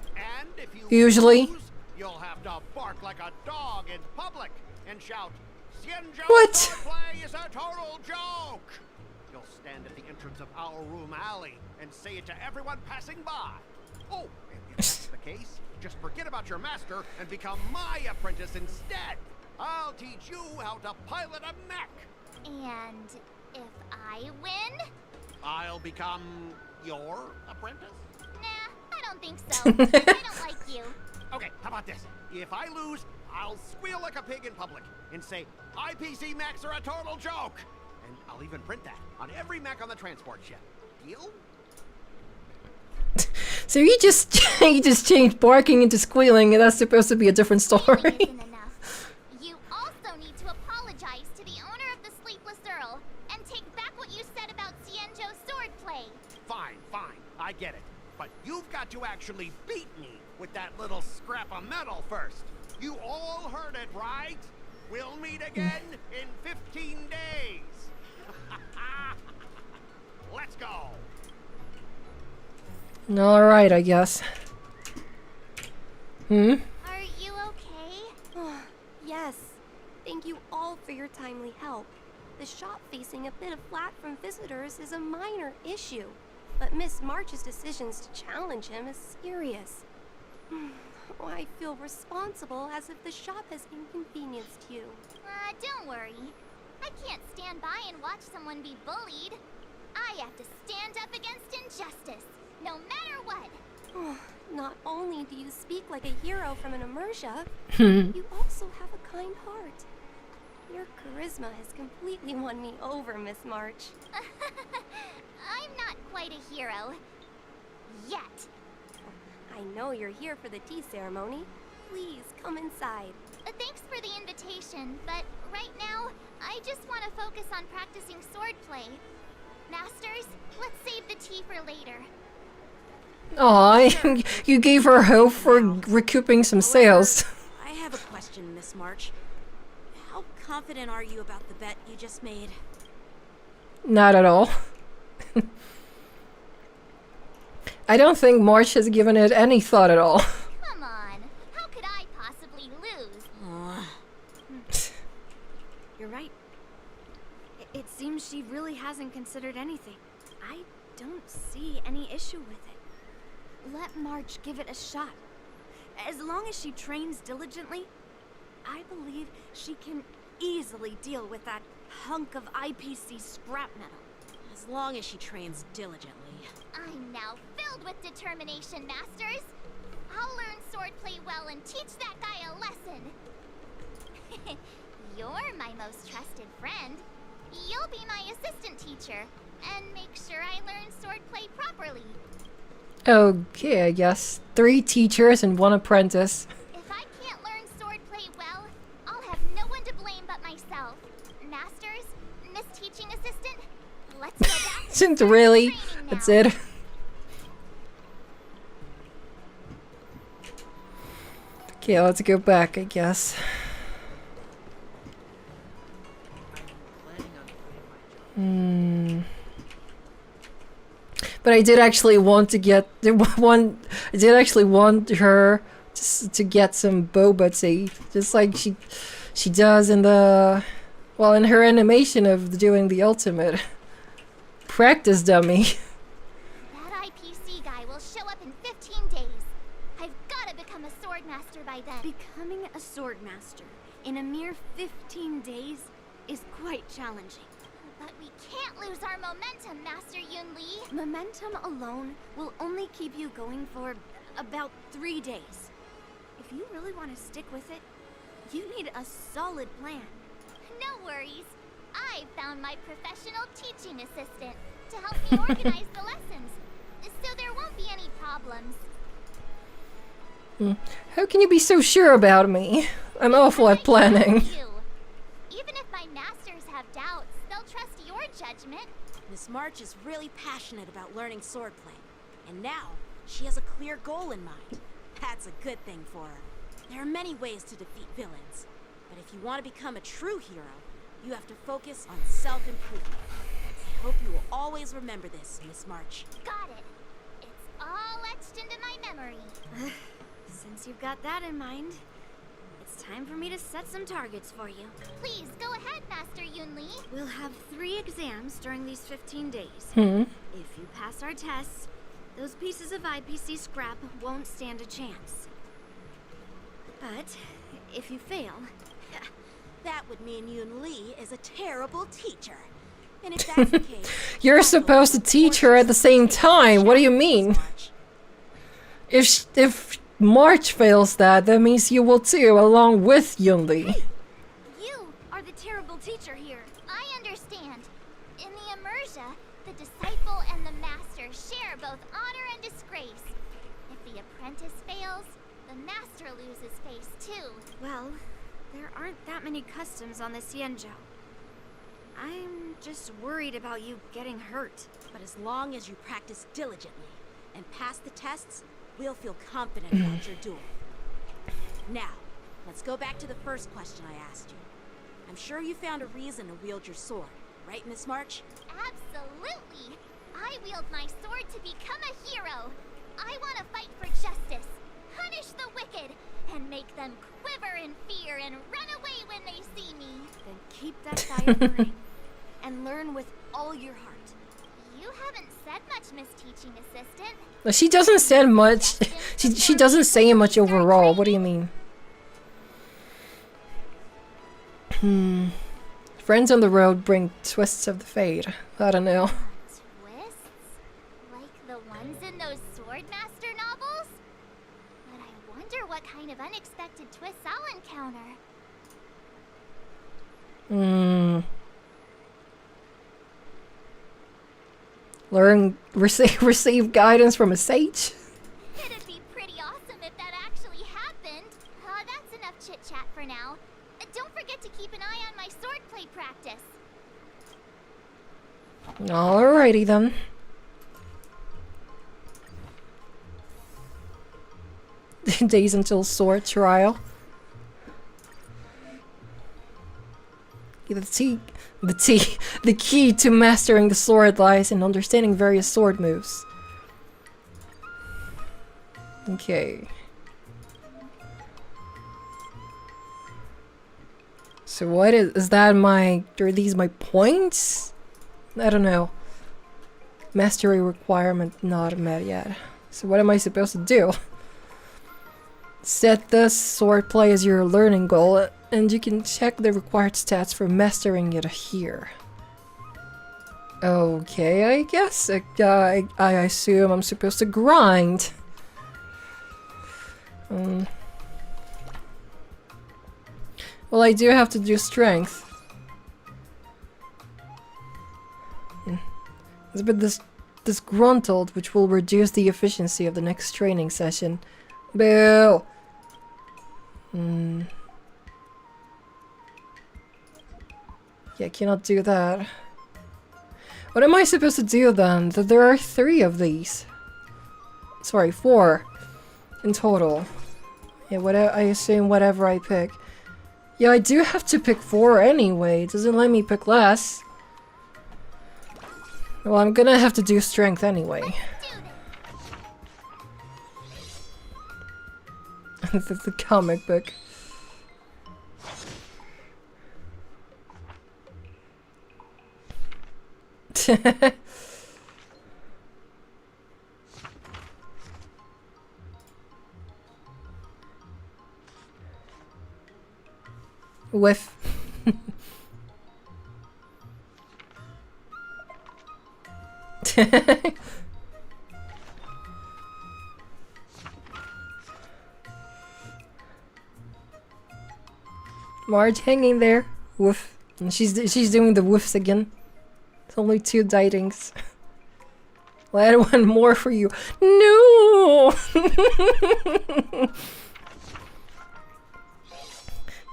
Usually. You'll have to bark like a dog in public and shout, "Xianzhou What? swordplay is a total joke!" You'll stand at the entrance of our room alley and say it to everyone passing by. Oh, and if that's the case, just forget about your master and become my apprentice instead. I'll teach you how to pilot a mech. And if I win? I'll become your apprentice? Nah, I don't think so. I don't like you. Okay, how about this? If I lose, I'll squeal like a pig in public and say, IPC mechs are a total joke. And I'll even print that on every mech on the transport ship. Deal? So you just changed barking into squealing, and that's supposed to be a different story. You also need to apologize to the owner of the Sleepless Earl and take back what you said about Xianzhou swordplay. Fine, fine, I get it. But you've got to actually beat me with that little scrap of metal first. You all heard it, right? We'll meet again in 15 days. Let's go. Alright, I guess. Are you okay? Yes. Thank you all for your timely help. The shop facing a bit of flack from visitors is a minor issue, but Miss March's decisions to challenge him is serious. I feel responsible, as if the shop has inconvenienced you. Don't worry. I can't stand by and watch someone be bullied. I have to stand up against injustice, no matter what. Not only do you speak like a hero from an immersia, you also have a kind heart. Your charisma has completely won me over, Miss March. I'm not quite a hero. Yet. I know you're here for the tea ceremony. Please, come inside. Thanks for the invitation, but right now, I just want to focus on practicing swordplay. Masters, let's save the tea for later. Aw, you gave her hope for recouping some sales. I have a question, Miss March. How confident are you about the bet you just made? Not at all. I don't think March has given it any thought at all. Come on, how could I possibly lose? seems she really hasn't considered anything. I don't see any issue with it. Let March give it a shot. As long as she trains diligently, I believe she can easily deal with that hunk of IPC scrap metal. As long as she trains diligently. I'm now filled with determination, Masters. I'll learn swordplay well and teach that guy a lesson. You're my most trusted friend. You'll be my assistant teacher and make sure I learn swordplay properly. Okay, I guess 3 teachers and 1 apprentice. If I can't learn swordplay well, I'll have no one to blame but myself. Masters, Miss Teaching Assistant, let's go back to Isn't really? That's it. Okay, let's go back, I guess. But I did actually want to get one. I did actually want her to get some boba tea, just like she does in the, well, in her animation of doing the ultimate practice dummy. That IPC guy will show up in 15 days. I've got to become a sword master by then. Becoming a sword master in a mere 15 days is quite challenging. But we can't lose our momentum, Master Yun-Li. Momentum alone will only keep you going for about 3 days. If you really want to stick with it, you need a solid plan. No worries. I found my professional teaching assistant to help me organize the lessons, so there won't be any problems. How can you be so sure about me? I'm awful at planning. Even if my masters have doubts, they'll trust your judgment. Miss March is really passionate about learning swordplay, and now she has a clear goal in mind. That's a good thing for her. There are many ways to defeat villains, but if you want to become a true hero, you have to focus on self-improvement. I hope you will always remember this, Miss March. Got it. It's all etched into my memory. Since you've got that in mind, it's time for me to set some targets for you. Please, go ahead, Master Yun-Li. We'll have 3 exams during these 15 days. If you pass our tests, those pieces of IPC scrap won't stand a chance. But if you fail, that would mean Yun-Li is a terrible teacher. And if that's the case, You're supposed to teach her at the same time. What do you mean? If March fails that means you will too, along with Yun-Li. You are the terrible teacher here. I understand. In the Immersia, the disciple and the master share both honor and disgrace. If the apprentice fails, the master loses face too. well, there aren't that many customs on the Xianzhou. I'm just worried about you getting hurt. But as long as you practice diligently and pass the tests, we'll feel confident about your duel. Now, let's go back to the first question I asked you. I'm sure you found a reason to wield your sword, right, Miss March? Absolutely. I wield my sword to become a hero. I want to fight for justice, punish the wicked, and make them quiver in fear and run away when they see me. Then keep that fire burning and learn with all your heart. You haven't said much, Miss Teaching Assistant. No, she doesn't say much. She doesn't say much overall. What do you mean? Friends on the road bring twists of the fate. I don't know. Twists? Like the ones in those Swordmaster novels? But I wonder what kind of unexpected twists I'll encounter. Receive guidance from a sage? It'd be pretty awesome if that actually happened. That's enough chit-chat for now. Don't forget to keep an eye on my swordplay practice. Alrighty then. Days until sword trial. The key to mastering the sword lies in understanding various sword moves. Okay. So what is that are these my points? I don't know. Mastery requirement not met yet. So what am I supposed to do? Set this swordplay as your learning goal, and you can check the required stats for mastering it here. Okay, I guess. I assume I'm supposed to grind. Well, I do have to do strength. It's a bit disgruntled, which will reduce the efficiency of the next training session. Boo! Yeah, I cannot do that. What am I supposed to do then? There are 3 of these. Sorry, 4 in total. Yeah, I assume whatever I pick. Yeah, I do have to pick 4 anyway. It doesn't let me pick less. Well, I'm gonna have to do strength anyway. the comic book. Whiff. Marge hanging there. Woof. And she's doing the woofs again. It's only 2 ditings. I'll add 1 more for you. No!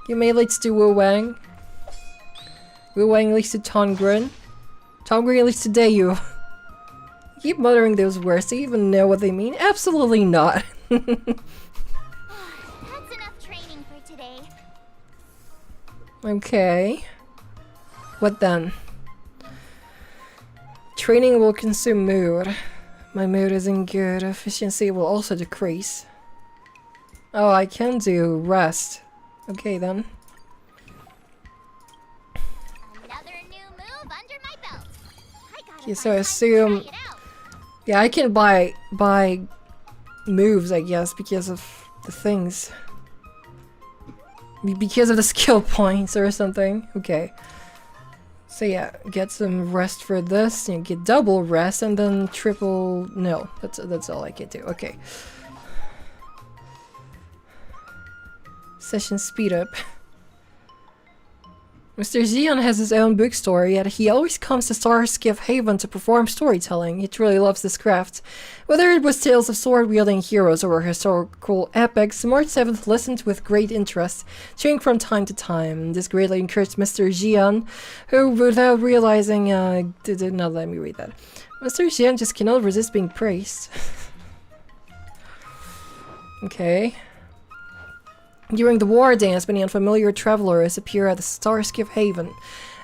You may leads to Wu Wang. Wu Wang leads to Tongren. Tongren leads to Dayu. Keep muttering those words. Do you even know what they mean? Absolutely not. That's enough training for today. Okay. What then? Training will consume mood. My mood isn't good. Efficiency will also decrease. Oh, I can do rest. Okay then. Another new move under my belt. Okay, so I assume... Yeah, I can buy moves, I guess, because of the things. Because of the skill points or something. Okay. So yeah, get some rest for this, and get double rest, and then triple... No, that's all I can do. Okay. Session speed up. Mr. Xian has his own bookstore, yet he always comes to Starskiff Haven to perform storytelling. He truly loves this craft. Whether it was tales of sword-wielding heroes or historical epics, March 7th listened with great interest, cheering from time to time. This greatly encouraged Mr. Xian, who, without realizing, did not let me read that. Mr. Xian just cannot resist being praised. Okay. During the war dance, many unfamiliar travelers appear at the Starskiff Haven.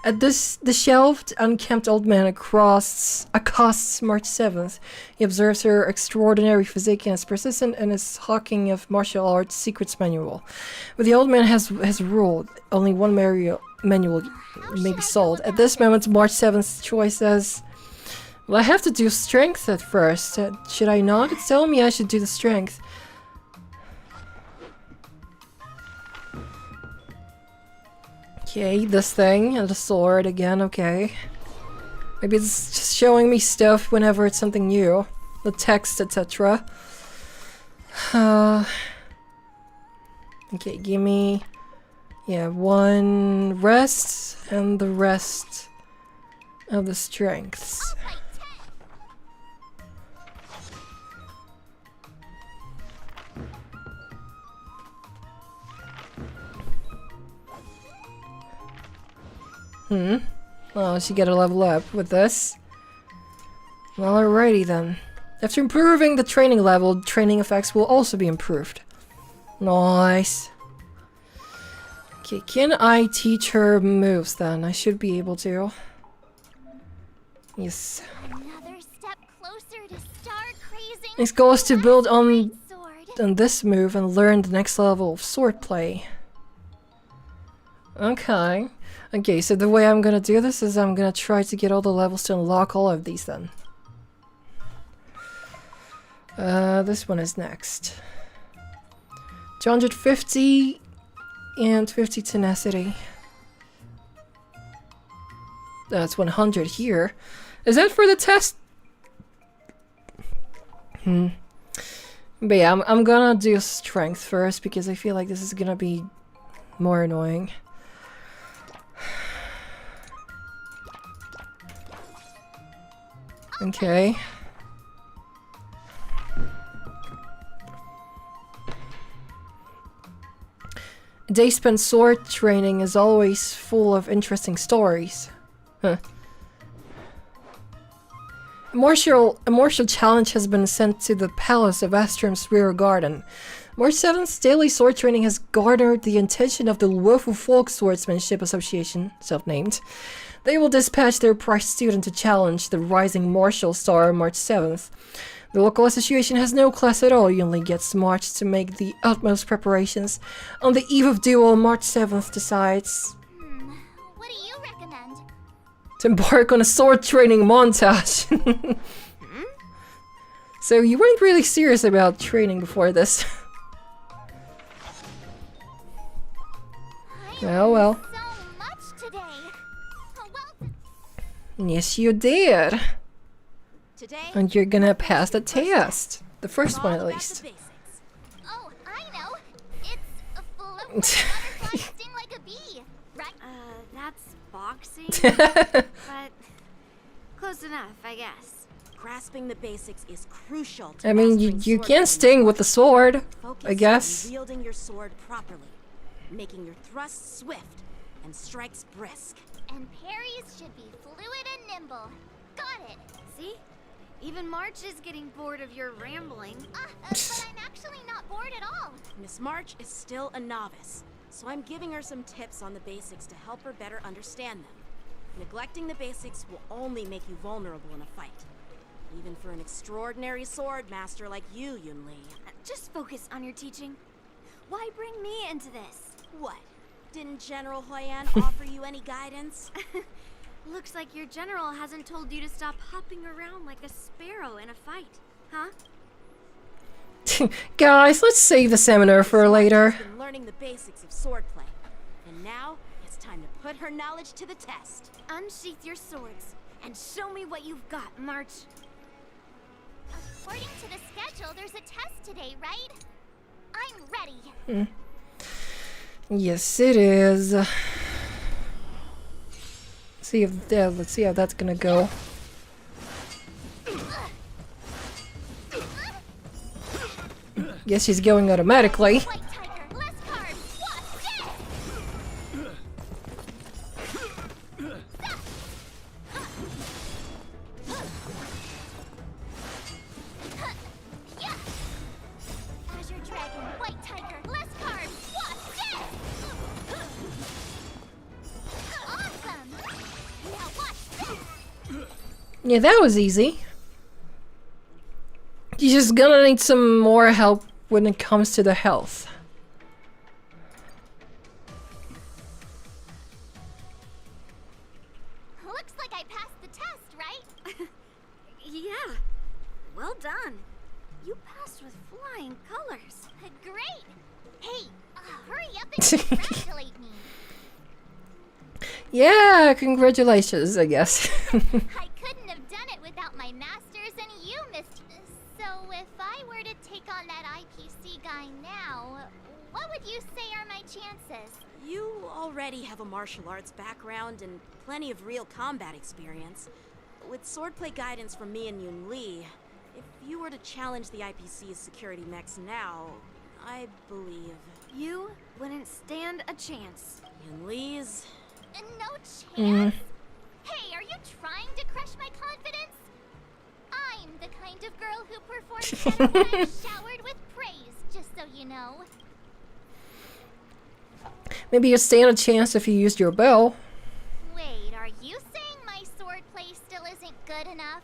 At this, the shelved, unkempt old man accosts March 7th. He observes her extraordinary physique and is persistent in his hawking of martial arts secrets manual. But the old man has ruled, only one manual may be sold. At this moment, March 7th's choice says, well, I have to do strength at first. Should I not? It's telling me I should do the strength. Okay, this thing, and the sword again, okay. Maybe it's just showing me stuff whenever it's something new. The text, etc. Okay, give me... Yeah, 1 rest, and the rest of the strengths. Oh, she get a level up with this. Well, alrighty then. After improving the training level, training effects will also be improved. Nice. Okay, can I teach her moves then? I should be able to. Yes. Another step closer to star-crazing. His goal is to build on this move and learn the next level of swordplay. Okay. Okay, so the way I'm gonna do this is I'm gonna try to get all the levels to unlock all of these then. This one is next. 250 and 50 tenacity. That's 100 here. Is that for the test? But yeah, I'm gonna do strength first because I feel like this is gonna be more annoying. Okay. A day spent sword training is always full of interesting stories. Huh. A martial challenge has been sent to the palace of Astrum's rear garden. March 7th's daily sword training has garnered the attention of the Wofu Folk Swordsmanship Association, self-named. They will dispatch their prize student to challenge the rising martial star on March 7th. The local association has no class at all. You only get marched to make the utmost preparations. On the eve of duel, March 7th decides What do you recommend? to embark on a sword training montage. So you weren't really serious about training before this. Oh well. So much today. Yes, you did. Today, And you're gonna pass the test. The first one, at least. Oh, I know. It's a float butterfly sting like a bee, right? That's boxing. But close enough, I guess. Grasping the basics is crucial to I mean, you can sting with the sword, Focus I guess. on wielding your sword properly, making your thrusts swift and strikes brisk. And parries should be fluid and nimble. Got it. See? Even March is getting bored of your rambling. But I'm actually not bored at all. Miss March is still a novice, so I'm giving her some tips on the basics to help her better understand them. Neglecting the basics will only make you vulnerable in a fight. Even for an extraordinary sword master like you, Yunli. Just focus on your teaching. Why bring me into this? What? Didn't General Huyan offer you any guidance? Looks like your general hasn't told you to stop hopping around like a sparrow in a fight, huh? Guys, let's save the seminar for later. She's been learning the basics of swordplay, and now it's time to put her knowledge to the test. Unsheath your swords and show me what you've got, March. According to the schedule, there's a test today, right? I'm ready. Yes, it is. Let's see how that's gonna go. Guess she's going automatically. Yeah, that was easy. You're just gonna need some more help when it comes to the health. Looks like I passed the test, right? Yeah. Well done. You passed with flying colors. Great. Hey, hurry up and congratulate me. Yeah, congratulations, I guess. I couldn't have done it without my masters and you, Miss. So if I were to take on that IPC guy now, what would you say are my chances? You already have a martial arts background and plenty of real combat experience. With swordplay guidance from me and Yunli, if you were to challenge the IPC's security mechs now, I believe... You wouldn't stand a chance. Yunli's... No chance? Hey, are you trying to crush my confidence? I'm the kind of girl who performs better when I'm showered with praise, just so you know. Maybe you stand a chance if you used your bow. Wait, are you saying my swordplay still isn't good enough?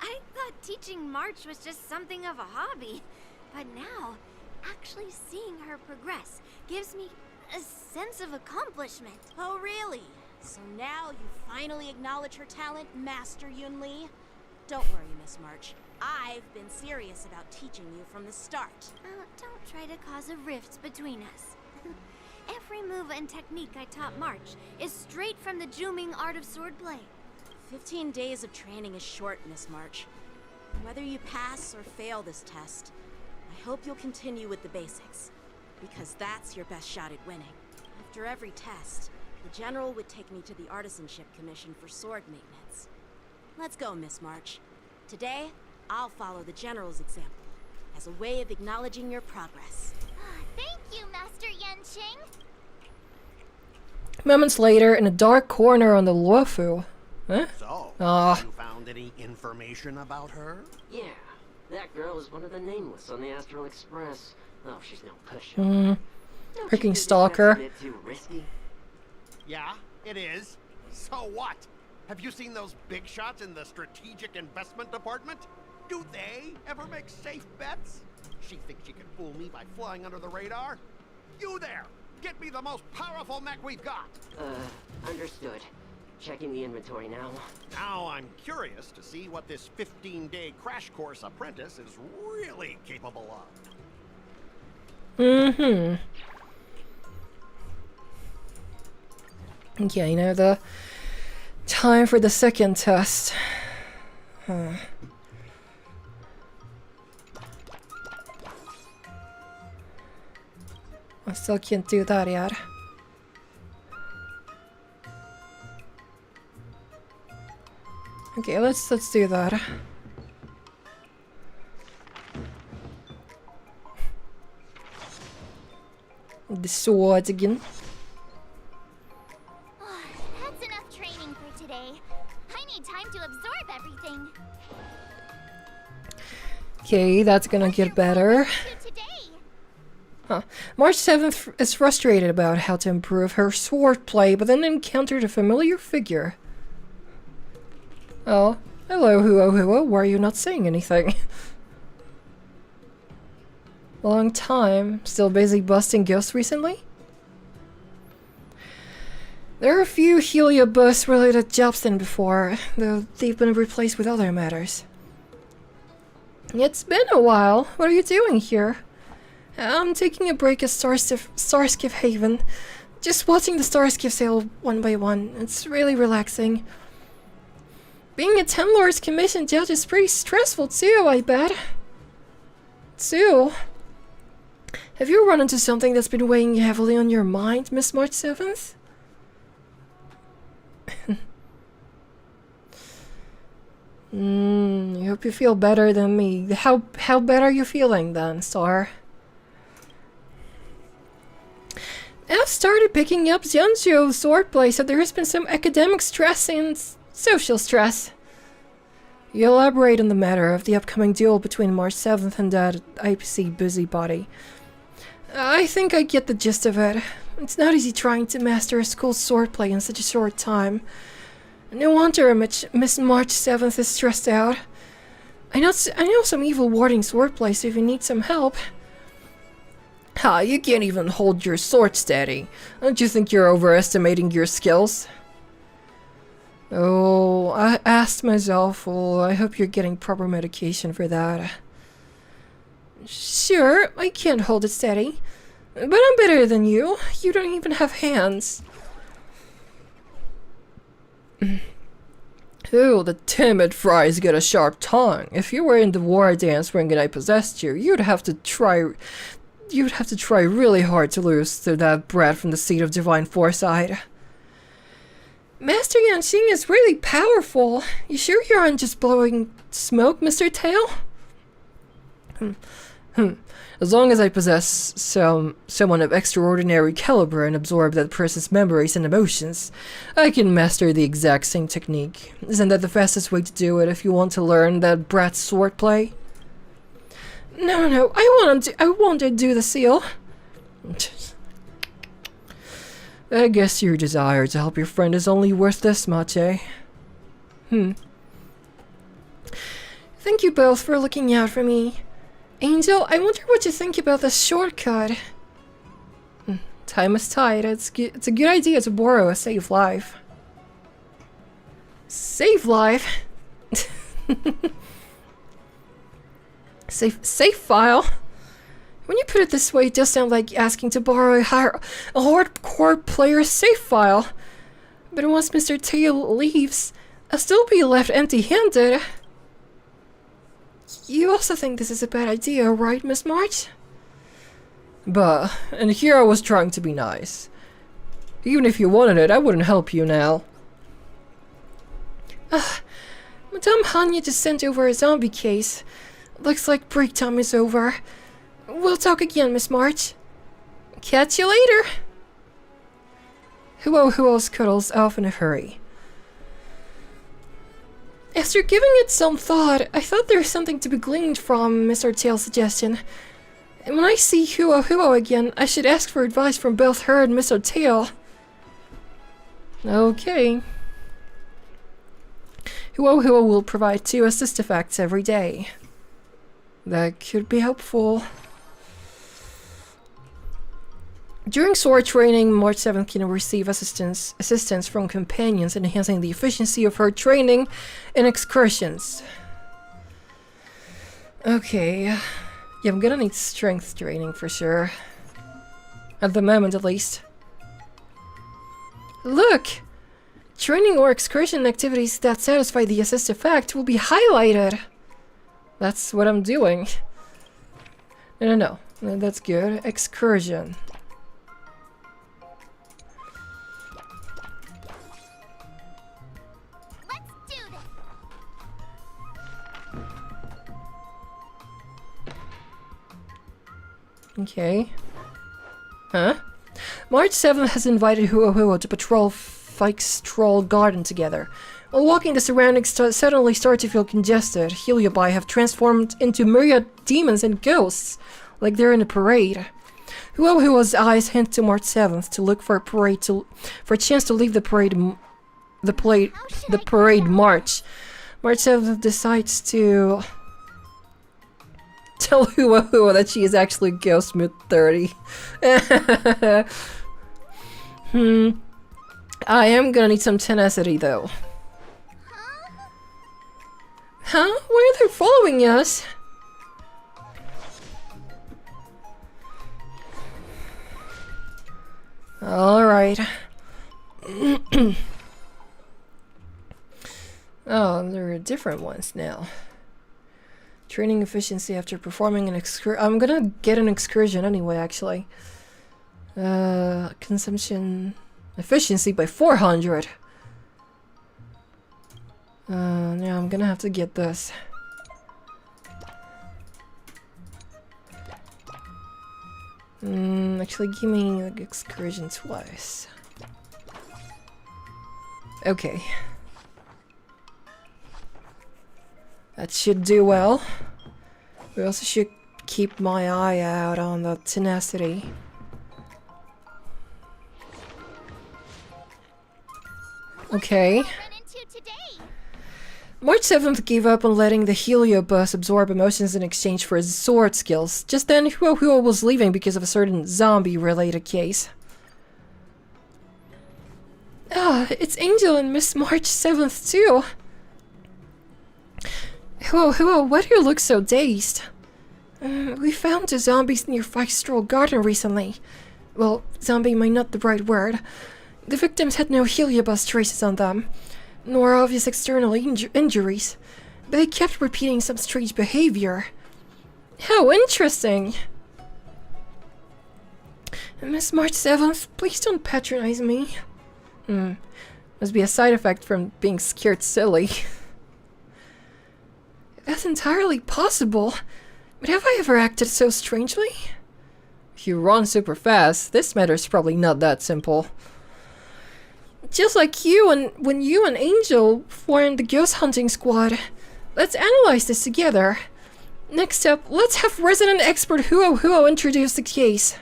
I thought teaching March was just something of a hobby. But now, actually seeing her progress gives me a sense of accomplishment. Oh, really? So now you finally acknowledge her talent, Master Yunli? Don't worry, Miss March. I've been serious about teaching you from the start. Don't try to cause a rift between us. Every move and technique I taught March is straight from the Juming art of swordplay. 15 days of training is short, Miss March. Whether you pass or fail this test, I hope you'll continue with the basics, because that's your best shot at winning. After every test, the General would take me to the Artisanship Commission for sword maintenance. Let's go, Miss March. Today, I'll follow the General's example as a way of acknowledging your progress. Thank you, Master Yanqing. Moments later, in a dark corner on the Luofu. Huh? So, Ah. you found any information about her? Yeah, that girl is one of the nameless on the Astral Express. Oh, she's no pushover. Freaking stalker. That's a bit too risky. Yeah, it is. So what? Have you seen those big shots in the Strategic Investment Department? Do they ever make safe bets? She thinks she can fool me by flying under the radar? You there! Get me the most powerful mech we've got! Understood. Checking the inventory now. Now I'm curious to see what this 15-day crash course apprentice is really capable of. Okay, now the time for the second test. I still can't do that yet. Okay, let's do that. The swords again. That's enough training for today. I need time to absorb everything. Okay, that's gonna get better. Huh. March 7th is frustrated about how to improve her swordplay, but then encountered a familiar figure. Oh, hello, Huo. Why are you not saying anything? Long time. Still busy busting ghosts recently? There are a few Heliobus-related jobs than before, though they've been replaced with other matters. It's been a while. What are you doing here? I'm taking a break at Starskiff Haven. Just watching the Starskiff sail one by one. It's really relaxing. Being a 10 Lords Commission judge is pretty stressful too, I bet. Have you run into something that's been weighing heavily on your mind, Miss March 7th? I hope you feel better than me. How bad are you feeling then, Star? I've started picking up Xianzhou swordplay, so there has been some academic stress and social stress. You elaborate on the matter of the upcoming duel between March 7th and that IPC busybody. I think I get the gist of it. It's not easy trying to master a school swordplay in such a short time. No wonder Miss March 7th is stressed out. I know some evil warding swordplay, so if you need some help... Ha, you can't even hold your sword steady. Don't you think you're overestimating your skills? Oh, I asked myself, well, I hope you're getting proper medication for that. Sure, I can't hold it steady. But I'm better than you. You don't even have hands. Ooh, the timid fry's got a sharp tongue. If you were in the war dance ring and I possessed you, you'd have to try really hard to lose to that brat from the seat of divine foresight. Master Yanqing is really powerful. You sure you aren't just blowing smoke, Mr. Tail? As long as I possess someone of extraordinary caliber and absorb that person's memories and emotions, I can master the exact same technique. Isn't that the fastest way to do it if you want to learn that brat's swordplay? No, I want to do the seal. I guess your desire to help your friend is only worth this much, eh? Thank you both for looking out for me. Angel, I wonder what you think about this shortcut. Time is tight. It's a good idea to borrow a save life. Save life? Save file? When you put it this way, it does sound like asking to borrow a hardcore player's save file. But once Mr. Tail leaves, I'll still be left empty-handed. You also think this is a bad idea, right, Miss March? Bah, and here I was trying to be nice. Even if you wanted it, I wouldn't help you now. Madame Hanya just sent over a zombie case. Looks like break time is over. We'll talk again, Miss March. Catch you later. Huo scuttles off in a hurry. After giving it some thought, I thought there was something to be gleaned from Mr. Tail's suggestion. And when I see Huo again, I should ask for advice from both her and Mr. Tail. Okay. Huo will provide 2 assist effects every day. That could be helpful. During sword training, March 7th can receive assistance from companions, enhancing the efficiency of her training and excursions. Okay. Yeah, I'm gonna need strength training for sure. At the moment, at least. Look! Training or excursion activities that satisfy the assist effect will be highlighted. That's what I'm doing. No. That's good. Excursion. Okay. Huh? March 7th has invited Huo to patrol Fike's Troll Garden together. While walking, the surroundings suddenly start to feel congested. Heliobi have transformed into myriad demons and ghosts, like they're in a parade. Huo's eyes hint to March 7th to look for a chance to leave the parade march. March 7th decides to tell Huo that she is actually Ghost Mid 30. I am gonna need some tenacity though. Huh? Why are they following us? Alright. Oh, there are different ones now. Training efficiency after performing an excursion. I'm gonna get an excursion anyway, actually. Consumption efficiency by 400. Yeah, I'm gonna have to get this. Actually, give me the excursion twice. Okay. That should do well. We also should keep my eye out on the tenacity. Okay. March 7th gave up on letting the Heliobus absorb emotions in exchange for his sword skills. Just then, Huo was leaving because of a certain zombie-related case. It's Angel and Miss March 7th too. Huo, why do you look so dazed? We found the zombies near Fike's Troll Garden recently. Well, zombie might not be the right word. The victims had no Heliobus traces on them, nor obvious external injuries, but they kept repeating some strange behavior. How interesting! Miss March 7th, please don't patronize me. Must be a side effect from being scared silly. That's entirely possible, but have I ever acted so strangely? If you run super fast, this matter's probably not that simple. Just like you and when you and Angel formed the ghost hunting squad. Let's analyze this together. Next up, let's have resident expert Huo introduce the case.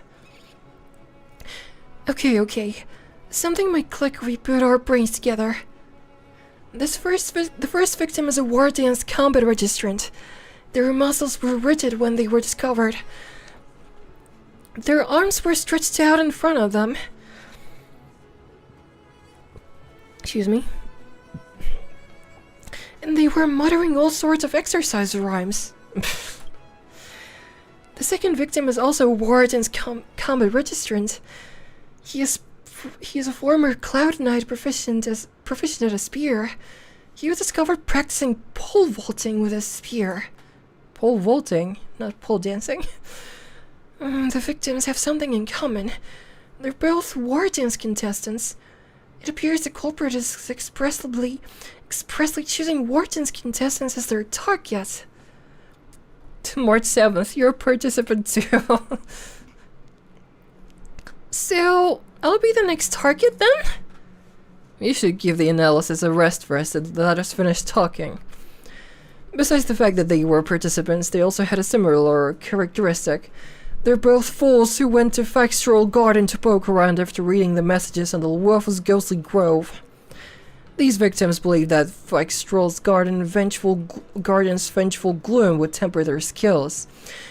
Okay. Something might click if we put our brains together. The first victim is a war dance combat registrant. Their muscles were rigid when they were discovered. Their arms were stretched out in front of them. Excuse me. And they were muttering all sorts of exercise rhymes. The second victim is also Warden's combat registrant. He is a former Cloud Knight proficient at a spear. He was discovered practicing pole vaulting with a spear. Pole vaulting, not pole dancing. The victims have something in common. They're both Warden's contestants. It appears the culprit is expressly choosing Warden's contestants as their target. To March 7th, you're a participant too. So, I'll be the next target then? You should give the analysis a rest first and let us finish talking. Besides the fact that they were participants, they also had a similar characteristic. They're both fools who went to Faxtroll Garden to poke around after reading the messages on the Wolf's ghostly grove. These victims believed that Faxtroll's Garden's vengeful gloom would temper their skills,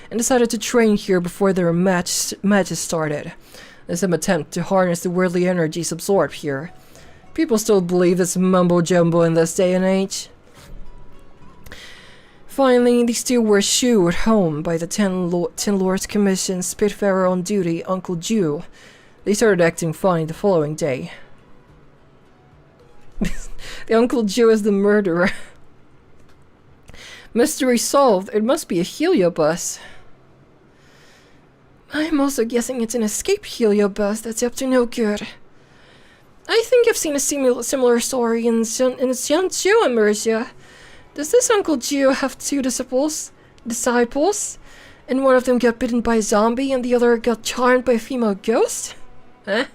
and decided to train here before their matches started, in some attempt to harness the worldly energies absorbed here. People still believe this mumbo-jumbo in this day and age. Finally, these two were shooed home by the Ten Lords Commission's Spitfire on duty, Uncle Jew. They started acting fine the following day. The Uncle Jew is the murderer. Mystery solved. It must be a heliobus. I'm also guessing it's an escape heliobus that's up to no good. I think I've seen a similar story in Jiangsu Immersia. Does this Uncle Jew have two disciples? And one of them got bitten by a zombie and the other got charmed by a female ghost? Huh?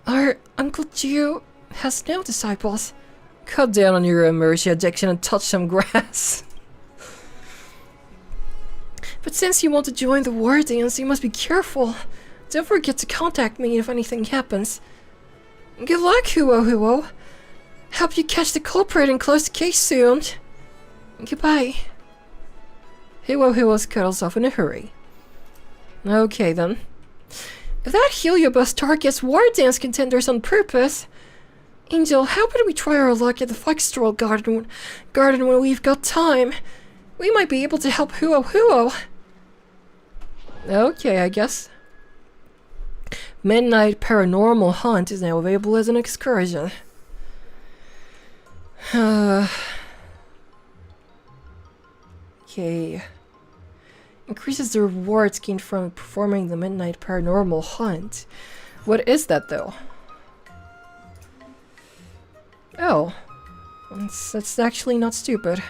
Our Uncle Jew has no disciples. Cut down on your Immersia addiction and touch some grass. But since you want to join the Wardians, you must be careful. Don't forget to contact me if anything happens. Good luck, Huo. Help you catch the culprit and close the case soon. Goodbye. Huo cuddles off in a hurry. Okay then. If that heliobus targets Wardance contenders on purpose, Angel, how about we try our luck at the Foxtroll Garden when we've got time? We might be able to help Huo. Okay, I guess. Midnight Paranormal Hunt is now available as an excursion. Okay. Increases the rewards gained from performing the Midnight Paranormal Hunt. What is that though? Oh. That's actually not stupid.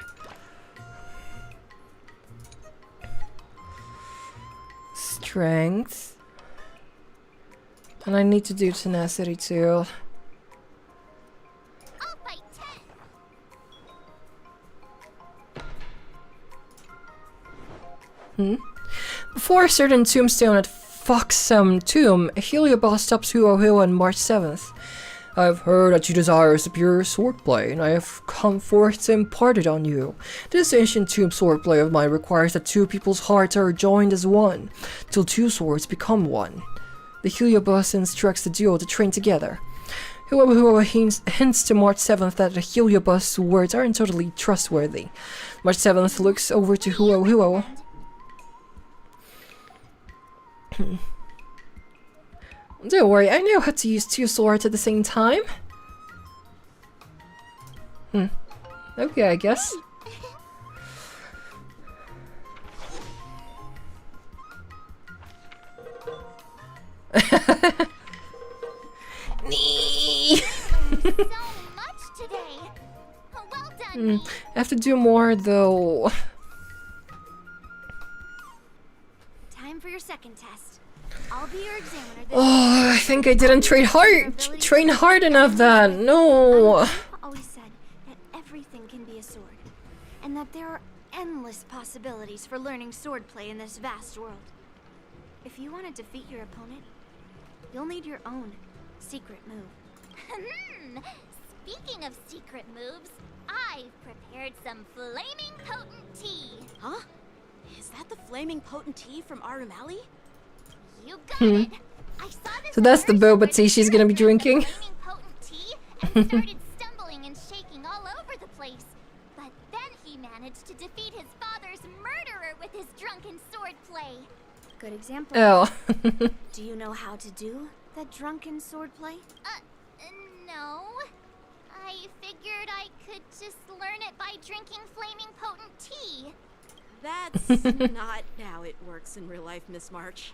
Strength. And I need to do tenacity too. Before a certain tombstone at Foxham Tomb, a heliobus stops Huo on March 7th. I've heard that you desire superior swordplay, and I have come forth to impart it on you. This ancient tomb swordplay of mine requires that two people's hearts are joined as one, till two swords become one. The heliobus instructs the duo to train together. Huo hints to March 7th that the heliobus words aren't totally trustworthy. March 7th looks over to Huo. Don't worry, I know how to use two swords at the same time. Okay, I guess. I have to do more though. Time for your second test. I'll be your examiner this Oh, I think I didn't train hard enough then. No. I've always said that everything can be a sword, and that there are endless possibilities for learning swordplay in this vast world. If you want to defeat your opponent, you'll need your own secret move. Speaking of secret moves, I've prepared some flaming potent tea. Huh? Is that the flaming potent tea from Arumali? You got it. I saw this So that's the boba tea she's gonna be drinking. flaming potent tea and started stumbling and shaking all over the place. But then he managed to defeat his father's murderer with his drunken swordplay. Good example. Oh. Do you know how to do that drunken swordplay? No. I figured I could just learn it by drinking flaming potent tea. That's not how it works in real life, Miss March.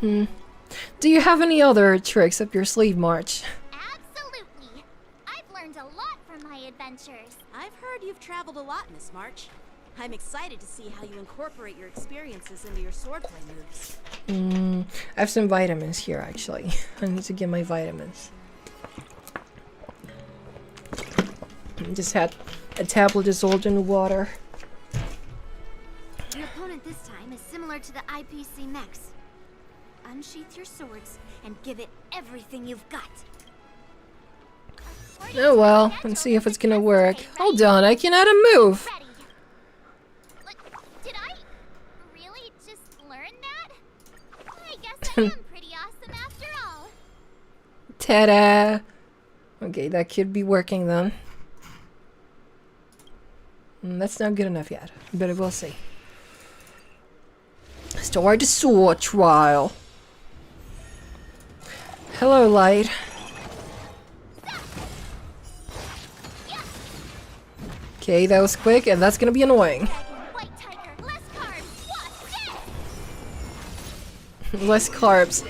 Do you have any other tricks up your sleeve, March? Absolutely. I've learned a lot from my adventures. I've heard you've traveled a lot, Miss March. I'm excited to see how you incorporate your experiences into your swordplay moves. I have some vitamins here, actually. I need to get my vitamins. Just had a tablet dissolved in water. Your opponent this time is similar to the IPC mechs. Unsheath your swords and give it everything you've got. Oh well, let's see if it's gonna work. Hold on, I can add a move! Did I really just learn that? I guess I am pretty awesome after all. Ta-da! Okay, that could be working then. That's not good enough yet, but we'll see. Start the sword trial. Hello, Light. Okay, that was quick, and that's gonna be annoying. Less carbs.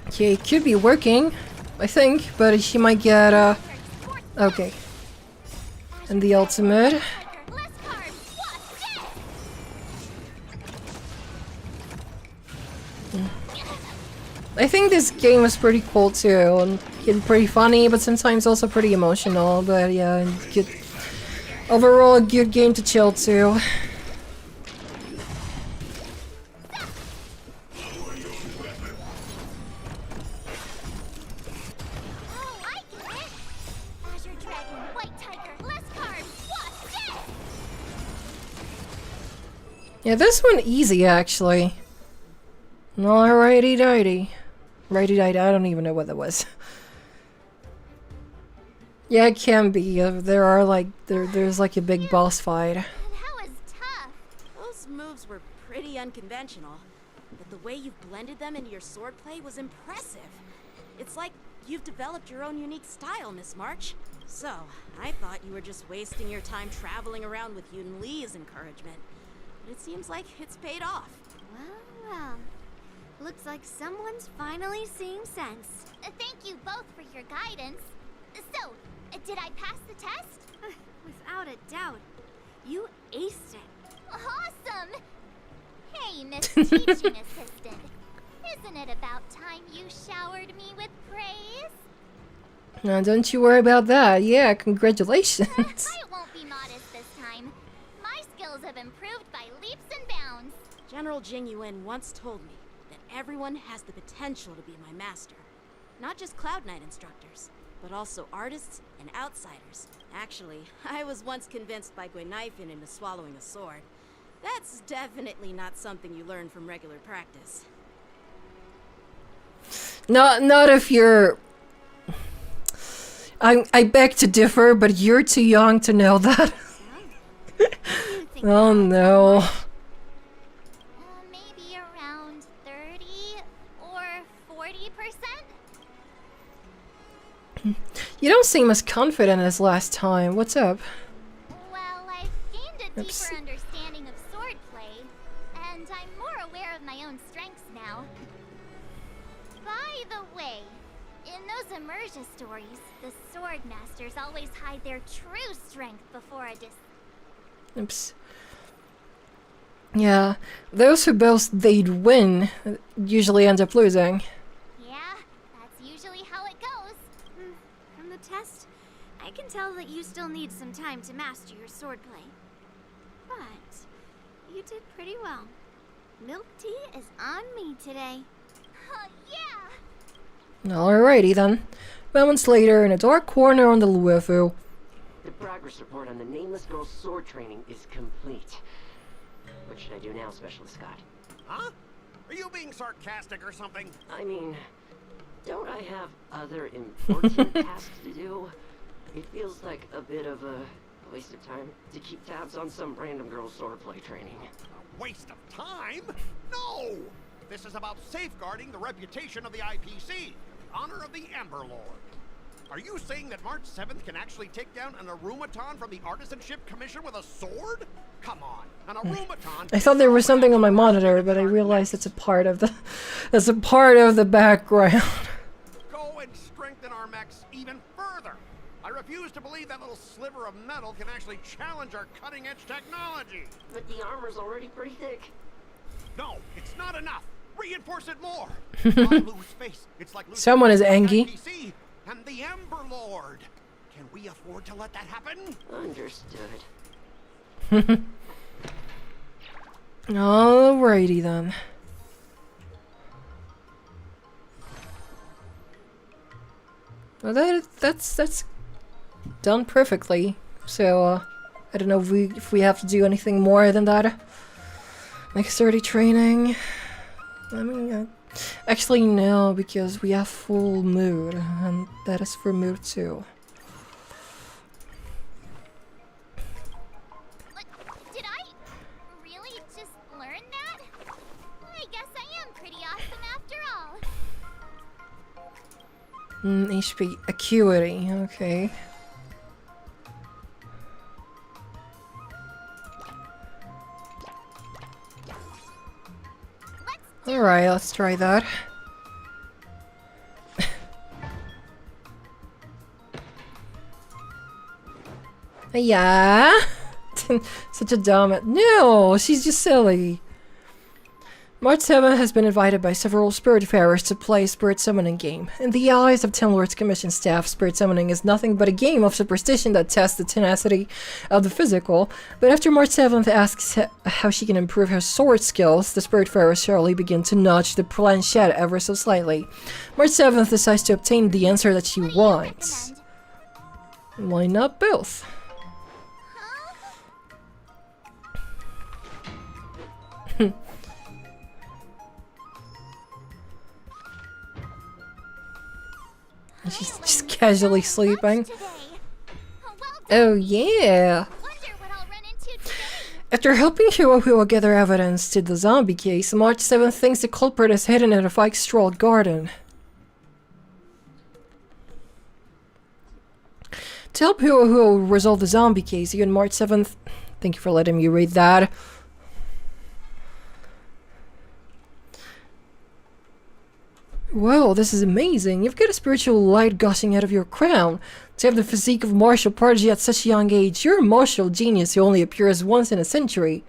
Okay, it could be working, I think, but she might get, okay. And the ultimate. I think this game is pretty cool too, and pretty funny, but sometimes also pretty emotional, but yeah, good. Overall, a good game to chill to. Yeah, this one easy actually. Alrighty dighty. Righty dighty, I don't even know what that was. Yeah, it can be. There are like there's like a big boss fight. That was tough. Those moves were pretty unconventional, but the way you've blended them into your swordplay was impressive. It's like you've developed your own unique style, Miss March. So, I thought you were just wasting your time traveling around with Yun Li's encouragement. But it seems like it's paid off. Well. Looks like someone's finally seeing sense. Thank you both for your guidance. So, did I pass the test? Without a doubt. You aced it. Awesome! Hey, Miss Teaching Assistant. Isn't it about time you showered me with praise? No, don't you worry about that. Yeah, congratulations. I won't be modest this time. My skills have improved by leaps and bounds. General Jing Yuan once told me that everyone has the potential to be my master. Not just Cloud Knight instructors, but also artists and outsiders. Actually, I was once convinced by Guinaifen into swallowing a sword. That's definitely not something you learn from regular practice. Not if you're... I beg to differ, but you're too young to know that. Oh no. Maybe around 30 or 40%? You don't seem as confident as last time. What's up? Well, I've gained a deeper understanding of swordplay, and I'm more aware of my own strengths now. By the way, in those Immersia stories, the sword masters always hide their true strength before a Oops. Yeah, those who boast they'd win usually end up losing. Yeah, that's usually how it goes. From the test, I can tell that you still need some time to master your swordplay. But you did pretty well. Milk tea is on me today. Yeah! Alrighty then. Moments later, in a dark corner on the Luofu. The progress report on the nameless girl's sword training is complete. What should I do now, Specialist Scott? Huh? Are you being sarcastic or something? I mean, don't I have other important tasks to do? It feels like a bit of a waste of time to keep tabs on some random girl's swordplay training. A waste of time? No! This is about safeguarding the reputation of the IPC, in honor of the Ember Lord. Are you saying that March 7th can actually take down an Arumaton from the Artisanship Commission with a sword? Come on, an Arumaton... I thought there was something on my monitor, but I realized it's a part of the... It's a part of the background. Go and strengthen our mechs even further. I refuse to believe that little sliver of metal can actually challenge our cutting-edge technology. But the armor's already pretty thick. No, it's not enough. Reinforce it more. I lose face. It's like Someone is angry. IPC and the Ember Lord. Can we afford to let that happen? Understood. Alrighty then. Well, that's done perfectly. So I don't know if we have to do anything more than that. Like sturdy training. I mean, actually no, because we have full mood, and that is for mood 2. Did I really just learn that? I guess I am pretty awesome after all. HP acuity, okay. Alright, let's try that. Yeah. Such a dumb... No, she's just silly. March 7 has been invited by several Spiritfarers to play a Spirit Summoning game. In the eyes of Ten Lords Commission staff, Spirit Summoning is nothing but a game of superstition that tests the tenacity of the physical. But after March 7th asks how she can improve her sword skills, the Spiritfarers surely begin to nudge the planchette ever so slightly. March 7th decides to obtain the answer that she wants. Why not both? She's just casually sleeping. Oh yeah! After helping Hua gather evidence to the zombie case, March 7th thinks the culprit is hidden in a Vikstrahl garden. To help Hua resolve the zombie case, you and March 7th... Thank you for letting me read that. Whoa, this is amazing. You've got a spiritual light gushing out of your crown. To have the physique of martial prodigy at such a young age, you're a martial genius who only appears once in a century.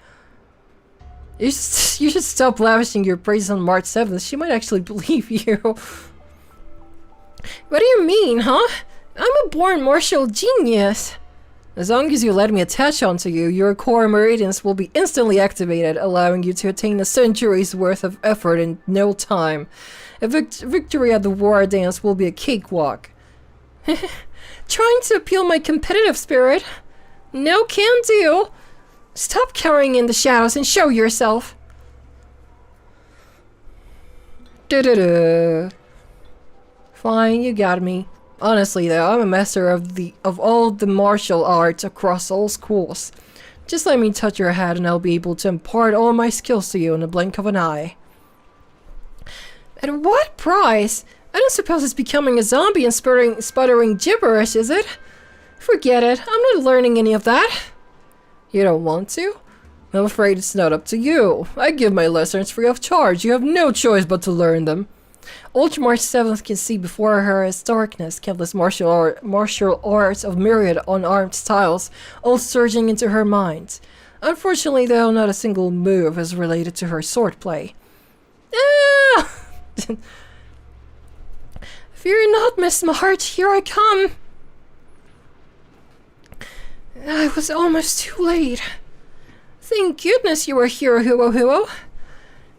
You should stop lavishing your praise on March 7th. She might actually believe you. What do you mean, huh? I'm a born martial genius. As long as you let me attach onto you, your core meridians will be instantly activated, allowing you to attain a century's worth of effort in no time. A victory at the war dance will be a cakewalk. Trying to appeal my competitive spirit? No can do. Stop cowering in the shadows and show yourself. Fine, you got me. Honestly though, I'm a master of all the martial arts across all schools. Just let me touch your head and I'll be able to impart all my skills to you in the blink of an eye. At what price? I don't suppose it's becoming a zombie and sputtering gibberish, is it? Forget it, I'm not learning any of that. You don't want to? I'm afraid it's not up to you. I give my lessons free of charge. You have no choice but to learn them. Old March 7th can see before her as darkness, countless martial arts of myriad unarmed styles, all surging into her mind. Unfortunately, though, not a single move is related to her swordplay. Ah! Fear not, Miss Smart, here I come! I was almost too late. Thank goodness you are here, Hua.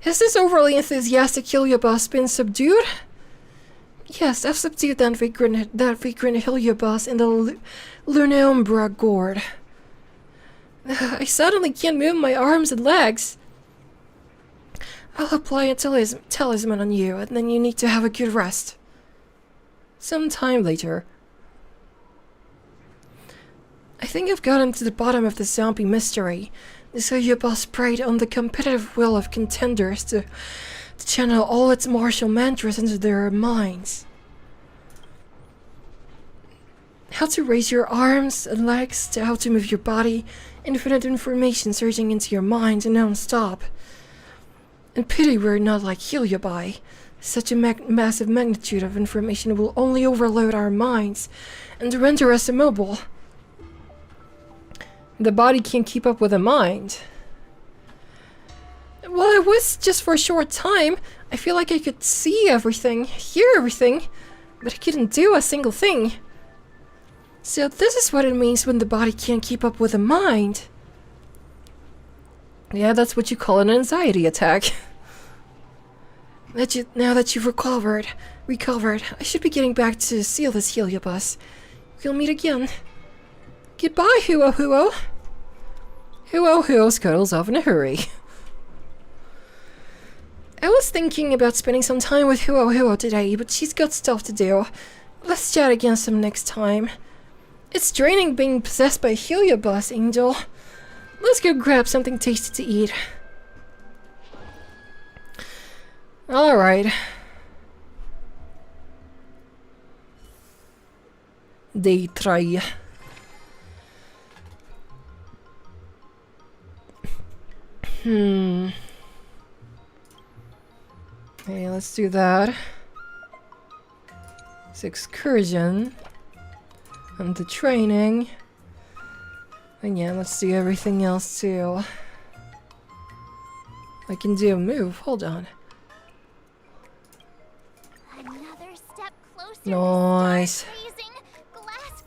Has this overly enthusiastic Heliobus been subdued? Yes, I've subdued that vagrant Heliobus in the Lunaumbra Gourd. I suddenly can't move my arms and legs. I'll apply a talisman on you, and then you need to have a good rest. Some time later. I think I've gotten to the bottom of the zombie mystery. The Heliobus preyed on the competitive will of contenders to channel all its martial mantras into their minds. How to raise your arms and legs, to how to move your body, infinite information surging into your mind non-stop. And pity we're not like Heliobi. Such a massive magnitude of information will only overload our minds and render us immobile. The body can't keep up with the mind. Well, it was just for a short time. I feel like I could see everything, hear everything, but I couldn't do a single thing. So this is what it means when the body can't keep up with the mind. Yeah, that's what you call an anxiety attack. Now that you've recovered, I should be getting back to seal this Heliobus. We'll meet again. Goodbye, Huo Huo. Huo Huo scuttles off in a hurry. I was thinking about spending some time with Huo Huo today, but she's got stuff to do. Let's chat again some next time. It's draining being possessed by a Heliobus, Angel. Let's go grab something tasty to eat. Alright. Day 3. Okay, let's do that. It's excursion. And the training. And yeah, let's do everything else too. I can do a move. Hold on. Another step closer. Nice. To raising glass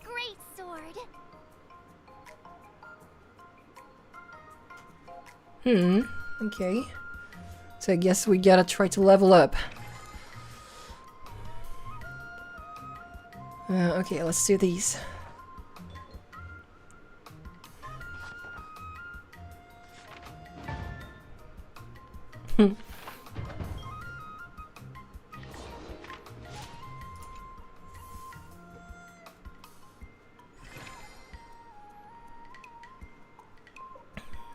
greatsword. Okay. So I guess we gotta try to level up. Okay, let's do these.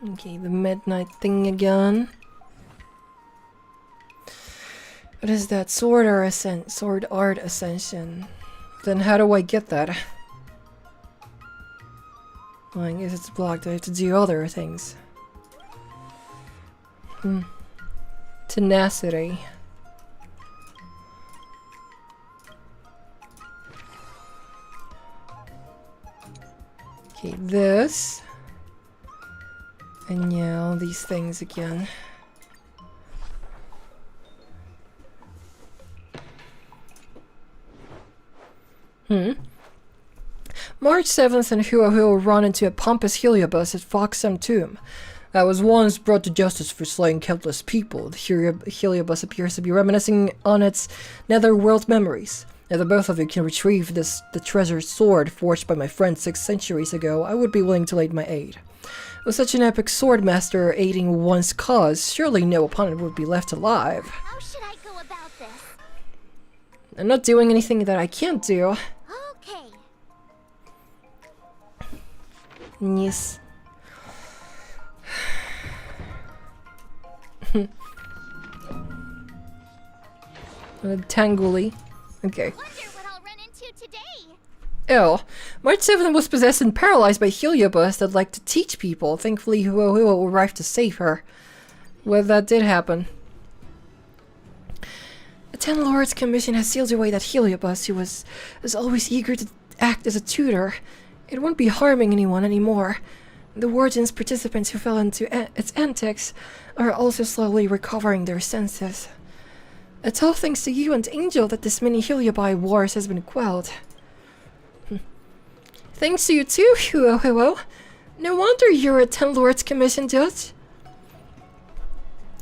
Okay, the midnight thing again. What is that? Sword art ascension. Then how do I get that? Well, I guess it's blocked. I have to do other things. Tenacity. Okay, this. And yeah, all these things again. March 7th and Huo Huo run into a pompous Heliobus at Foxham Tomb. That was once brought to justice for slaying countless people. The Heliobus appears to be reminiscing on its netherworld memories. If the both of you can retrieve the treasured sword forged by my friend 6 centuries ago, I would be willing to lend my aid. With such an epic swordmaster aiding one's cause, surely no opponent would be left alive. How should I go about this? I'm not doing anything that I can't do. Okay. Yes. Tanguli. Okay. Wonder what I'll run into today. Oh, March 7th was possessed and paralyzed by Heliobus that liked to teach people. Thankfully, Huo Huo arrived to save her. Well, that did happen. The 10 Lords Commission has sealed away that Heliobus, who was always eager to act as a tutor. It won't be harming anyone anymore. The Warden's participants who fell into its antics are also slowly recovering their senses. It's all thanks to you and Angel that this mini Heliobi wars has been quelled. Thanks to you too, Huo Huo. No wonder you're a 10 Lords Commission judge.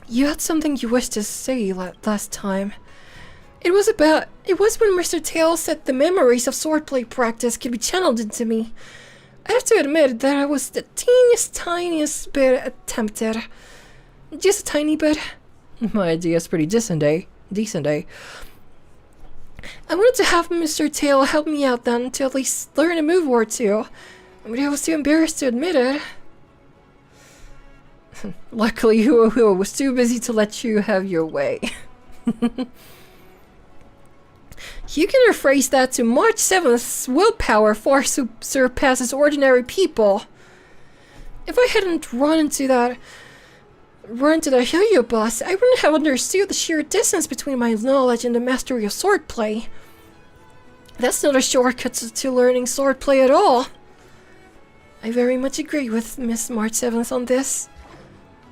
You had something you wished to say last time. It was about It was when Mr. Tail said the memories of swordplay practice could be channeled into me. I have to admit that I was the tiniest bit tempted. Just a tiny bit. My idea is pretty decent, eh? I wanted to have Mr. Tail help me out then to at least learn a move or two, but I was too embarrassed to admit it. Luckily, Huo was too busy to let you have your way. You can rephrase that to March 7th's willpower far surpasses ordinary people. If I hadn't run into the yo-yo bus, I wouldn't have understood the sheer distance between my knowledge and the mastery of swordplay. That's not a shortcut to learning swordplay at all. I very much agree with Miss March 7th on this.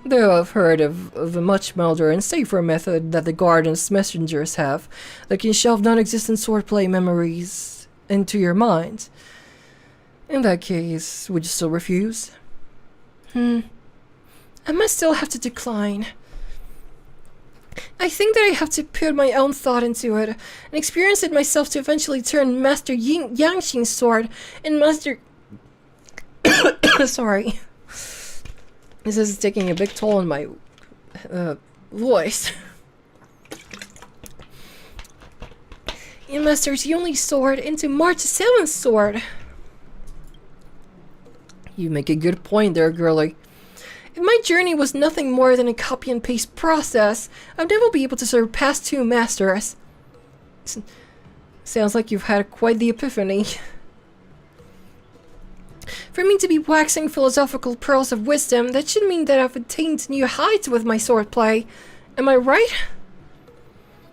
Though I've heard of a much milder and safer method that the Garden's messengers have that can shove non-existent swordplay memories into your mind. In that case, would you still refuse? I might still have to decline. I think that I have to put my own thought into it and experience it myself to eventually turn Master Yangxing's sword and Master... Sorry. This is taking a big toll on my voice. And Master Yunli's sword into March 7th's sword. You make a good point there, girlie. If my journey was nothing more than a copy and paste process, I'd never be able to surpass two masters. Sounds like you've had quite the epiphany. For me to be waxing philosophical pearls of wisdom, that should mean that I've attained new heights with my swordplay. Am I right?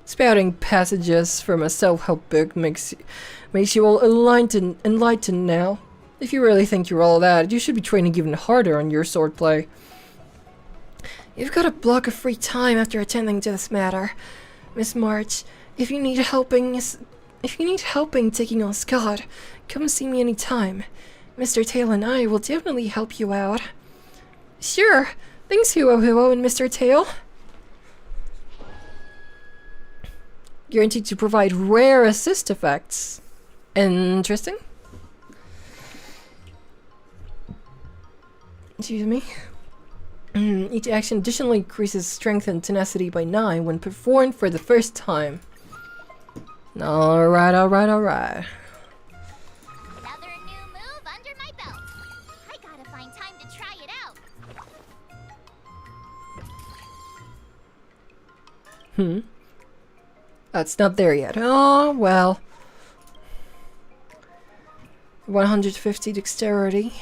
Spouting passages from a self-help book makes you all enlightened now. If you really think you're all that, you should be training even harder on your swordplay. You've got a block of free time after attending to this matter, Miss March. If you need helping taking on Scott, come and see me anytime. Mr. Tail and I will definitely help you out. Sure. Thanks, Huo and Mr. Tail. Guaranteed to provide rare assist effects. Interesting. Excuse me. Each action additionally increases strength and tenacity by 9 when performed for the first time. Alright. Another new move under my belt. I gotta find time to try it out. That's not there yet. Oh, well. 150 dexterity.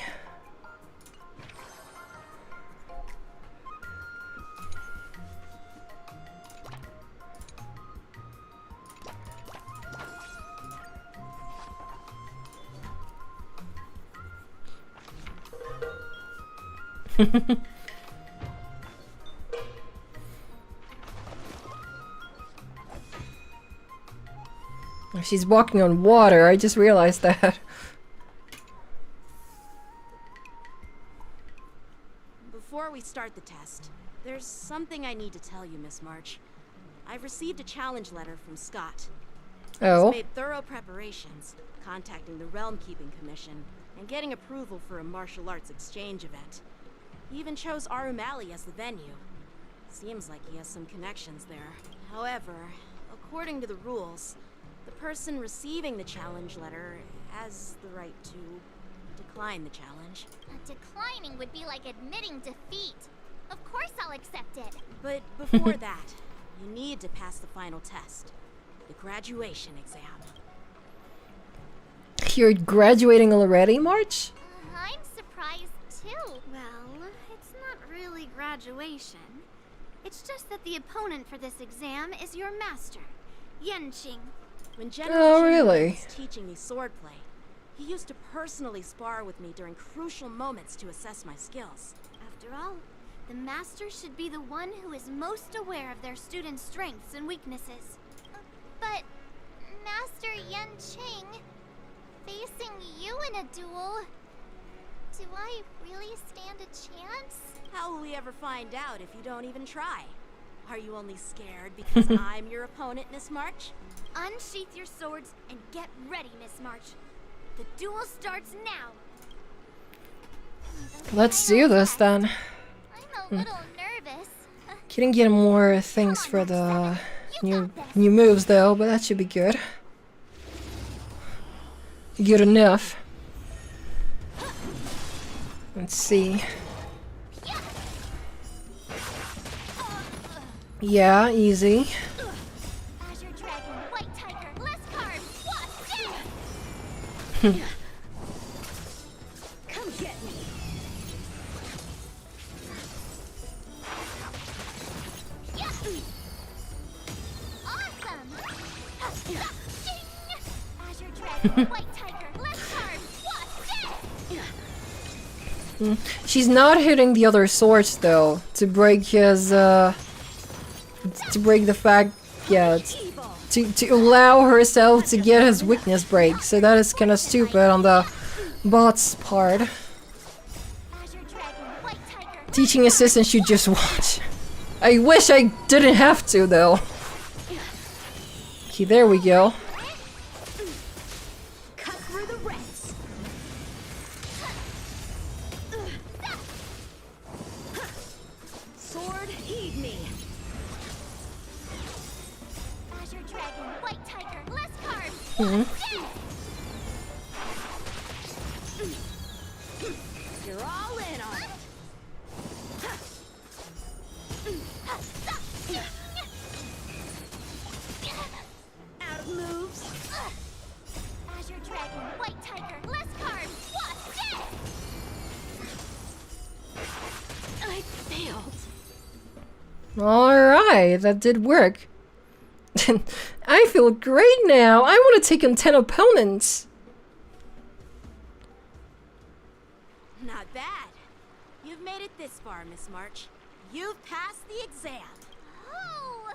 She's walking on water, I just realized that. Before we start the test, there's something I need to tell you, Miss March. I've received a challenge letter from Scott. Oh. He's made thorough preparations, contacting the Realm Keeping Commission, and getting approval for a martial arts exchange event. He even chose Arumali as the venue. Seems like he has some connections there. However, according to the rules, the person receiving the challenge letter has the right to decline the challenge. Declining would be like admitting defeat. Of course I'll accept it. But before that, you need to pass the final test. The graduation exam. You're graduating already, March? I'm surprised too. Well, it's not really graduation. It's just that the opponent for this exam is your master, Yanqing. When General really? was teaching me swordplay, he used to personally spar with me during crucial moments to assess my skills. After all, the master should be the one who is most aware of their students' strengths and weaknesses. But, Master Yanqing, facing you in a duel, do I really stand a chance? How will we ever find out if you don't even try? Are you only scared because I'm your opponent, Miss March? Unsheath your swords and get ready, Miss March. The duel starts now. Let's do this then. I'm a little nervous. Couldn't get more things for the new moves though, but that should be good. Good enough. Let's see. Yeah, easy. Azure Dragon, White Tiger, less cards, Come get me. Awesome! Azure Dragon, White Tiger, less cards, She's not hitting the other swords though, to break his to break the fact, yeah, to allow herself to get his weakness break. So that is kind of stupid on the bot's part. Teaching assistant should just watch. I wish I didn't have to though. Okay, there we go. Cut through the rents. Sword, heed me. Azure Dragon, White Tiger, less cards, You're all in on it. Out of moves. Azure Dragon, White Tiger, less cards, I failed. Alright, that did work. I feel great now. I want to take on 10 opponents. Not bad. You've made it this far, Miss March. You've passed the exam. Oh!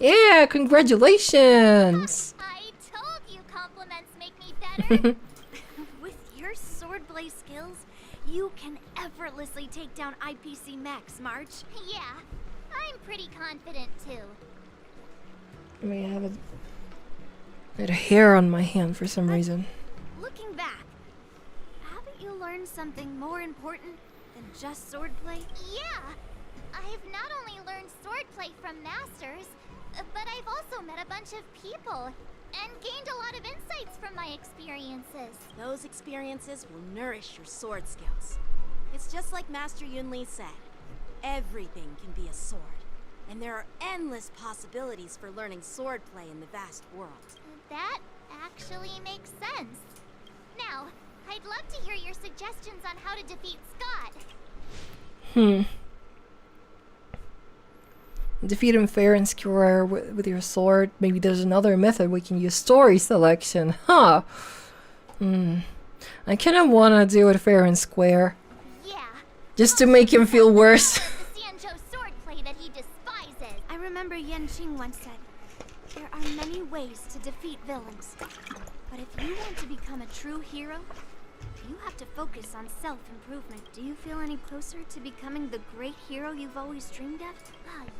Yeah, congratulations. I told you compliments make me better. With your swordblade skills, you can effortlessly take down IPC Max, March. Yeah, I'm pretty confident too. I mean, I have a hair on my hand for some reason. Looking back, haven't you learned something more important than just swordplay? Yeah, I've not only learned swordplay from masters, but I've also met a bunch of people and gained a lot of insights from my experiences. Those experiences will nourish your sword skills. It's just like Master Yunli said. Everything can be a sword. And there are endless possibilities for learning swordplay in the vast world. That actually makes sense. Now, I'd love to hear your suggestions on how to defeat Scott. Defeat him fair and square with your sword. Maybe there's another method we can use. Story selection. Huh. I kind of want to do it fair and square. Yeah. Just to make him feel worse. Swordplay that he despises. I remember Yen Qing once said, there are many ways to defeat villains. But if you want to become a true hero, you have to focus on self-improvement. Do you feel any closer to becoming the great hero you've always dreamed of?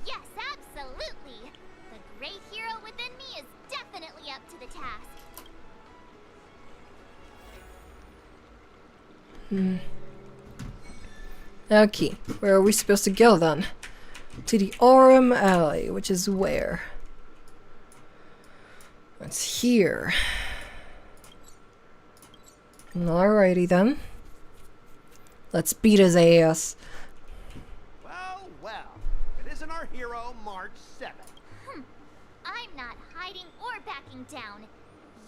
Yes, absolutely. The great hero within me is definitely up to the task. Okay, where are we supposed to go then? To the Aurum Alley, which is where? It's here. Alrighty then. Let's beat his ass. Well, well. It isn't our hero, March 7th. I'm not hiding or backing down.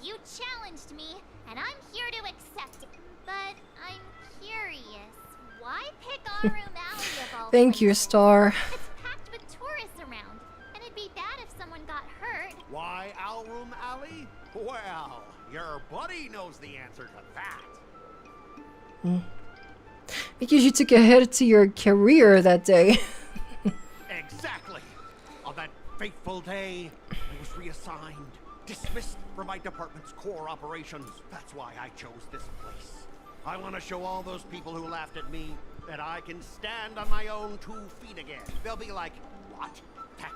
You challenged me, and I'm here to accept it. But I'm curious. Why pick Aurum Alley of all Thank you, places? Star. It's packed with tourists around, and it'd be bad if someone got hurt. Why Alrum Alley? Well, your buddy knows the answer to that. Because you took a hit to your career that day. Exactly. On that fateful day, I was reassigned, dismissed from my department's core operations. That's why I chose this place. I want to show all those people who laughed at me that I can stand on my own 2 feet again. They'll be like, what? That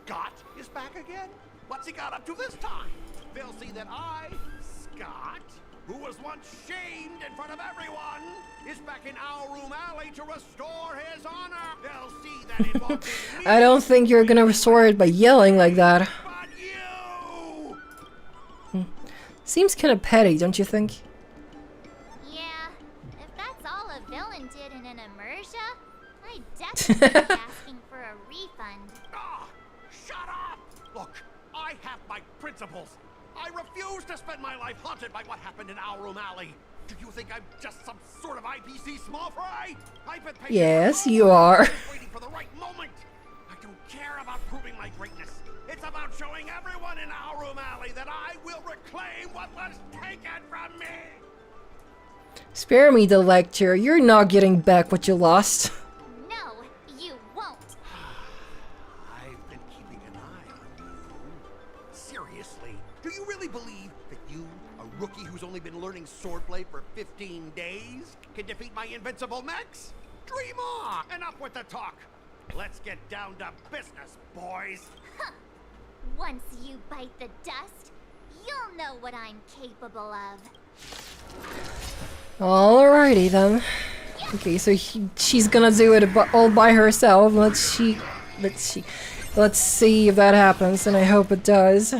Scott is back again? What's he got up to this time? They'll see that I, Scott, who was once shamed in front of everyone, is back in our room alley to restore his honor. They'll see that it won't be me. I don't think you're gonna restore it by yelling like that. But you! Seems kind of petty, don't you think? Yeah, if that's all a villain did in an immersia, I'd definitely be asking for a refund. Ah, shut up! Look, I have my principles. I refuse to spend my life haunted by what happened in our room alley. Do you think I'm just some sort of IPC small fry? I've been patient Yes, for you are. waiting for the right moment. I don't care about proving my greatness. It's about showing everyone in our room alley that I will reclaim what was taken from me. Spare me the lecture. You're not getting back what you lost. No, you won't. I've been keeping an eye on you. Seriously, do you really believe that you, a rookie who's only been learning swordplay for 15 days, can defeat my invincible mechs? Dream on! Enough with the talk. Let's get down to business, boys. Huh. Once you bite the dust, you'll know what I'm capable of. Alrighty then. Okay, so she's gonna do it all by herself. Let's see if that happens, and I hope it does.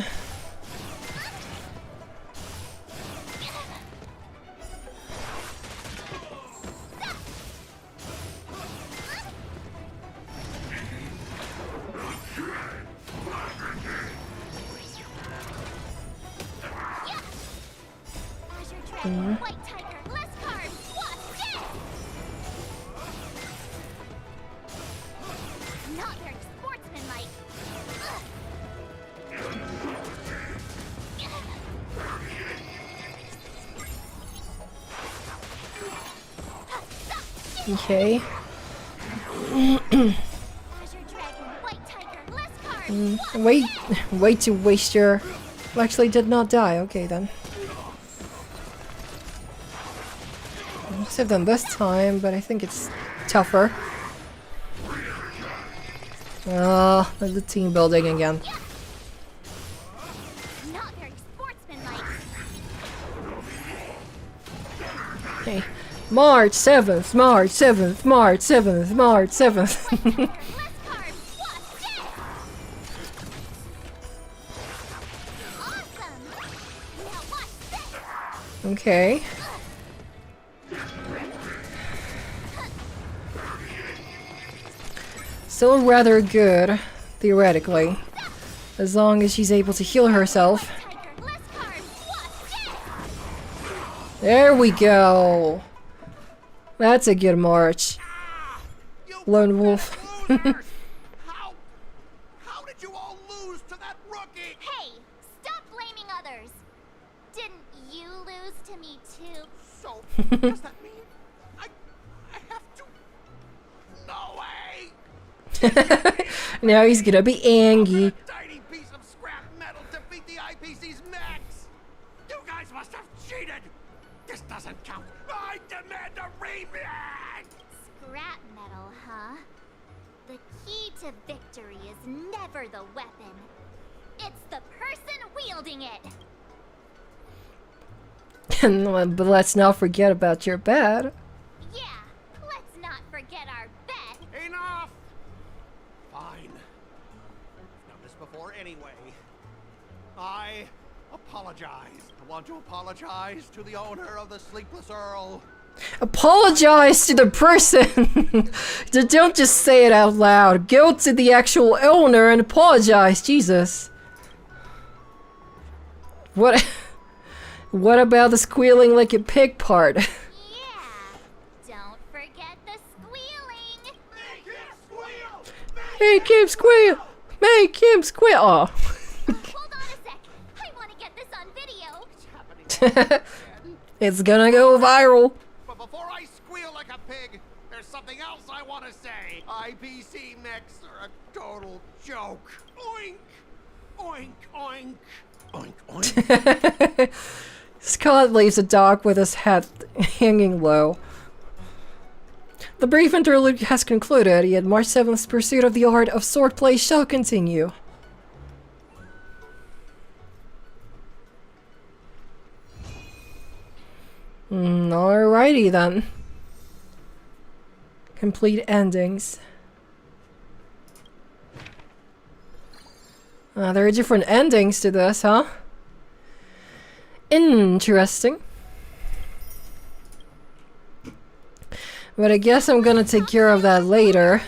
White tiger, less carbs, what's this? Not very sportsmanlike. Okay. Wait to waste your... Well, actually did not die. Okay then. Save them this time, but I think it's tougher. Ah, there's the team building again. Not very sportsmanlike. Okay. March 7th, March 7th, March 7th, March 7th. Okay. Still rather good, theoretically. As long as she's able to heal herself. There we go! That's a good march. Lone wolf. How did you all lose to that rookie? Hey, stop blaming others. Didn't you lose to me too? So, does that mean I have to? No way! Now he's gonna be angry. Tiny piece of scrap metal defeat the IPC's mechs. You guys must have cheated. This doesn't count. I demand a rematch. Scrap metal, huh? The key to victory is never the weapon. It's the person wielding it. But let's not forget about your bed. Yeah, let's not forget our bet. Enough! Fine. I've done this before anyway. I apologize. I want to apologize to the owner of the Sleepless Earl. Apologize to the person! Don't just say it out loud. Go to the actual owner and apologize, Jesus. What about the squealing like a pig part? Yeah, don't forget the squealing. Make him squeal! Make him squeal! Make him squeal! Aw. Hold on a sec. I want to get this on video. It's gonna go viral. But before I squeal like a pig, there's something else I want to say. IPC mechs are a total joke. Oink! Oink, oink. Oink, oink. Scott leaves the dock with his head hanging low. The brief interlude has concluded, yet March 7th's pursuit of the art of swordplay shall continue. Alrighty then. Complete endings. There are different endings to this, huh? Interesting. But I guess I'm gonna take care of that later.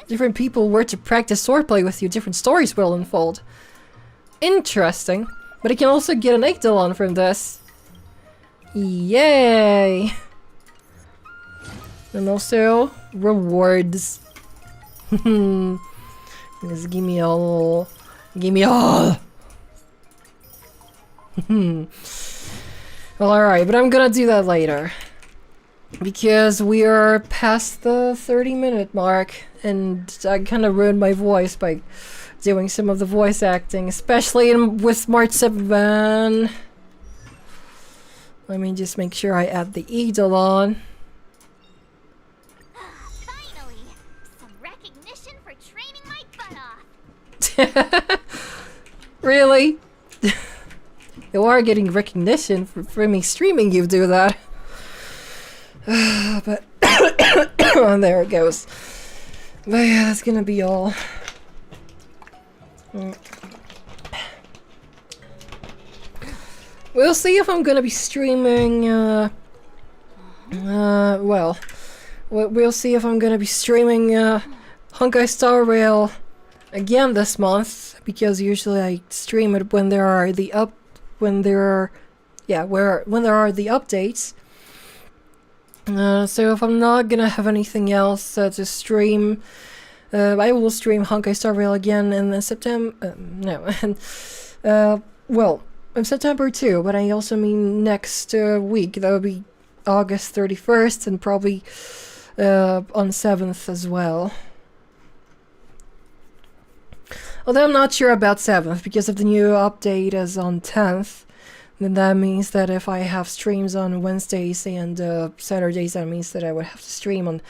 Different people were to practice swordplay with you, different stories will unfold. Interesting. But I can also get an Eidolon from this. Yay! And also, rewards. Just give me all. Give me all! Well, alright, but I'm gonna do that later. Because we are past the 30-minute mark, and I kind of ruined my voice by doing some of the voice acting, especially with March 7. Let me just make sure I add the Eidolon. Finally, some recognition for training my butt off. Really? You are getting recognition for me streaming you do that. But there it goes. But yeah, that's gonna be all. We'll see if I'm gonna be streaming, well, we'll see if I'm gonna be streaming, Honkai Star Rail again this month, because usually I stream it when there are the updates. So if I'm not gonna have anything else to stream, I will stream Honkai Star Rail again in September. Well, in September too, but I also mean next week. That would be August 31st, and probably on 7th as well. Although I'm not sure about 7th, because if the new update is on 10th, then that means that if I have streams on Wednesdays and Saturdays, that means that I would have to stream on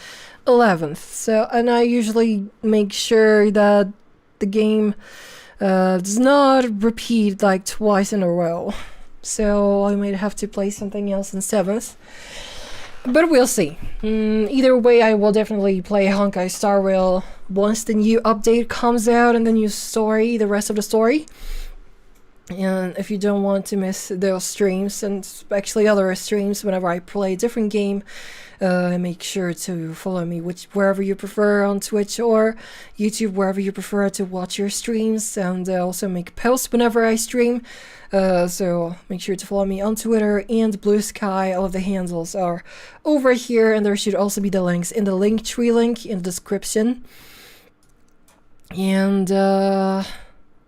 11th. So, and I usually make sure that the game does not repeat like twice in a row. So I might have to play something else on 7th. But we'll see. Either way, I will definitely play Honkai Star Rail once the new update comes out and the new story, the rest of the story. And if you don't want to miss those streams, and actually other streams whenever I play a different game, make sure to follow me wherever you prefer on Twitch or YouTube, wherever you prefer to watch your streams, and also make posts whenever I stream. So make sure to follow me on Twitter and Blue Sky. All of the handles are over here, and there should also be the links in the Linktree link in the description. And let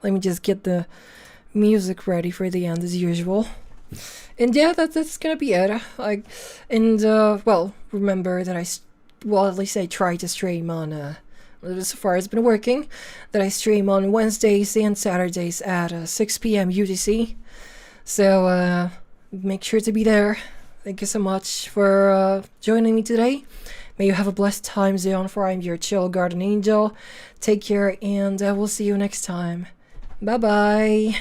me just get the music ready for the end as usual. And yeah, that's gonna be it. Well, remember that at least I try to stream on, so far it's been working, that I stream on Wednesdays and Saturdays at 6 p.m. UTC. So make sure to be there. Thank you so much for joining me today. May you have a blessed time zone, for I'm your chill guardian angel. Take care, and we'll see you next time. Bye bye.